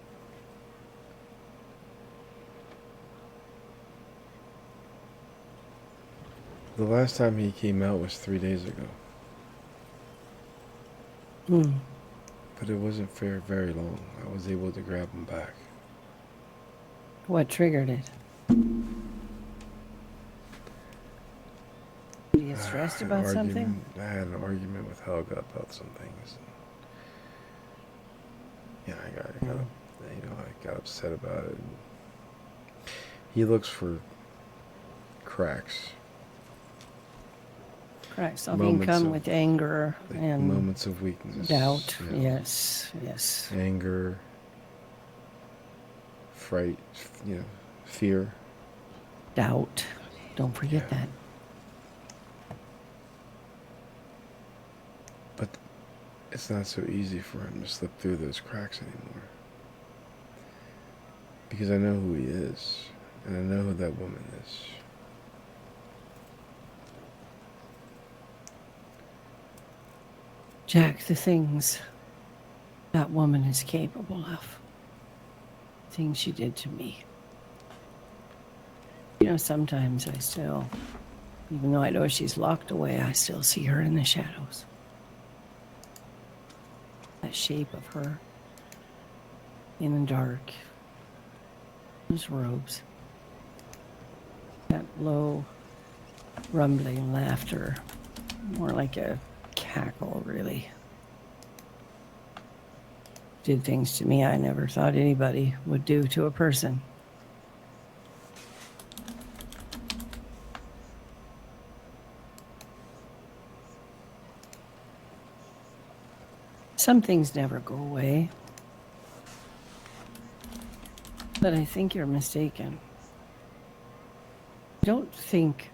A: the last time he came out was 3 days ago.
B: Hmm.
A: But it wasn't for very long. I was able to grab him back.
B: What triggered it? Did you get stressed
A: An
B: about something?
A: argument- I had an argument with Helga about some things. Yeah, I got upset about it. He looks for cracks,
B: Cracks often
A: moments
B: come
A: of-
B: with anger
A: like
B: and
A: moments of weakness,
B: doubt.
A: you know,
B: Yes.
A: anger, fright, fear.
B: Doubt. Don't forget
A: Yeah.
B: that.
A: But it's not so easy for him to slip through those cracks anymore. Because I know who he is, and I know who that woman is.
B: Jack, the things that woman is capable of, things she did to me. You know, sometimes I still, even though I know she's locked away, I still see her in the shadows. That shape of her in the dark, those robes, that low, rumbling laughter, more like a cackle, really. Did things to me I never thought anybody would do to a person. Some things never go away. But I think you're mistaken. I don't think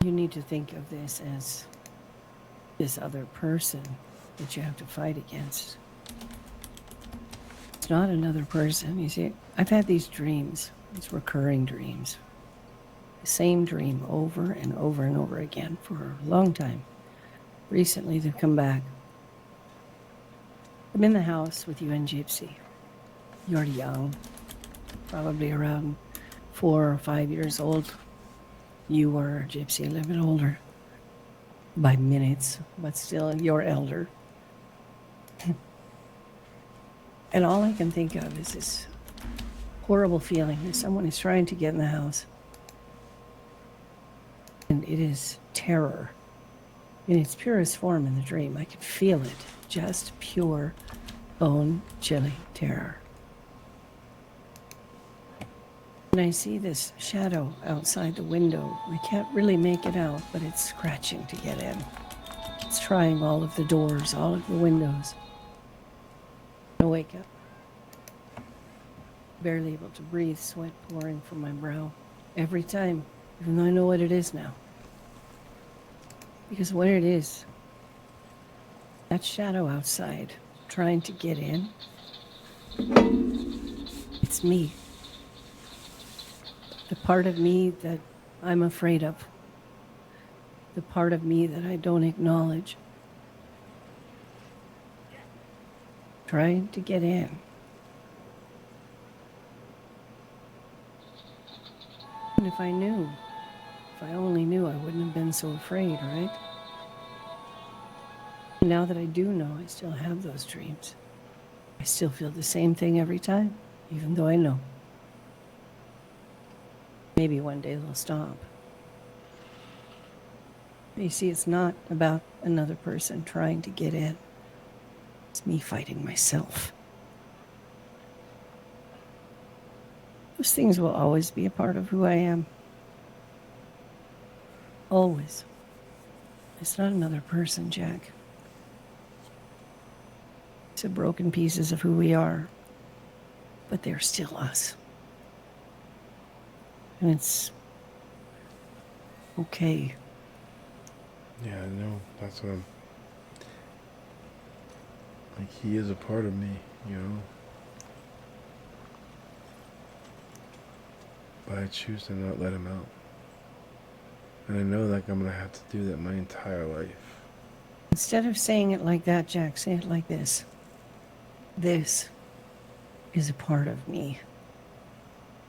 B: you need to think of this as this other person that you have to fight against. It's not another person. You see, I've had these dreams, these recurring dreams. The same dream over and over and over again for a long time. Recently, they've come back. I'm in the house with you and Gypsy. You're young, probably around 4 or 5 years old. You were, Gypsy, a little bit older. By minutes, but still, you're elder. And all I can think of is this horrible feeling that someone is trying to get in the house. And it is terror in its purest form in the dream. I can feel it, just pure, bone-chilling terror. And I see this shadow outside the window. I can't really make it out, but it's scratching to get in. It's trying all of the doors, all of the windows. I wake up. Barely able to breathe, sweat pouring from my brow. Every time, even though I know what it is now. Because what it is, that shadow outside, trying to get in, it's me. The part of me that I'm afraid of. The part of me that I don't acknowledge. Trying to get in. And if I knew, if I only knew, I wouldn't have been so afraid, right? Now that I do know, I still have those dreams. I still feel the same thing every time, even though I know. Maybe one day they'll stop. But you see, it's not about another person trying to get in. It's me fighting myself. Those things will always be a part of who I am. Always. It's not another person, Jack. It's the broken pieces of who we are. But they're still us. And it's okay.
A: Yeah, I know. That's what I'm. Like, he is a part of me, you know? But I choose to not let him out. And I know, like, I'm gonna have to do that my entire life.
B: Instead of saying it like that, Jack, say it like this. This is a part of me.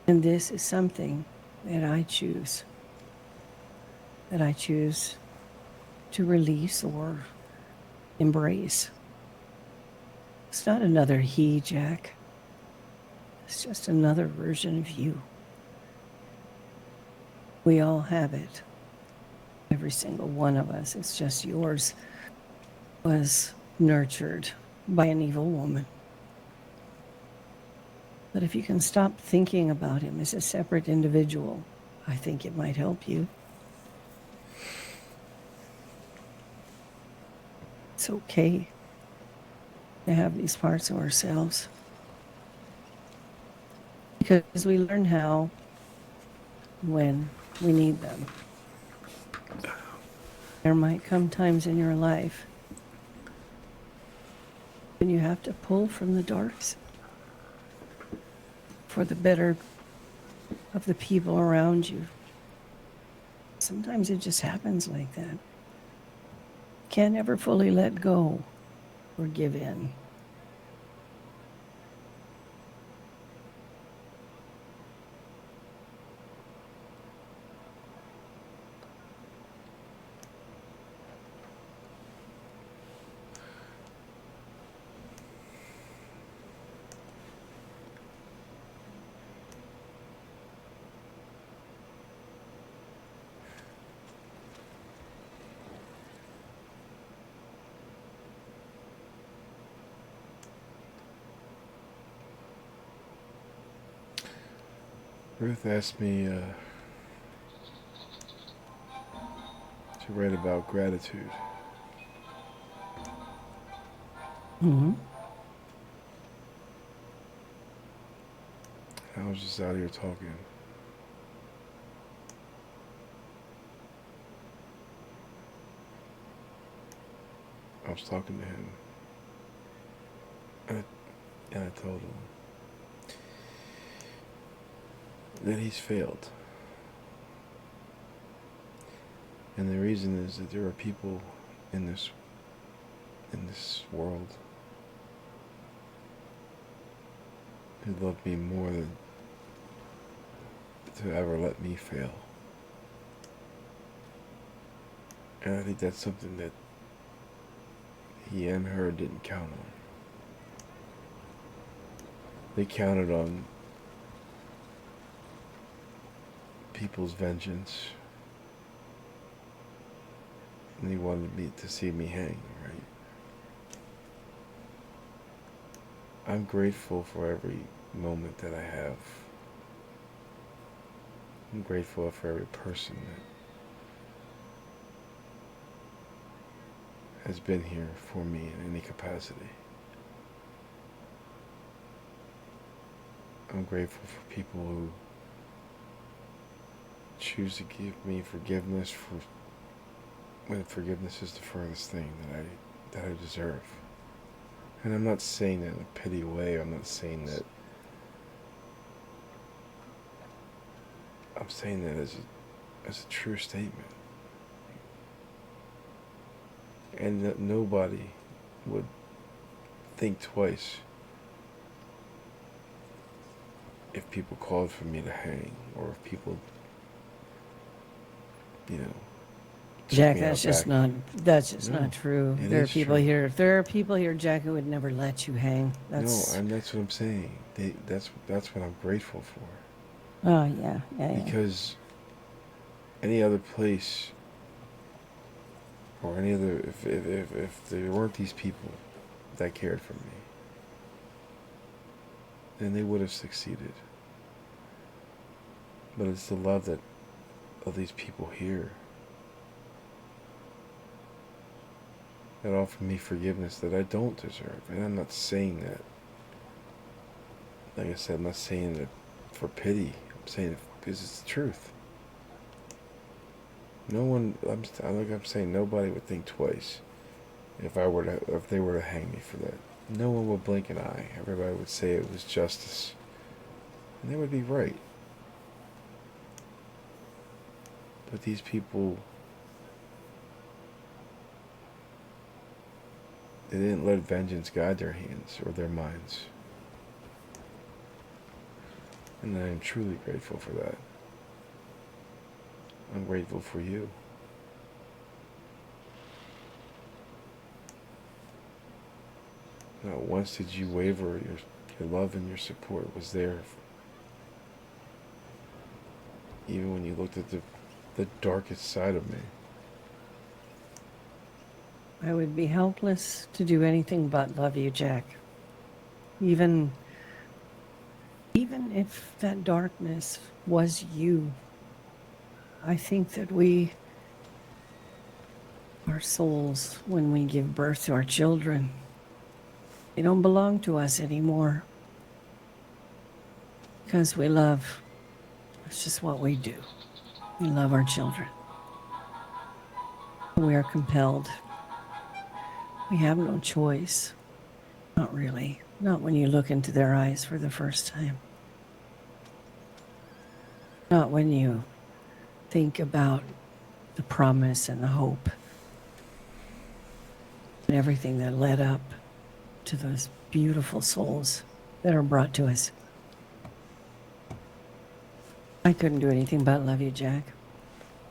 B: And this is something that I choose. That I choose to release or embrace. It's not another he, Jack. It's just another version of you. We all have it. Every single one of us. It's just yours was nurtured by an evil woman. But if you can stop thinking about him as a separate individual, I think it might help you. It's okay to have these parts of ourselves. Because we learn how when we need them. There might come times in your life when you have to pull from the darks for the better of the people around you. Sometimes it just happens like that. Can't ever fully let go or give in.
A: Ruth asked me to write about gratitude.
B: Mm-hmm.
A: I was just out here talking. I was talking to him. And I told him that he's failed. And the reason is that there are people in this world who love me more than to ever let me fail. And I think that's something that he and her didn't count on. They counted on people's vengeance. And he wanted me to see me hang, right? I'm grateful for every moment that I have. I'm grateful for every person that has been here for me in any capacity. I'm grateful for people who choose to give me forgiveness for when forgiveness is the furthest thing that I deserve. And I'm not saying that in a pity way. I'm not saying that. I'm saying that as a true statement. And that nobody would think twice if people called for me to hang, or if people, you know, took
B: Jack,
A: me
B: that's
A: out
B: just
A: back.
B: not
A: No,
B: true.
A: it
B: There are
A: is
B: people
A: true.
B: here. There are people here, Jack, who would never let you hang.
A: No, and that's what I'm saying. That's what I'm grateful for.
B: Oh yeah, yeah.
A: Because any other place, or any other, if there weren't these people that cared for me, then they would have succeeded. But it's the love that of these people here that offer me forgiveness that I don't deserve. And I'm not saying that, like I said, I'm not saying it for pity. I'm saying it because it's the truth. No one, like I'm saying, nobody would think twice if they were to hang me for that. No one would blink an eye. Everybody would say it was justice, and they would be right. But these people, they didn't let vengeance guide their hands or their minds. And I am truly grateful for that. I'm grateful for you. Not once did you waver. Your love and your support was there. Even when you looked at the darkest side of me.
B: I would be helpless to do anything but love you, Jack. Even if that darkness was you, I think that our souls, when we give birth to our children, they don't belong to us anymore. Because we love. It's just what we do. We love our children. We are compelled. We have no choice. Not really. Not when you look into their eyes for the first time. Not when you think about the promise and the hope and everything that led up to those beautiful souls that are brought to us. I couldn't do anything but love you, Jack.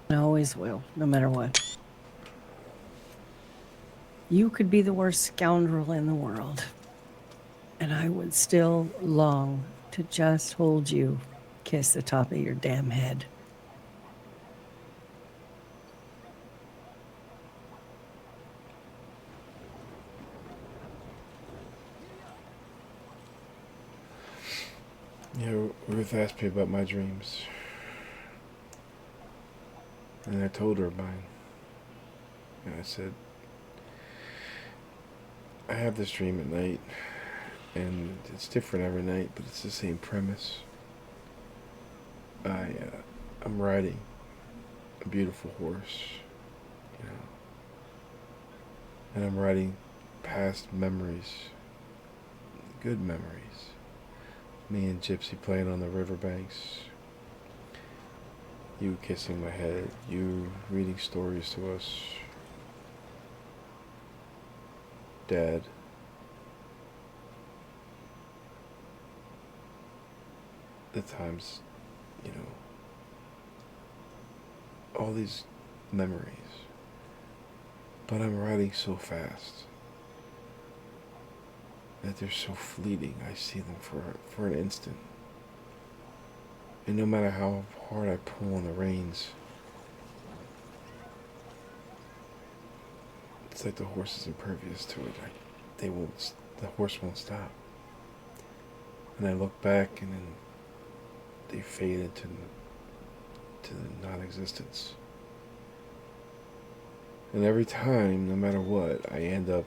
B: I always will, no matter what. You could be the worst scoundrel in the world, and I would still long to just hold you, kiss the top of your damn head.
A: You know, Ruth asked me about my dreams. And I told her mine. And I said, I have this dream at night, and it's different every night, but it's the same premise. I'm riding a beautiful horse, you know, and I'm riding past memories, good memories. Me and Gypsy playing on the riverbanks, you kissing my head, you reading stories to us, Dad. The times, you know, all these memories. But I'm riding so fast that they're so fleeting. I see them for an instant. And no matter how hard I pull on the reins, it's like the horse is impervious to it. The horse won't stop. And I look back, and then they fade into the non-existence. And every time, no matter what, I end up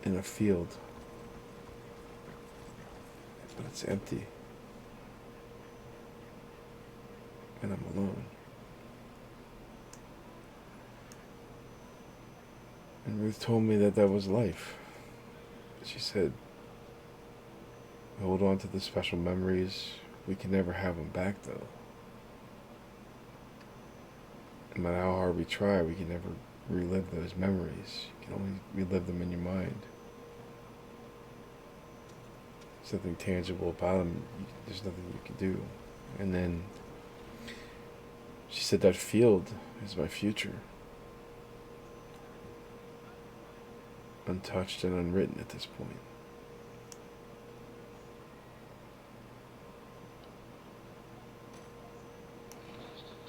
A: in a field, but it's empty, and I'm alone. And Ruth told me that was life. She said, hold on to the special memories. We can never have them back, though. No matter how hard we try, we can never relive those memories. You can only relive them in your mind. There's nothing tangible about them. There's nothing you can do. And then she said that field is my future. Untouched and unwritten at this point.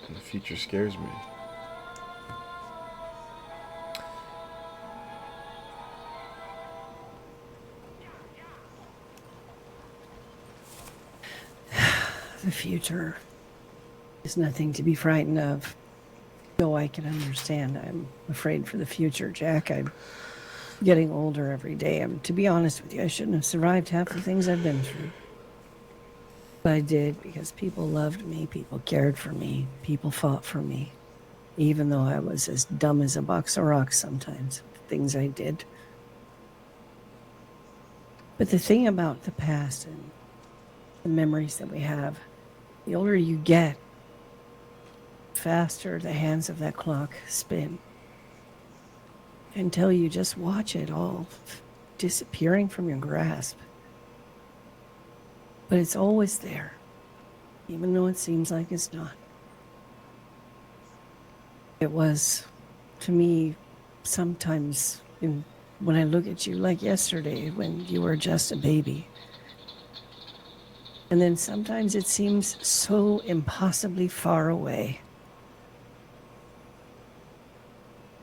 A: And the future scares me.
B: The future is nothing to be frightened of. Though I can understand, I'm afraid for the future, Jack. I'm getting older every day. To be honest with you, I shouldn't have survived half the things I've been through. I did because people loved me, people cared for me, people fought for me, even though I was as dumb as a box of rocks sometimes, the things I did. But the thing about the past and the memories that we have, the older you get, faster the hands of that clock spin until you just watch it all disappearing from your grasp. But it's always there, even though it seems like it's not. It was, to me, sometimes when I look at you like yesterday when you were just a baby. And then sometimes it seems so impossibly far away.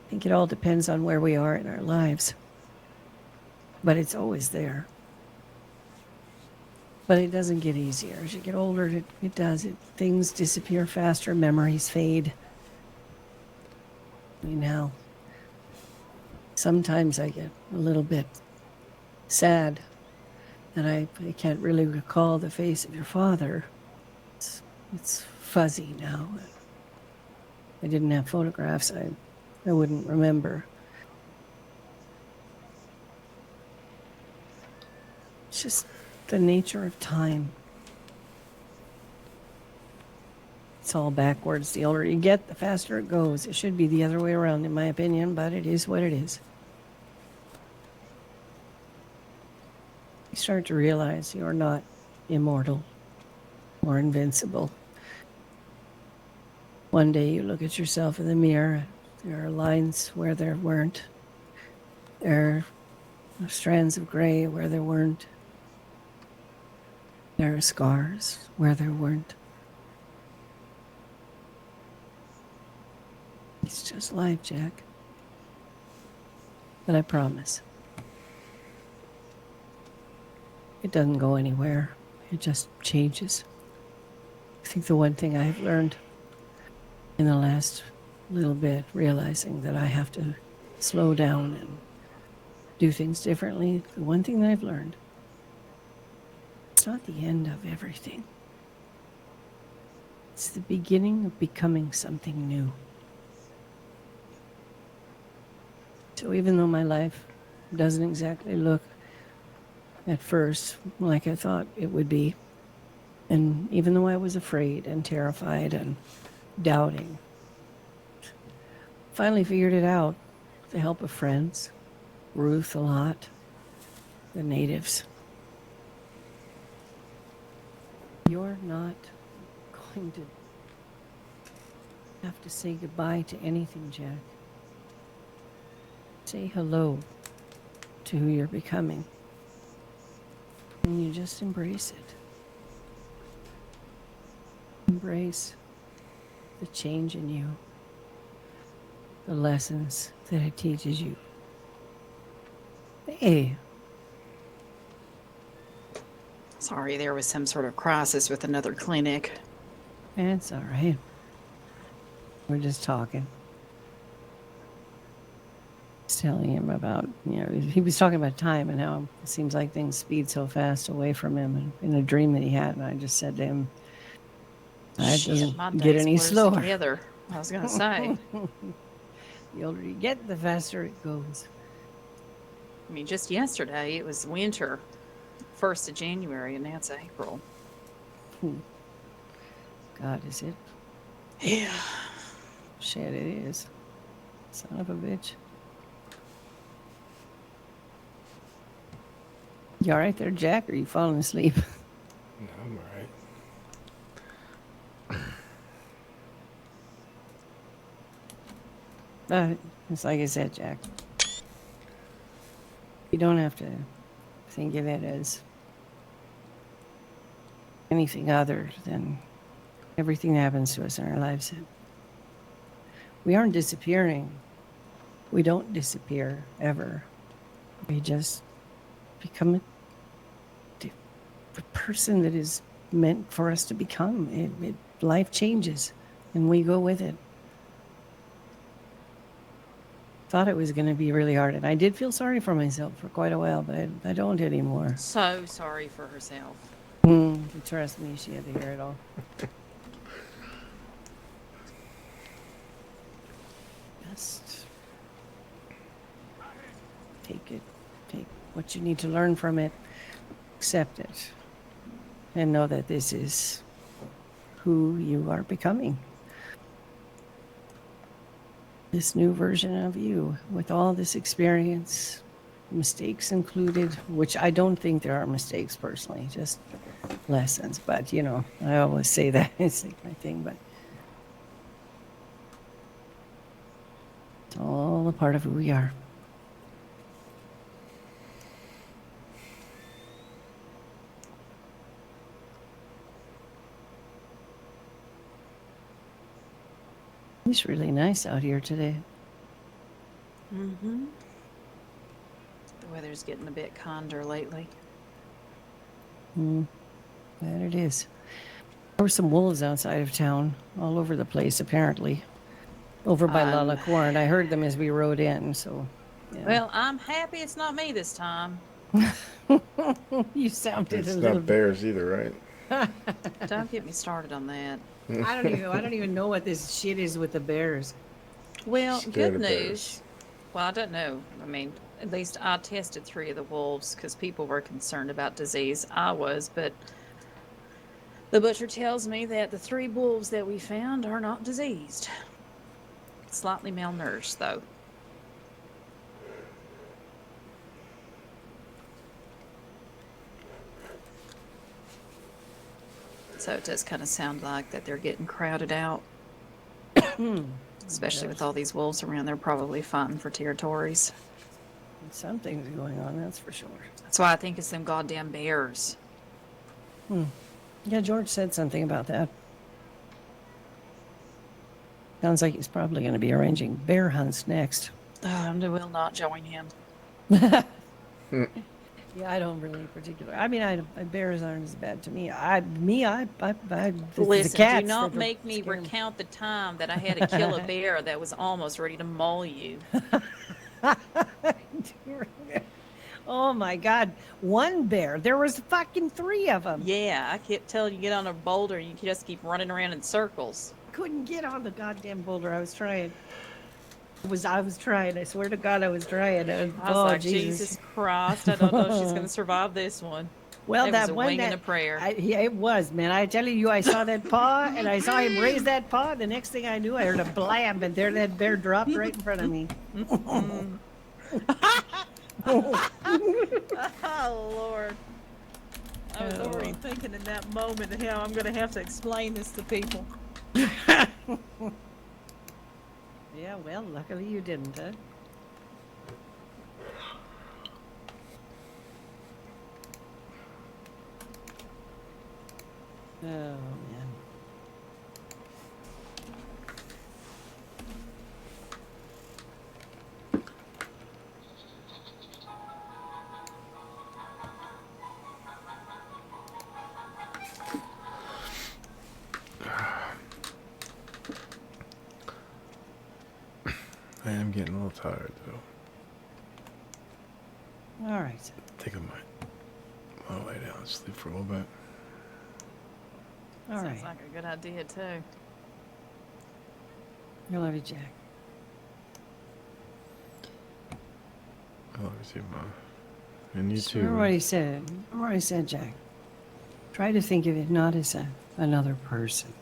B: I think it all depends on where we are in our lives. But it's always there. But it doesn't get easier. As you get older, it does. Things disappear faster, memories fade. I mean, how sometimes I get a little bit sad that I can't really recall the face of your father. It's fuzzy now. If I didn't have photographs, I wouldn't remember. It's just the nature of time. It's all backwards. The older you get, the faster it goes. It should be the other way around, in my opinion, but it is what it is. You start to realize you're not immortal or invincible. One day you look at yourself in the mirror. There are lines where there weren't. There are strands of gray where there weren't. There are scars where there weren't. It's just life, Jack. But I promise, it doesn't go anywhere. It just changes. I think the one thing I've learned in the last little bit, realizing that I have to slow down and do things differently, the one thing that I've learned, it's not the end of everything. It's the beginning of becoming something new. So even though my life doesn't exactly look at first like I thought it would be, and even though I was afraid and terrified and doubting, finally figured it out with the help of friends, Ruth a lot, the natives. You're not going to have to say goodbye to anything, Jack. Say hello to who you're becoming. And you just embrace it. Embrace the change in you, the lessons that it teaches you. Hey.
D: Sorry, there was some sort of crisis with another clinic.
B: It's all right. We're just talking. Just telling him about, he was talking about time and how it seems like things speed so fast away from him, and in a dream that he had. And I just said to him, it
D: Shit, my
B: doesn't get
D: days
B: any
D: blurs
B: slower.
D: together. I was going to say.
B: The older you get, the faster it goes.
D: I mean, just yesterday it was winter, 1st of January, and now it's April.
B: God, is it?
D: Yeah.
B: Shit, it is. Son of a bitch. You all right there, Jack? Or are you falling asleep?
A: No, I'm all right.
B: But it's like I said, Jack. You don't have to think of it as anything other than everything that happens to us in our lives. We aren't disappearing. We don't disappear ever. We just become the person that is meant for us to become. Life changes, and we go with it. Thought it was going to be really hard, and I did feel sorry for myself for quite a while, but I don't anymore.
D: So sorry for herself.
B: Trust me, she had to hear it all. Just take what you need to learn from it, accept it, and know that this is who you are becoming. This new version of you with all this experience, mistakes included, which I don't think there are mistakes personally, just lessons. But, you know, I always say that. It's like my thing, but it's all a part of who we are. It's really nice out here today.
D: Mm-hmm. The weather's getting a bit kinder lately.
B: That it is. There were some wolves outside of town, all over the place, apparently. Over by Lala Corn. I heard them as we rode in, so. Yeah.
D: Well, I'm happy it's not me this time.
B: You sounded
A: It's
B: a little
A: not bears either, right?
D: Don't get me started on that.
B: I don't even know what this shit is with the bears.
D: Well,
A: Scared
D: good
A: of
D: news.
A: bears.
D: Well, I don't know. I mean, at least I tested 3 of the wolves because people were concerned about disease. I was, but the butcher tells me that the 3 wolves that we found are not diseased. Slightly malnourished, though. So it does kind of sound like that they're getting crowded out. Especially with all these wolves around, they're probably fighting for territories.
B: Something's going on, that's for sure.
D: That's why I think it's them goddamn bears.
B: Yeah, George said something about that. Sounds like he's probably going to be arranging bear hunts next.
D: I will not join him.
B: Yeah, I don't really particularly. I mean, bears aren't as bad to me. The
D: Listen,
B: cats
D: do not
B: that
D: make me
B: scare
D: recount the time that I had to kill a bear that was almost ready to maul you.
B: Oh my God, one bear. There was fucking 3 of them.
D: Yeah, I kept telling you get on a boulder, you just keep running around in circles.
B: Couldn't get on the goddamn boulder. I was trying. I was trying. I swear to God, I was trying.
D: I was like, Jesus Christ, I don't know if she's going to survive this one.
B: Well,
D: It
B: that
D: was a
B: one
D: wing
B: that
D: and a prayer.
B: Yeah, it was, man. I tell you, I saw that paw, and I saw him raise that paw. The next thing I knew, I heard a blam, and there that bear dropped right in front of me.
D: Oh, Lord. I was already thinking in that moment how I'm going to have to explain this to people.
B: Yeah, well, luckily you didn't, huh? Oh, man.
A: I am getting a little tired, though.
B: All right.
A: I think I might lay down and sleep for a little bit.
B: All
D: Sounds
B: right.
D: like a good idea, too.
B: I love you, Jack.
A: I love you too, Mom. And you too.
B: Remember what he said. Jack. Try to think of it not as another person.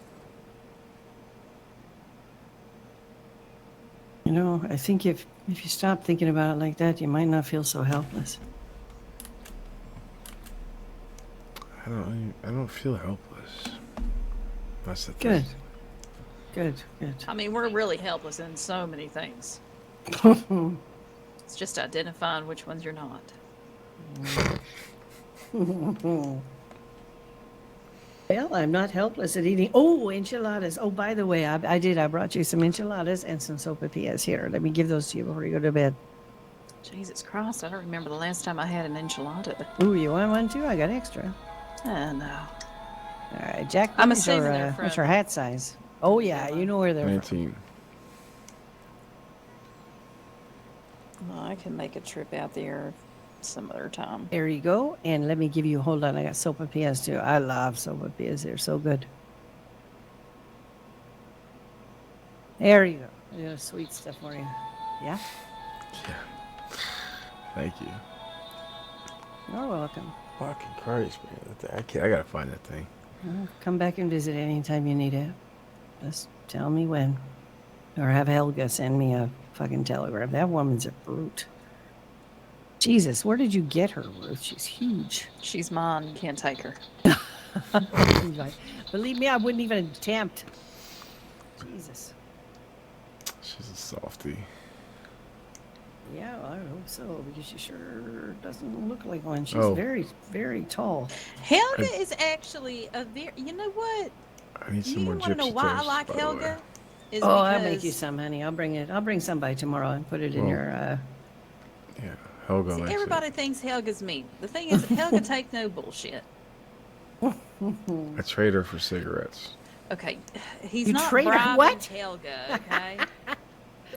B: You know, I think if you stop thinking about it like that, you might not feel so helpless.
A: I don't feel helpless. That's the
B: Good.
A: thing.
B: Good.
D: I mean, we're really helpless in so many things. It's just identifying which ones you're not.
B: Well, I'm not helpless at eating. Oh, enchiladas. Oh, by the way, I brought you some enchiladas and some sopapillas here. Let me give those to you before you go to bed.
D: Jesus Christ, I don't remember the last time I had an enchilada.
B: Ooh, you want one too? I got extra.
D: No.
B: All right, Jack.
D: I'm
B: what's
D: assuming
B: your,
D: they're
B: what's
D: from-
B: your hat size? Oh yeah, you know where they're from.
A: 19.
D: Well, I can make a trip out there some other time.
B: There you go. And let me give you, hold on, I got sopapillas too. I love sopapillas. They're so good. There you go. I got sweet stuff for you. Yeah?
A: Thank you.
B: You're welcome.
A: Fucking Christ, man. I gotta find that thing.
B: Well, come back and visit anytime you need it. Just tell me when. Or have Helga send me a fucking telegram. That woman's a brute. Jesus, where did you get her, Ruth? She's huge.
D: She's mine. You can't take her.
B: Like, believe me, I wouldn't even attempt. Jesus.
A: She's a softie.
B: Yeah, I hope so, because she sure doesn't look like one. She's
A: Oh.
B: very, very tall.
D: Helga is actually a very. You know what?
A: I need some
D: You
A: more
D: want to know
A: gypsy
D: why I
A: toast,
D: like
A: by the way.
D: Helga? Is
B: Oh, I'll make you
D: because-
B: some, honey. I'll bring it. I'll bring some by tomorrow and put it in
A: Well,
B: your.
A: Yeah, Helga
D: See,
A: likes
D: everybody thinks Helga's mean. The thing is, that Helga takes no bullshit.
A: it. I trade her for cigarettes.
D: Okay, he's
B: You
D: not
B: trade her
D: bribing
B: what?
D: Helga. Okay,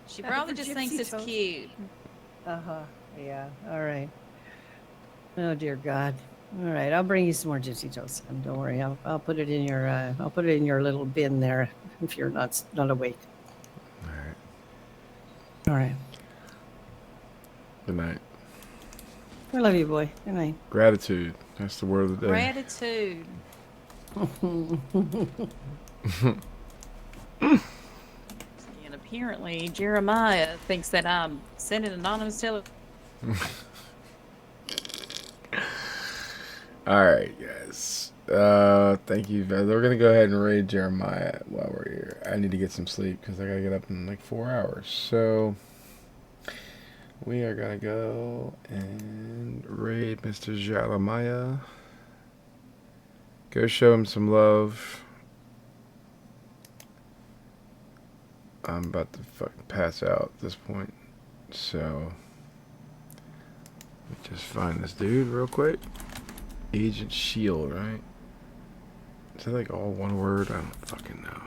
D: she
B: For
D: probably just thinks
B: gypsy
D: it's
B: toast?
D: cute.
B: Yeah. All right. Oh dear God. All right. I'll bring you some more gypsy toast. Don't worry. I'll put it in your. I'll put it in your little bin there if you're not awake.
A: All right.
B: All right.
A: Good night.
B: I love you, boy. Good night.
A: Gratitude. That's the word of the day.
D: Gratitude. And apparently, Jeremiah thinks that I'm sending anonymous
A: All right, guys. Thank you, guys. We're gonna go ahead and raid Jeremiah while we're here. I need to get some sleep because I gotta get up in like 4 hours. So we are gonna go and raid Mr. Jeremiah. Go show him some love. I'm about to fucking pass out at this point. So let me just find this dude real quick. Agent Shield, right? Is that like all one word? I don't fucking know.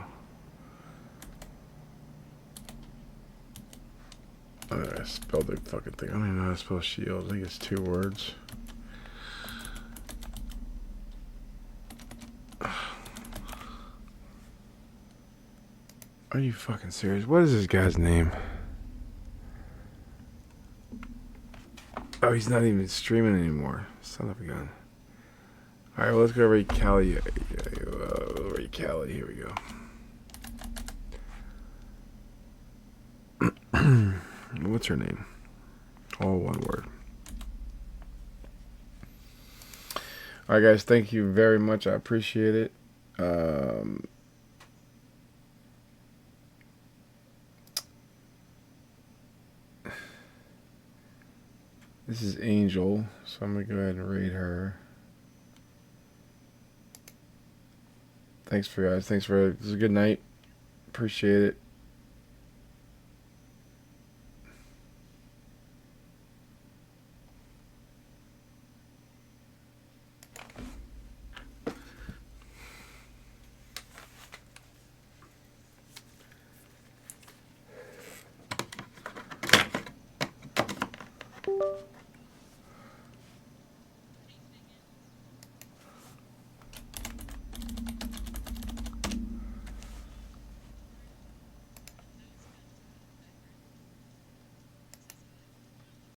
A: I spelled the fucking thing. I don't even know how to spell shield. I think it's 2 words. Are you fucking serious? What is this guy's name? Oh, he's not even streaming anymore. Son of a gun. Alright, well, let's go over to Callie. Over to Callie. Here we go. What's her name? All one word. Alright, guys. Thank you very much. I appreciate it. This is Angel, so I'm going to go ahead and raid her. Thanks for guys. Thanks for this is a good night. Appreciate it.